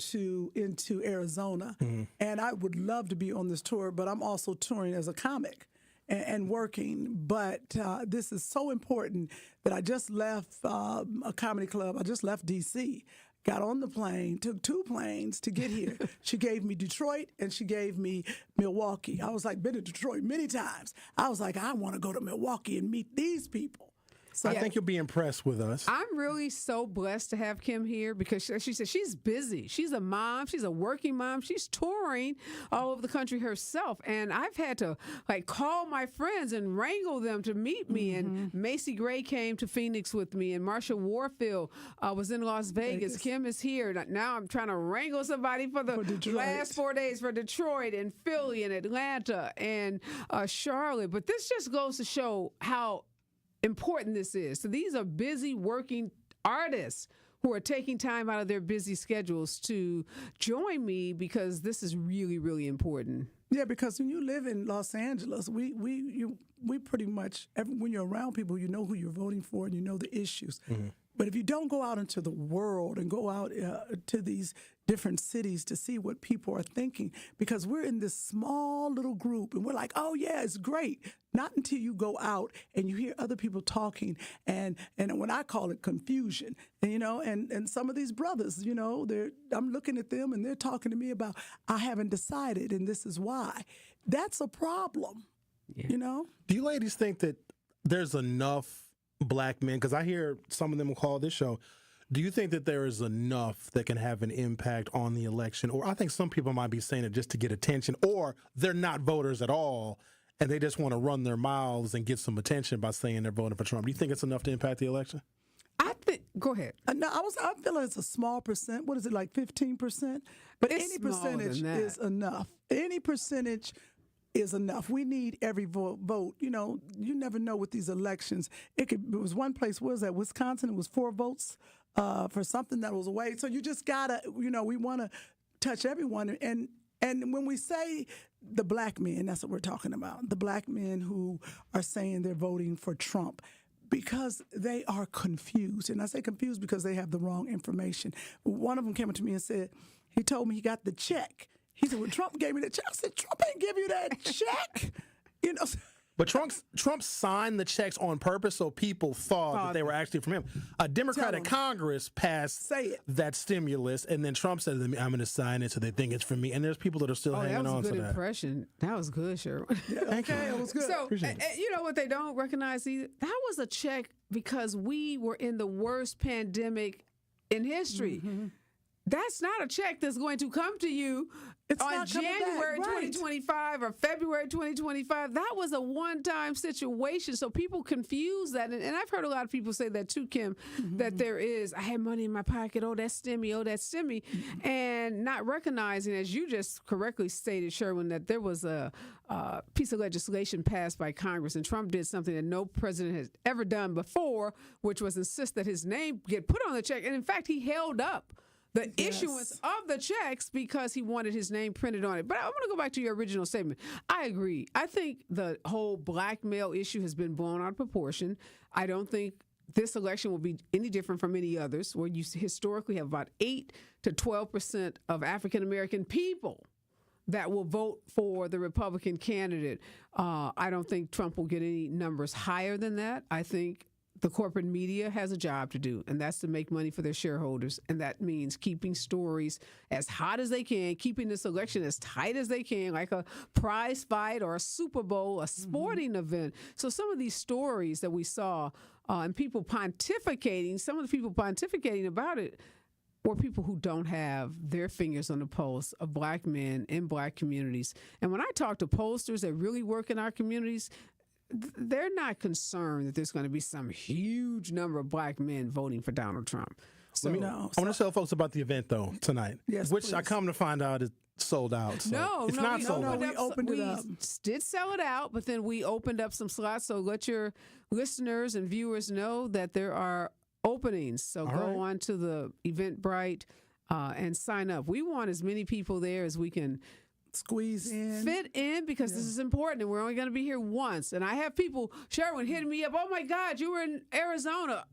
into Arizona, and I would love to be on this tour, but I'm also touring as a comic and working. But this is so important that I just left a comedy club. I just left D.C., got on the plane, took 2 planes to get here. She gave me Detroit and she gave me Milwaukee. I was like, been to Detroit many times. I was like, I want to go to Milwaukee and meet these people. So I think you'll be impressed with us. I'm really so blessed to have Kim here because she said she's busy. She's a mom. She's a working mom. She's touring all over the country herself. And I've had to call my friends and wrangle them to meet me. And Macy Gray came to Phoenix with me. And Marsha Warfield was in Las Vegas. Kim is here. Now I'm trying to wrangle somebody for the last 4 days for Detroit and Philly and Atlanta and Charlotte. But this just goes to show how important this is. So these are busy working artists who are taking time out of their busy schedules to join me because this is really, really important. Yeah, because when you live in Los Angeles, we pretty much, when you're around people, you know who you're voting for and you know the issues. But if you don't go out into the world and go out to these different cities to see what people are thinking, because we're in this small little group and we're like, oh yeah, it's great. Not until you go out and you hear other people talking and when I call it confusion, and some of these brothers, I'm looking at them and they're talking to me about, I haven't decided and this is why. That's a problem, Do you ladies think that there's enough Black men, because I hear some of them call this show, do you think that there is enough that can have an impact on the election? Or I think some people might be saying it just to get attention, or they're not voters at all and they just want to run their mouths and get some attention by saying they're voting for Trump. Do you think it's enough to impact the election? I think, go ahead. No, I feel like it's a small percent. What is it, like 15%? But it's any percentage is enough. Any percentage is enough. We need every vote. You never know with these elections. It was one place, what was that, Wisconsin? It was 4 votes for something that was away. So you just gotta, we want to touch everyone. And when we say the Black men, that's what we're talking about. The Black men who are saying they're voting for Trump because they are confused. And I say confused because they have the wrong information. One of them came up to me and said, he told me he got the check. He said, well, Trump gave me that check. I said, Trump ain't give you that check. But Trump signed the checks on purpose so people thought that they were actually from him. A Democratic Congress passed that stimulus, and then Trump said, I'm going to sign it so they think it's from me. And there's people that are still hanging on to that. That was a good impression. That was good, Sherwin. Okay, it was good. So, you know what they don't recognize either? That was a check because we were in the worst pandemic in history. That's not a check that's going to come to you on January 2025 or February 2025. That was a one-time situation. So people confuse that. And I've heard a lot of people say that too, Kim, that there is, I had money in my pocket, oh, that's stimmy, and not recognizing, as you just correctly stated, Sherwin, that there was a piece of legislation passed by Congress, and Trump did something that no president has ever done before, which was insist that his name get put on the check. And in fact, he held up the issuance of the checks because he wanted his name printed on it. But I want to go back to your original statement. I agree. I think the whole black male issue has been blown out of proportion. I don't think this election will be any different from any others, where you historically have about 8 to 12% of African-American people that will vote for the Republican candidate. I don't think Trump will get any numbers higher than that. I think the corporate media has a job to do, and that's to make money for their shareholders. And that means keeping stories as hot as they can, keeping this election as tight as they can, like a prize fight or a Super Bowl, a sporting event. So some of these stories that we saw and people pontificating, some of the people pontificating about it were people who don't have their fingers on the pulse of black men in black communities. And when I talk to pollsters that really work in our communities, they're not concerned that there's going to be some huge number of black men voting for Donald Trump. So, I want to tell folks about the event, though, tonight, yes, which please. I come to find out is sold out. So it's not sold out. We opened it up. We did sell it out, but then we opened up some slots. So let your listeners and viewers know that there are openings. So go on to the Eventbrite and sign up. We want as many people there as we can squeeze in, fit in, because this is important, and we're only going to be here once. And I have people, Sherwin, hitting me up, oh my God, you were in Arizona.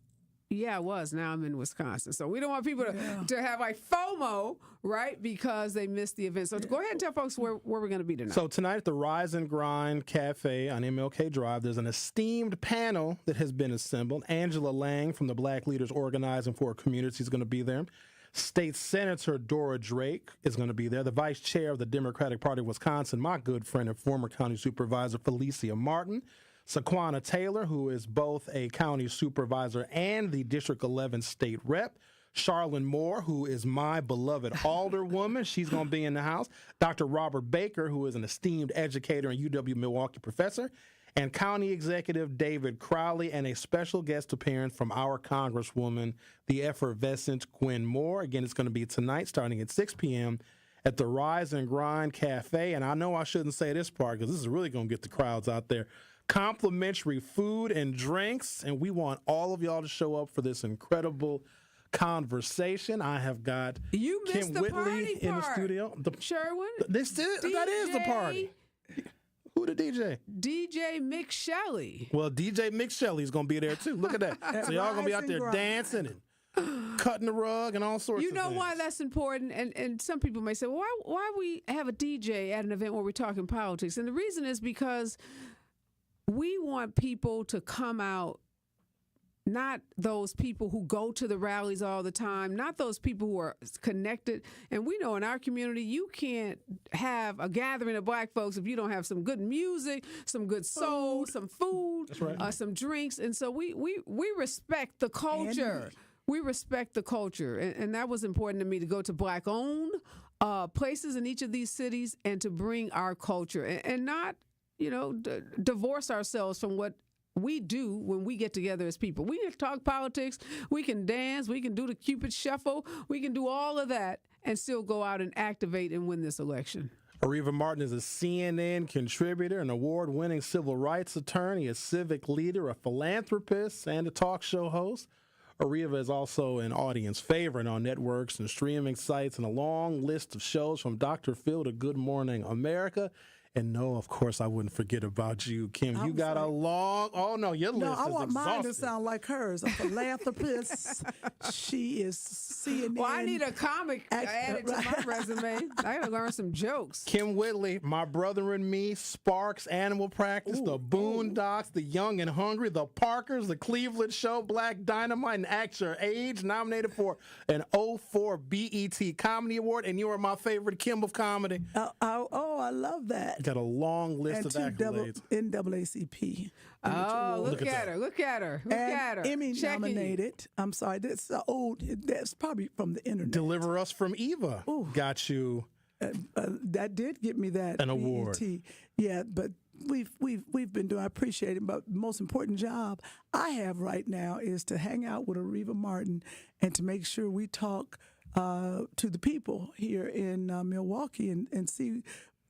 Yeah, I was. Now I'm in Wisconsin. So we don't want people to have like FOMO, right, because they missed the event. So go ahead and tell folks where we're going to be tonight. So tonight at the Rise and Grind Cafe on MLK Drive, there's an esteemed panel that has been assembled. Angela Lang from the Black Leaders Organizing for a Community is going to be there. State Senator Dora Drake is going to be there. The Vice Chair of the Democratic Party of Wisconsin, my good friend and former County Supervisor Felicia Martin. Saquana Taylor, who is both a county supervisor and the District 11 state rep. Charlene Moore, who is my beloved alderwoman. She's going to be in the house. Dr. Robert Baker, who is an esteemed educator and UW Milwaukee professor. And County Executive David Crowley, and a special guest appearance from our Congresswoman, the effervescent Gwen Moore. Again, it's going to be tonight starting at 6 p.m. at the Rise and Grind Cafe. And I know I shouldn't say this part because this is really going to get the crowds out there. Complimentary food and drinks, and we want all of y'all to show up for this incredible conversation. I have got Kim Whitley in the studio. Sherwin? That is the party. Who the DJ? DJ Mick Shelley. Well, DJ Mick Shelley is going to be there too. Look at that. So y'all going to be out there dancing and cutting the rug and all sorts of things. You know why that's important? And some people may say, well, why we have a DJ at an event where we're talking politics? And the reason is because we want people to come out, not those people who go to the rallies all the time, not those people who are connected. And we know in our community, you can't have a gathering of black folks if you don't have some good music, some good soul, some food, some drinks. And so we respect the culture. We respect the culture. And that was important to me, to go to black-owned places in each of these cities and to bring our culture and not, divorce ourselves from what we do when we get together as people. We can talk politics, we can dance, we can do the Cupid Shuffle, we can do all of that and still go out and activate and win this election. Ariva Martin is a CNN contributor, an award-winning civil rights attorney, a civic leader, a philanthropist, and a talk show host. Ariva is also an audience favorite on networks and streaming sites, and a long list of shows from Dr. Phil to Good Morning America. And no, of course, I wouldn't forget about you, Kim. You got a long, your list is exhausting. I want mine to sound like hers, a philanthropist. She is CNN. Well, I need a comic added to my resume. I got to learn some jokes. Kim Whitley, My Brother and Me, Sparks, Animal Practice, The Boondocks, The Young and Hungry, The Parkers, The Cleveland Show, Black Dynamite, and Act Your Age, nominated for an 04 BET Comedy Award. And you are my favorite Kim of comedy. I love that. Got a long list of accolades. NAACP. Oh, look at her. Emmy nominated. I'm sorry, that's old. That's probably from the internet. Deliver Us from Eva. Got you. That did get me that an award. Yeah, but we've been doing. I appreciate it. But the most important job I have right now is to hang out with Ariva Martin and to make sure we talk to the people here in Milwaukee and see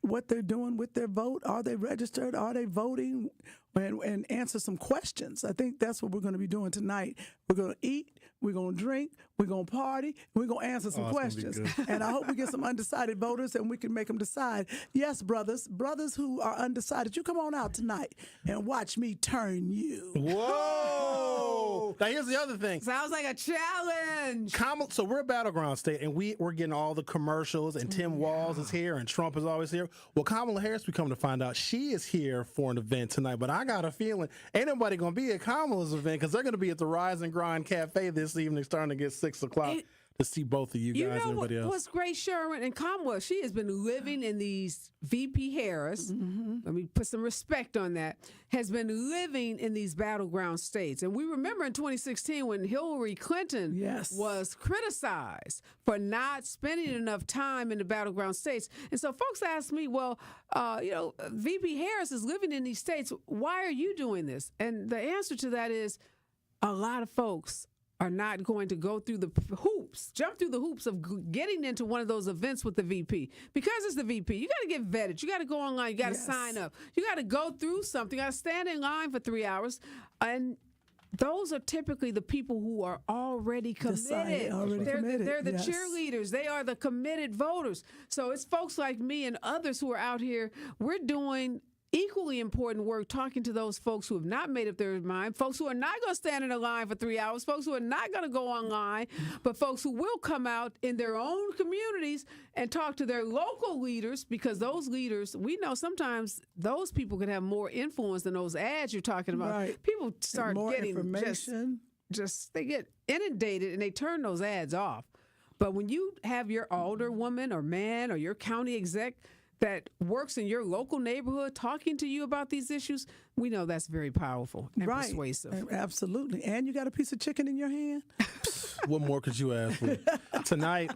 what they're doing with their vote. Are they registered? Are they voting? And answer some questions. I think that's what we're going to be doing tonight. We're going to eat, we're going to drink, we're going to party, we're going to answer some questions. And I hope we get some undecided voters and we can make them decide. Yes, brothers who are undecided, you come on out tonight and watch me turn you. Whoa! Now, here's the other thing. Sounds like a challenge. So we're a battleground state, and we're getting all the commercials, and Tim Walz is here, and Trump is always here. Well, Kamala Harris, we come to find out, she is here for an event tonight, but I got a feeling ain't nobody going to be at Kamala's event because they're going to be at the Rise and Grind Cafe this evening starting to get 6 o'clock. To see both of you guys and everybody else. What's great, Sherwin and Kamala, she has been living in these VP Harris, let me put some respect on that, has been living in these battleground states. And we remember in 2016 when Hillary Clinton was criticized for not spending enough time in the battleground states. And so folks ask me, well, VP Harris is living in these states. Why are you doing this? And the answer to that is a lot of folks are not going to go through the jump through the hoops of getting into one of those events with the VP. Because it's the VP, you got to get vetted. You got to go online. You got to sign up. You got to go through something. You got to stand in line for 3 hours. And those are typically the people who are already committed. They're the cheerleaders. They are the committed voters. So it's folks like me and others who are out here. We're doing equally important work talking to those folks who have not made up their mind, folks who are not going to stand in a line for 3 hours, folks who are not going to go online, but folks who will come out in their own communities and talk to their local leaders, because those leaders, we know sometimes those people can have more influence than those ads you're talking about. Right. People start getting information. They get inundated and they turn those ads off. But when you have your alderwoman or man or your county exec that works in your local neighborhood talking to you about these issues, we know that's very powerful and persuasive. Absolutely. And you got a piece of chicken in your hand? What more could you ask for? Tonight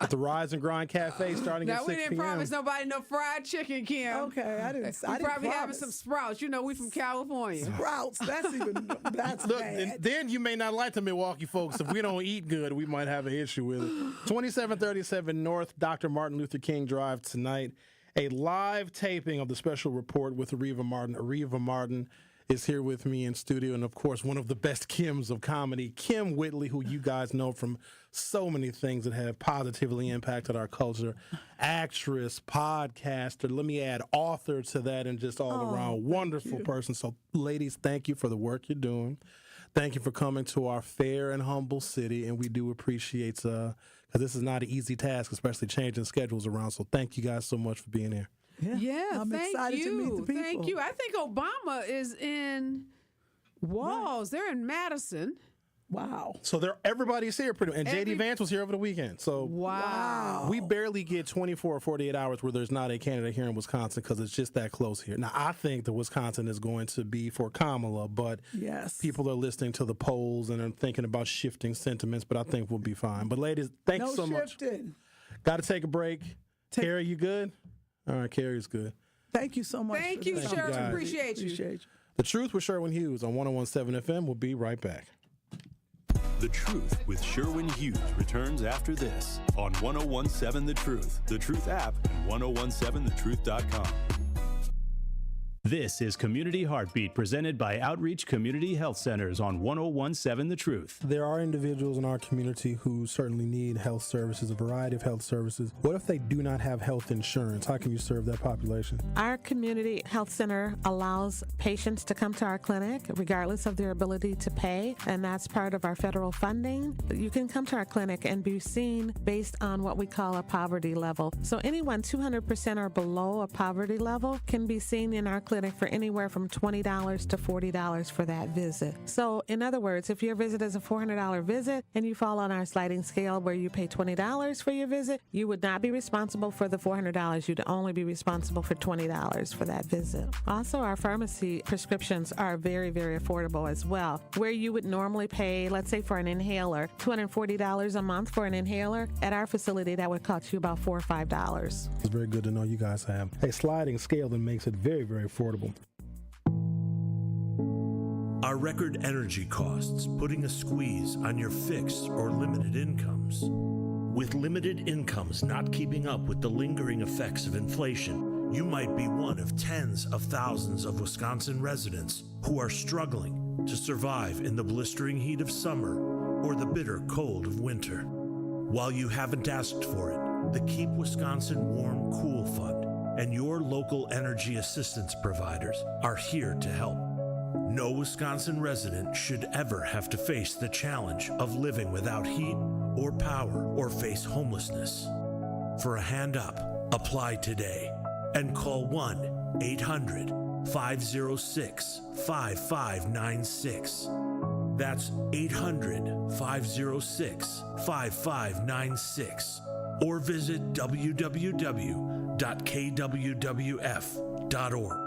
at the Rise and Grind Cafe starting at 6 p.m. We didn't promise nobody no fried chicken, Kim. Okay, I didn't probably having some Sprouts. You know, we from California. Sprouts, that's Look, bad. then you may not like the Milwaukee folks. If we don't eat good, we might have an issue with it. 2737 North Dr. Martin Luther King Drive tonight. A live taping of the special report with Ariva Martin. Ariva Martin is here with me in studio, and of course, one of the best Kims of comedy, Kim Whitley, who you guys know from so many things that have positively impacted our culture. Actress, podcaster, let me add author to that, and just all around wonderful person. So, ladies, thank you for the work you're doing. Thank you for coming to our fair and humble city, and we do appreciate because this is not an easy task, especially changing schedules around. So thank you guys so much for being here. Yeah, I'm excited to meet the people. Thank you. I think Obama is in Walls. They're in Madison. Wow. So everybody's here pretty much. And J.D. Vance was here over the weekend. So wow. We barely get 24 or 48 hours where there's not a candidate here in Wisconsin because it's just that close here. Now, I think that Wisconsin is going to be for Kamala, but people are listening to the polls and are thinking about shifting sentiments, but I think we'll be fine. But ladies, thank you so much. Got to take a break. Carrie, you good? All right, Carrie's good. Thank you so much. Thank you, Sherwin. Appreciate you. The Truth with Sherwin Hughes on 101.7 FM. We'll be right back. The Truth with Sherwin Hughes returns after this on 101.7 The Truth, The Truth app, and 1017thetruth.com. This is Community Heartbeat, presented by Outreach Community Health Centers on 101.7 The Truth. There are individuals in our community who certainly need health services, a variety of health services. What if they do not have health insurance? How can you serve that population? Our community health center allows patients to come to our clinic regardless of their ability to pay, and that's part of our federal funding. You can come to our clinic and be seen based on what we call a poverty level. So anyone 200% or below a poverty level can be seen in our clinic for anywhere from $20 to $40 for that visit. So in other words, if your visit is a $400 visit and you fall on our sliding scale where you pay $20 for your visit, you would not be responsible for the $400. You'd only be responsible for $20 for that visit. Also, our pharmacy prescriptions are very, very affordable as well. Where you would normally pay, let's say for an inhaler, $240 a month for an inhaler, at our facility that would cost you about $4 or $5. It's very good to know you guys have a sliding scale that makes it very, very affordable. Are record energy costs putting a squeeze on your fixed or limited incomes? With limited incomes not keeping up with the lingering effects of inflation, you might be one of tens of thousands of Wisconsin residents who are struggling to survive in the blistering heat of summer or the bitter cold of winter. While you haven't asked for it, the Keep Wisconsin Warm Cool Fund and your local energy assistance providers are here to help. No Wisconsin resident should ever have to face the challenge of living without heat or power or face homelessness. For a hand up, apply today and call 1-800-506-5596. That's 800-506-5596. Or visit www.kwwf.org.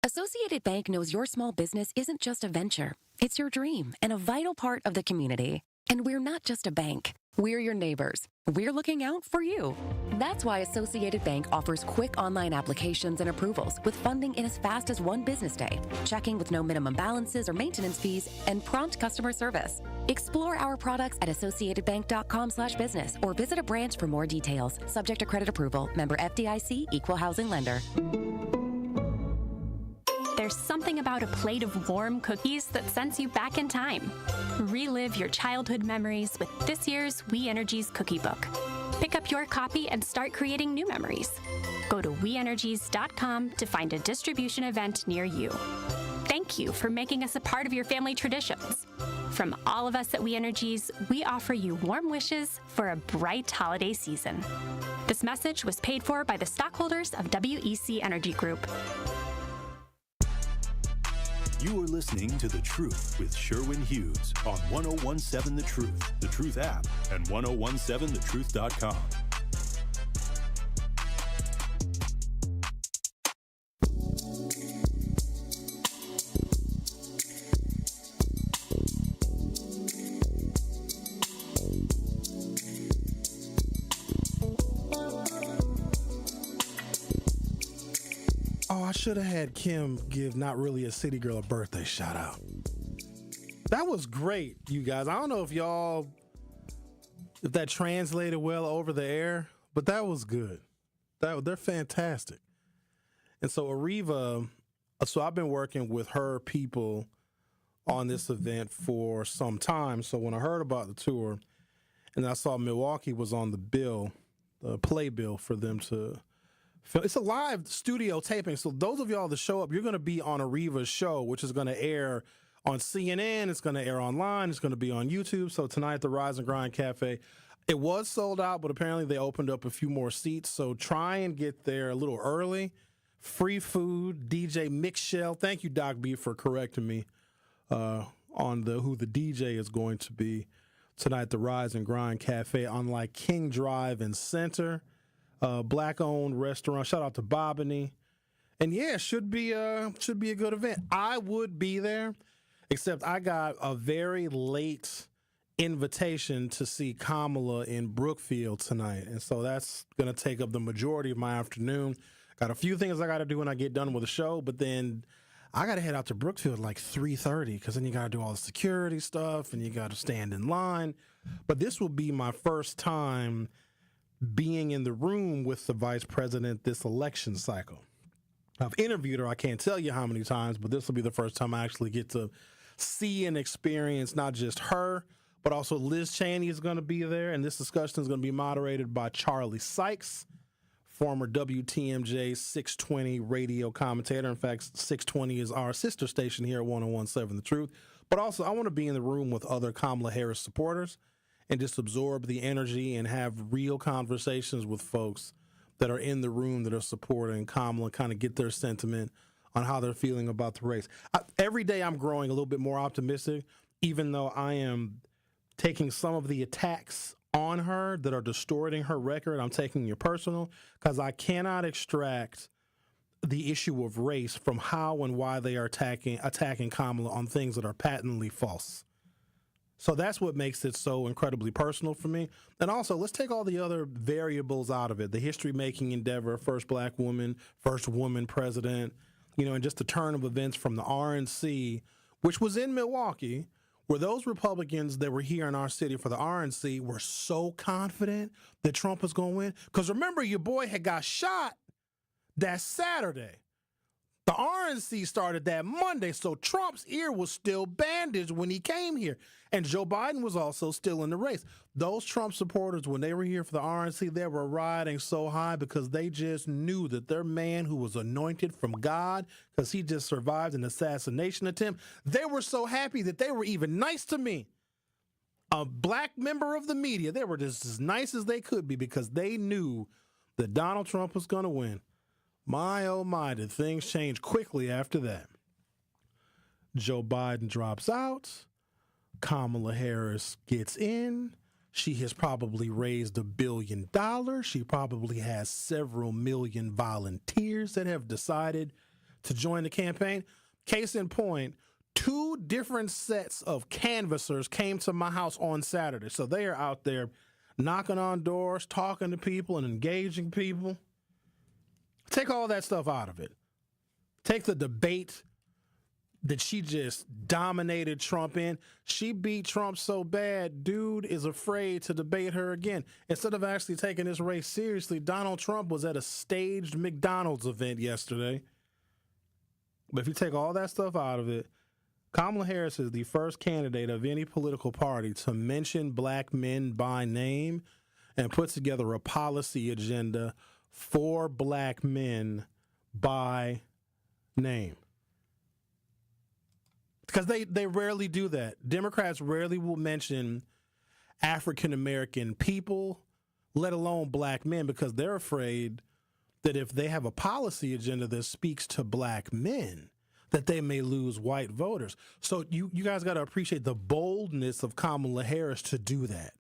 Associated Bank knows your small business isn't just a venture. It's your dream and a vital part of the community. And we're not just a bank. We're your neighbors. We're looking out for you. That's why Associated Bank offers quick online applications and approvals with funding in as fast as one business day, checking with no minimum balances or maintenance fees, and prompt customer service. Explore our products at associatedbank.com/business or visit a branch for more details. Subject to credit approval. Member FDIC, Equal Housing Lender. There's something about a plate of warm cookies that sends you back in time. Relive your childhood memories with this year's We Energies Cookie Book. Pick up your copy and start creating new memories. Go to WeEnergies.com to find a distribution event near you. Thank you for making us a part of your family traditions. From all of us at We Energies, we offer you warm wishes for a bright holiday season. This message was paid for by the stockholders of WEC Energy Group. You are listening to The Truth with Sherwin Hughes on 1017 The Truth app, and 1017thetruth.com. Oh, I should have had Kim give Not Really a City Girl a birthday shout out. That was great, you guys. I don't know if that translated well over the air, but that was good. They're fantastic. And so Ariva, so I've been working with her people on this event for some time. So when I heard about the tour and I saw Milwaukee was on the bill, the play bill for them to film. It's a live studio taping. So those of y'all that show up, you're going to be on Ariva's show, which is going to air on CNN. It's going to air online. It's going to be on YouTube. So tonight at the Rise and Grind Cafe, it was sold out, but apparently they opened up a few more seats. So try and get there a little early. Free food, DJ Mix Shell. Thank you, Doc B, for correcting me on who the DJ is going to be tonight at the Rise and Grind Cafe on like King Drive and Center. Black-owned restaurant. Shout out to Bobany. And yeah, should be a good event. I would be there, except I got a very late invitation to see Kamala in Brookfield tonight. And so that's going to take up the majority of my afternoon. Got a few things I got to do when I get done with the show, but then I got to head out to Brookfield like 3:30 because then you got to do all the security stuff and you got to stand in line. But this will be my first time being in the room with the vice president this election cycle. I've interviewed her, I can't tell you how many times, but this will be the first time I actually get to see and experience not just her, but also Liz Cheney is going to be there. And this discussion is going to be moderated by Charlie Sykes, former WTMJ 620 radio commentator. In fact, 620 is our sister station here at 1017 The Truth. But also, I want to be in the room with other Kamala Harris supporters and just absorb the energy and have real conversations with folks that are in the room that are supporting Kamala, kind of get their sentiment on how they're feeling about the race. Every day I'm growing a little bit more optimistic, even though I am taking some of the attacks on her that are distorting her record. I'm taking it personal because I cannot extract the issue of race from how and why they are attacking Kamala on things that are patently false. So that's what makes it so incredibly personal for me. And also, let's take all the other variables out of it. The history-making endeavor, first black woman, first woman president, and just the turn of events from the RNC, which was in Milwaukee, where those Republicans that were here in our city for the RNC were so confident that Trump was going to win. Because remember, your boy had got shot that Saturday. The RNC started that Monday, so Trump's ear was still bandaged when he came here. And Joe Biden was also still in the race. Those Trump supporters, when they were here for the RNC, they were riding so high because they just knew that their man who was anointed from God, because he just survived an assassination attempt, they were so happy that they were even nice to me. A black member of the media, they were just as nice as they could be because they knew that Donald Trump was going to win. My, oh my, did things change quickly after that. Joe Biden drops out. Kamala Harris gets in. She has probably raised $1 billion. She probably has several million volunteers that have decided to join the campaign. Case in point, 2 different sets of canvassers came to my house on Saturday. So they are out there knocking on doors, talking to people, and engaging people. Take all that stuff out of it. Take the debate that she just dominated Trump in. She beat Trump so bad, dude is afraid to debate her again. Instead of actually taking this race seriously, Donald Trump was at a staged McDonald's event yesterday. But if you take all that stuff out of it, Kamala Harris is the first candidate of any political party to mention black men by name and put together a policy agenda for black men by name. Because they rarely do that. Democrats rarely will mention African-American people, let alone black men, because they're afraid that if they have a policy agenda that speaks to black men, that they may lose white voters. So you guys got to appreciate the boldness of Kamala Harris to do that.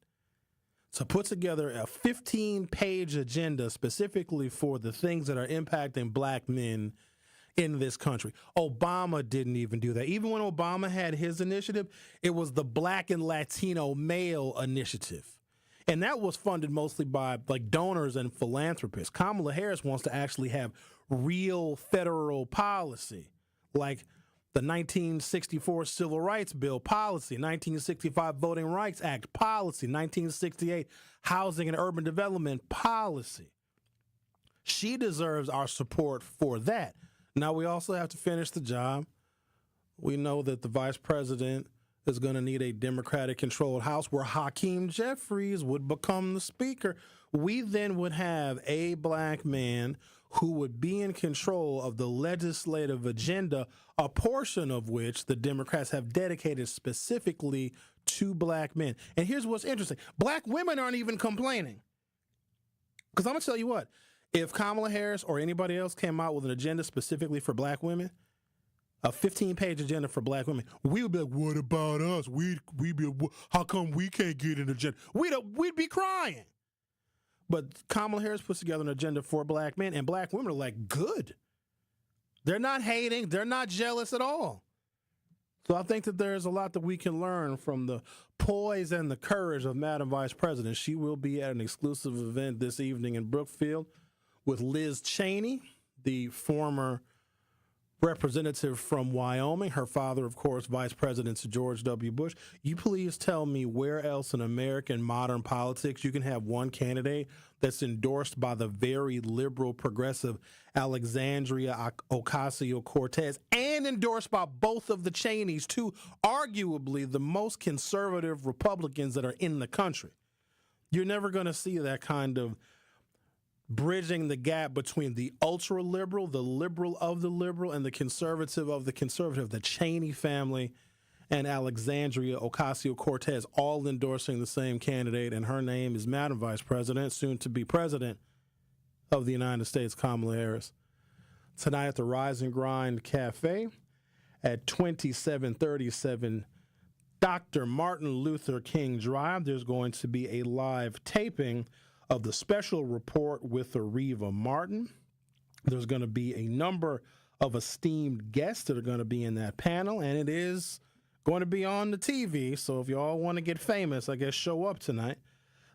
To put together a 15-page agenda specifically for the things that are impacting black men in this country. Obama didn't even do that. Even when Obama had his initiative, it was the Black and Latino Male Initiative. And that was funded mostly by like donors and philanthropists. Kamala Harris wants to actually have real federal policy, like the 1964 Civil Rights Bill policy, 1965 Voting Rights Act policy, 1968 Housing and Urban Development policy. She deserves our support for that. Now, we also have to finish the job. We know that the vice president is going to need a Democratic-controlled House where Hakeem Jeffries would become the speaker. We then would have a black man who would be in control of the legislative agenda, a portion of which the Democrats have dedicated specifically to black men. And here's what's interesting. Black women aren't even complaining. Because I'm going to tell you what, if Kamala Harris or anybody else came out with an agenda specifically for black women, a 15-page agenda for black women, we would be like, what about us? We'd be, how come we can't get an agenda? We'd be crying. But Kamala Harris puts together an agenda for black men, and black women are like, good. They're not hating. They're not jealous at all. So I think that there's a lot that we can learn from the poise and the courage of Madam Vice President. She will be at an exclusive event this evening in Brookfield with Liz Cheney, the former representative from Wyoming. Her father, of course, Vice President George W. Bush. You please tell me where else in American modern politics you can have one candidate that's endorsed by the very liberal, progressive Alexandria Ocasio-Cortez and endorsed by both of the Cheneys, two arguably the most conservative Republicans that are in the country. You're never going to see that kind of bridging the gap between the ultra-liberal, the liberal of the liberal, and the conservative of the conservative, the Cheney family and Alexandria Ocasio-Cortez, all endorsing the same candidate, and her name is Madam Vice President, soon to be President of the United States, Kamala Harris. Tonight at the Rise and Grind Cafe at 2737 Dr. Martin Luther King Drive, there's going to be a live taping of the special report with Ariva Martin. There's going to be a number of esteemed guests that are going to be in that panel, and it is going to be on the TV, so if you all want to get famous, I guess show up tonight.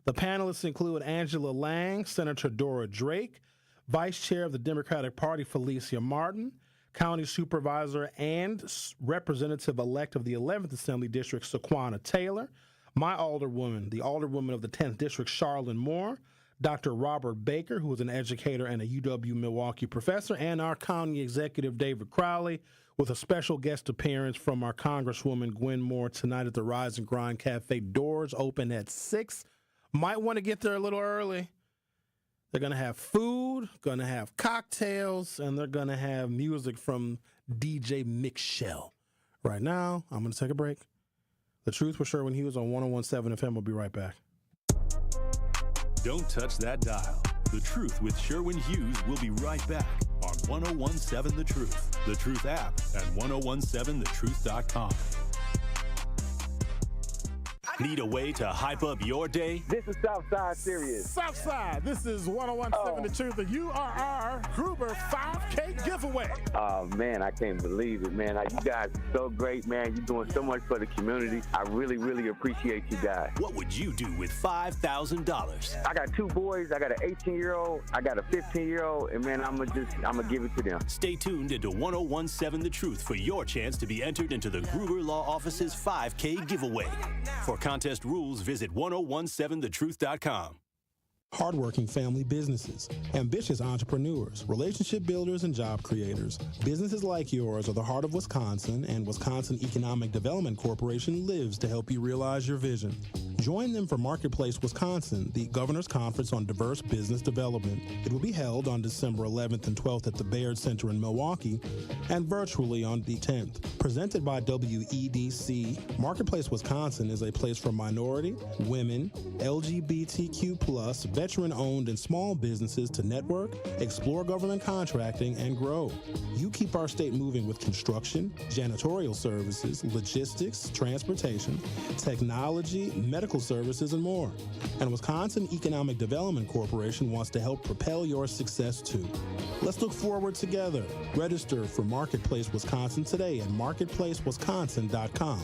The panelists include Angela Lang, Senator Dora Drake, Vice Chair of the Democratic Party Felicia Martin, County Supervisor and Representative-elect of the 11th Assembly District, Saquana Taylor, my alderwoman, the alderwoman of the 10th District, Charlene Moore, Dr. Robert Baker, who is an educator and a UW Milwaukee professor, and our county executive, David Crowley, with a special guest appearance from our Congresswoman Gwen Moore tonight at the Rise and Grind Cafe. Doors open at 6. Might want to get there a little early. They're going to have food, going to have cocktails, and they're going to have music from DJ Mixshell. Right now, I'm going to take a break. The Truth with Sherwin Hughes on 101.7 FM. We'll be right back. Don't touch that dial. The Truth with Sherwin Hughes will be right back on 101.7 The Truth, The Truth app, and 101.7thetruth.com. Need a way to hype up your day? This is Southside Serious. Southside, this is 101.7 The Truth, and you are our Gruber 5K giveaway. Oh, man, I can't believe it, man. You guys are so great, man. You're doing so much for the community. I really, really appreciate you guys. What would you do with $5,000? I got 2 boys. I got an 18-year-old. I got a 15-year-old, and, man, I'm going to give it to them. Stay tuned into 101.7 The Truth for your chance to be entered into the Gruber Law Office's 5K giveaway. For contest rules, visit 1017thetruth.com. Hardworking family businesses, ambitious entrepreneurs, relationship builders, and job creators. Businesses like yours are the heart of Wisconsin, and Wisconsin Economic Development Corporation lives to help you realize your vision. Join them for Marketplace Wisconsin, the Governor's Conference on Diverse Business Development. It will be held on December 11th and 12th at the Baird Center in Milwaukee and virtually on the 10th. Presented by WEDC, Marketplace Wisconsin is a place for minority, women, LGBTQ+, veteran-owned and small businesses to network, explore government contracting, and grow. You keep our state moving with construction, janitorial services, logistics, transportation, technology, medical services, and more. And Wisconsin Economic Development Corporation wants to help propel your success too. Let's look forward together. Register for Marketplace Wisconsin today at marketplacewisconsin.com.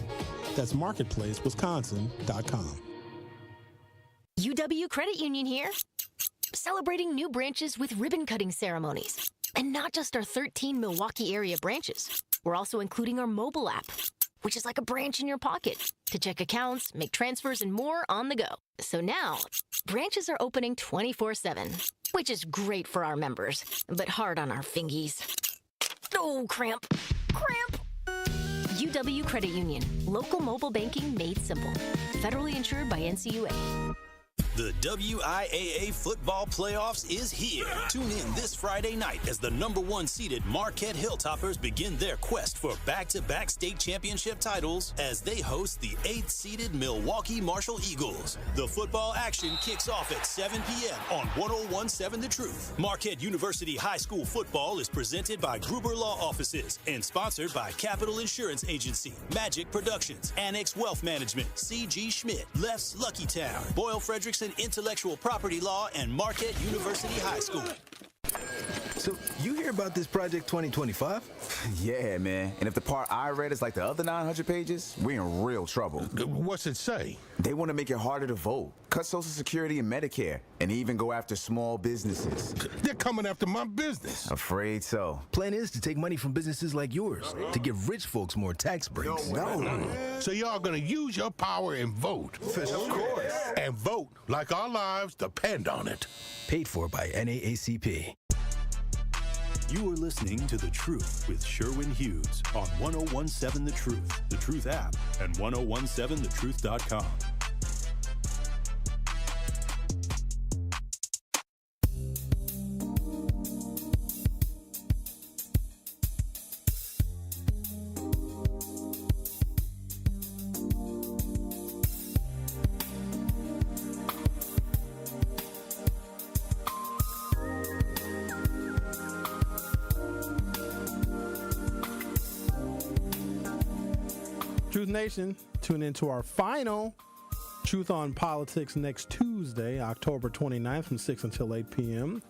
That's marketplacewisconsin.com. UW Credit Union here, celebrating new branches with ribbon-cutting ceremonies. And not just our 13 Milwaukee area branches. We're also including our mobile app, which is like a branch in your pocket, to check accounts, make transfers, and more on the go. So now, branches are opening 24/7, which is great for our members, but hard on our fingies. Oh, cramp. Cramp! UW Credit Union. Local mobile banking made simple. Federally insured by NCUA. The WIAA football playoffs is here. Tune in this Friday night as the number 1 seeded Marquette Hilltoppers begin their quest for back-to-back state championship titles as they host the 8th seeded Milwaukee Marshall Eagles. The football action kicks off at 7 p.m. on 101.7 The Truth. Marquette University High School football is presented by Gruber Law Offices and sponsored by Capital Insurance Agency, Magic Productions, Annex Wealth Management, C.G. Schmidt, Leff's Lucky Town, Boyle Frederickson Intellectual Property Law, and Marquette University High School. So, you hear about this Project 2025? Yeah, man. And if the part I read is like the other 900 pages, we're in real trouble. What's it say? They want to make it harder to vote, cut Social Security and Medicare, and even go after small businesses. They're coming after my business. Afraid so. Plan is to take money from businesses like yours to give rich folks more tax breaks. No. So y'all gonna use your power and vote. Of course. And vote like our lives depend on it. Paid for by NAACP. You are listening to The Truth with Sherwin Hughes on 101.7 The Truth, The Truth app, and 101.7thetruth.com. Truth Nation, tune into our final Truth on Politics next Tuesday, October 29th from 6 until 8 p.m.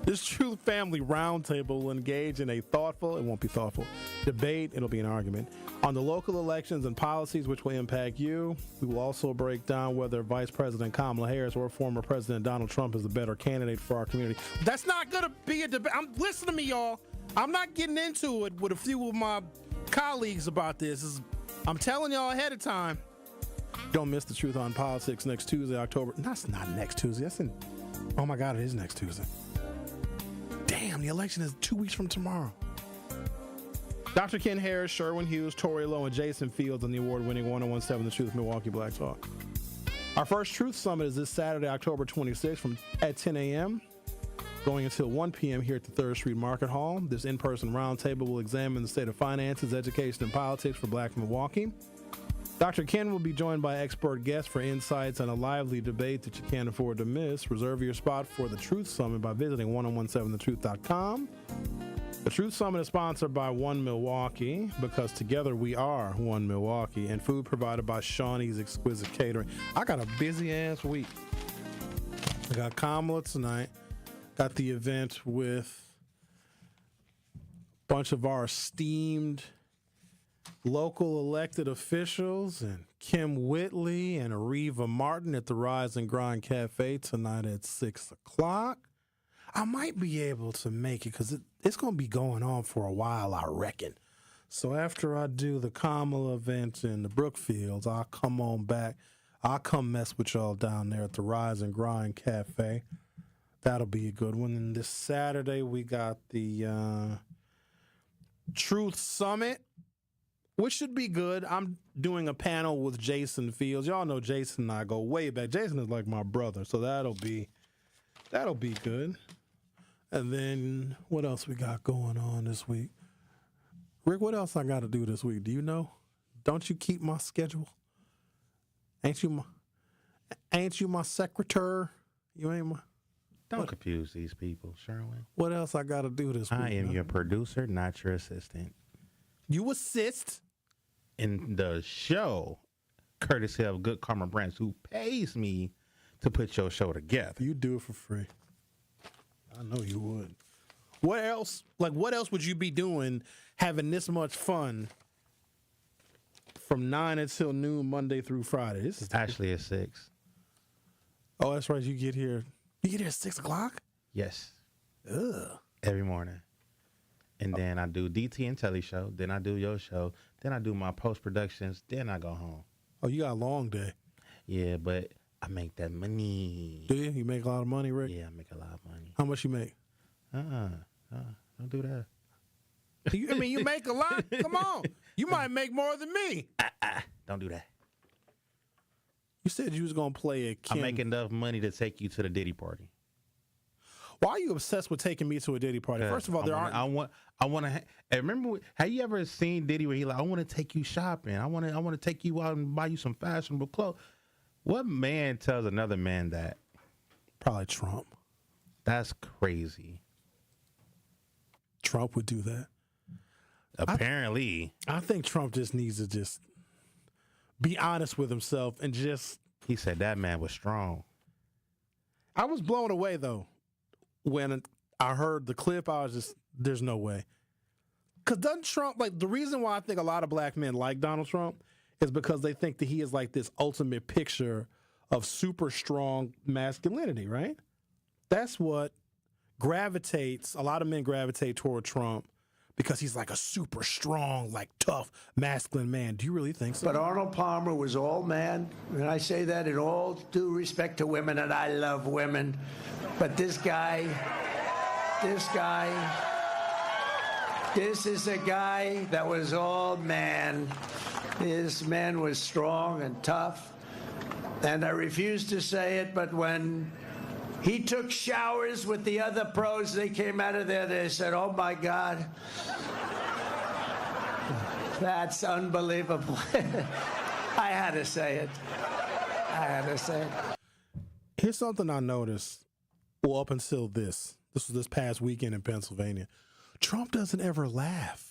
This Truth Family Roundtable will engage in a thoughtful, it won't be thoughtful, debate, it'll be an argument, on the local elections and policies which will impact you. We will also break down whether Vice President Kamala Harris or former President Donald Trump is the better candidate for our community. That's not going to be a debate. Listen to me, y'all. I'm not getting into it with a few of my colleagues about this. I'm telling y'all ahead of time. Don't miss the Truth on Politics next Tuesday, October. That's not next Tuesday. Oh my God, it is next Tuesday. Damn, the election is 2 weeks from tomorrow. Dr. Ken Harris, Sherwin, Hughes, Tori Lowe, and Jason Fields on the award-winning 1017 The Truth Milwaukee Black Talk. Our first Truth Summit is this Saturday, October 26th at 10 a.m., going until 1 p.m. here at the 3rd Street Market Hall. This in-person roundtable will examine the state of finances, education, and politics for Black Milwaukee. Dr. Ken will be joined by expert guests for insights and a lively debate that you can't afford to miss. Reserve your spot for the Truth Summit by visiting 1017thetruth.com. The Truth Summit is sponsored by One Milwaukee, because together we are One Milwaukee, and food provided by Shawnee's Exquisite Catering. I got a busy-ass week. I got Kamala tonight. Got the event with a bunch of our esteemed local elected officials and Kim Whitley and Ariva Martin at the Rise and Grind Cafe tonight at 6 o'clock. I might be able to make it because it's going to be going on for a while, I reckon. So after I do the Kamala event in the Brookfields, I'll come on back. I'll come mess with y'all down there at the Rise and Grind Cafe. That'll be a good one. And this Saturday, we got the Truth Summit, which should be good. I'm doing a panel with Jason Fields. Y'all know Jason and I go way back. Jason is like my brother, so that'll be good. And then what else we got going on this week? Rick, what else I got to do this week? Do you know? Don't you keep my schedule? Ain't you my secretary? You ain't my... Don't confuse these people, Sherwin. What else I got to do this week? I am your producer, not your assistant. You assist in the show, courtesy of Good Karma Brands, who pays me to put your show together. You do it for free. I know you would. What else? Like, what else would you be doing having this much fun from 9 until noon, Monday through Friday? This is actually at 6. Oh, that's right. You get here at 6 o'clock? Yes. Ugh. Every morning. And then I do DT and Telly show. Then I do your show. Then I do my post-productions. Then I go home. Oh, you got a long day. Yeah, but I make that money. Do you? You make a lot of money, Rick? Yeah, I make a lot of money. How much you make? Don't do that. You make a lot? Come on. You might make more than me. Don't do that. You said you was going to play a Kim. I make enough money to take you to the Diddy party. Why are you obsessed with taking me to a Diddy party? First of all, I want to. Remember, have you ever seen Diddy where he like, I want to take you shopping. I want to take you out and buy you some fashionable clothes. What man tells another man that? Probably Trump. That's crazy. Trump would do that. Apparently. I think Trump just needs to just be honest with himself and just... He said that man was strong. I was blown away, though. When I heard the clip, I was just, there's no way. Because doesn't Trump, like, the reason why I think a lot of black men like Donald Trump is because they think that he is like this ultimate picture of super strong masculinity, right? That's what gravitates, a lot of men gravitate toward Trump because he's like a super strong, like tough, masculine man. Do you really think so? But Arnold Palmer was all man, and I say that in all due respect to women, and I love women. But this is a guy that was all man. His man was strong and tough, and I refuse to say it, but when he took showers with the other pros, they came out of there, they said, oh my God, that's unbelievable. I had to say it. Here's something I noticed, well, up until this was this past weekend in Pennsylvania. Trump doesn't ever laugh.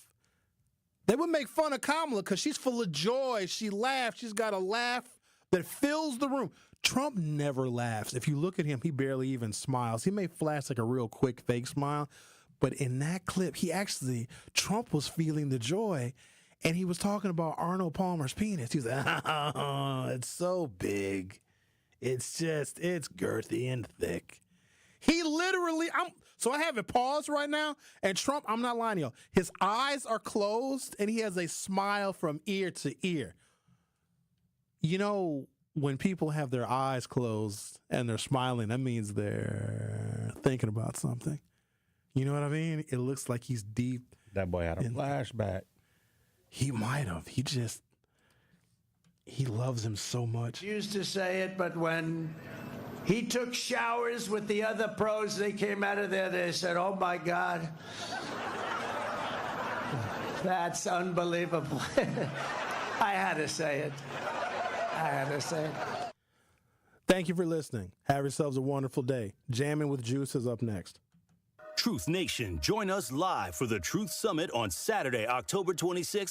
They would make fun of Kamala because she's full of joy. She laughs. She's got a laugh that fills the room. Trump never laughs. If you look at him, he barely even smiles. He may flash like a real quick fake smile, but in that clip, Trump was feeling the joy, and he was talking about Arnold Palmer's penis. He was like, oh, it's so big. It's girthy and thick. He literally, so I have it paused right now, and Trump, I'm not lying to you, his eyes are closed, and he has a smile from ear to ear. You know, when people have their eyes closed and they're smiling, that means they're thinking about something. You know what I mean? It looks like he's deep. That boy had a flashback. He might have. He loves him so much. Used to say it, but when he took showers with the other pros, they came out of there, they said, oh my God, that's unbelievable. I had to say it. Thank you for listening. Have yourselves a wonderful day. Jamming with Juice is up next. Truth Nation, join us live for the Truth Summit on Saturday, October 26th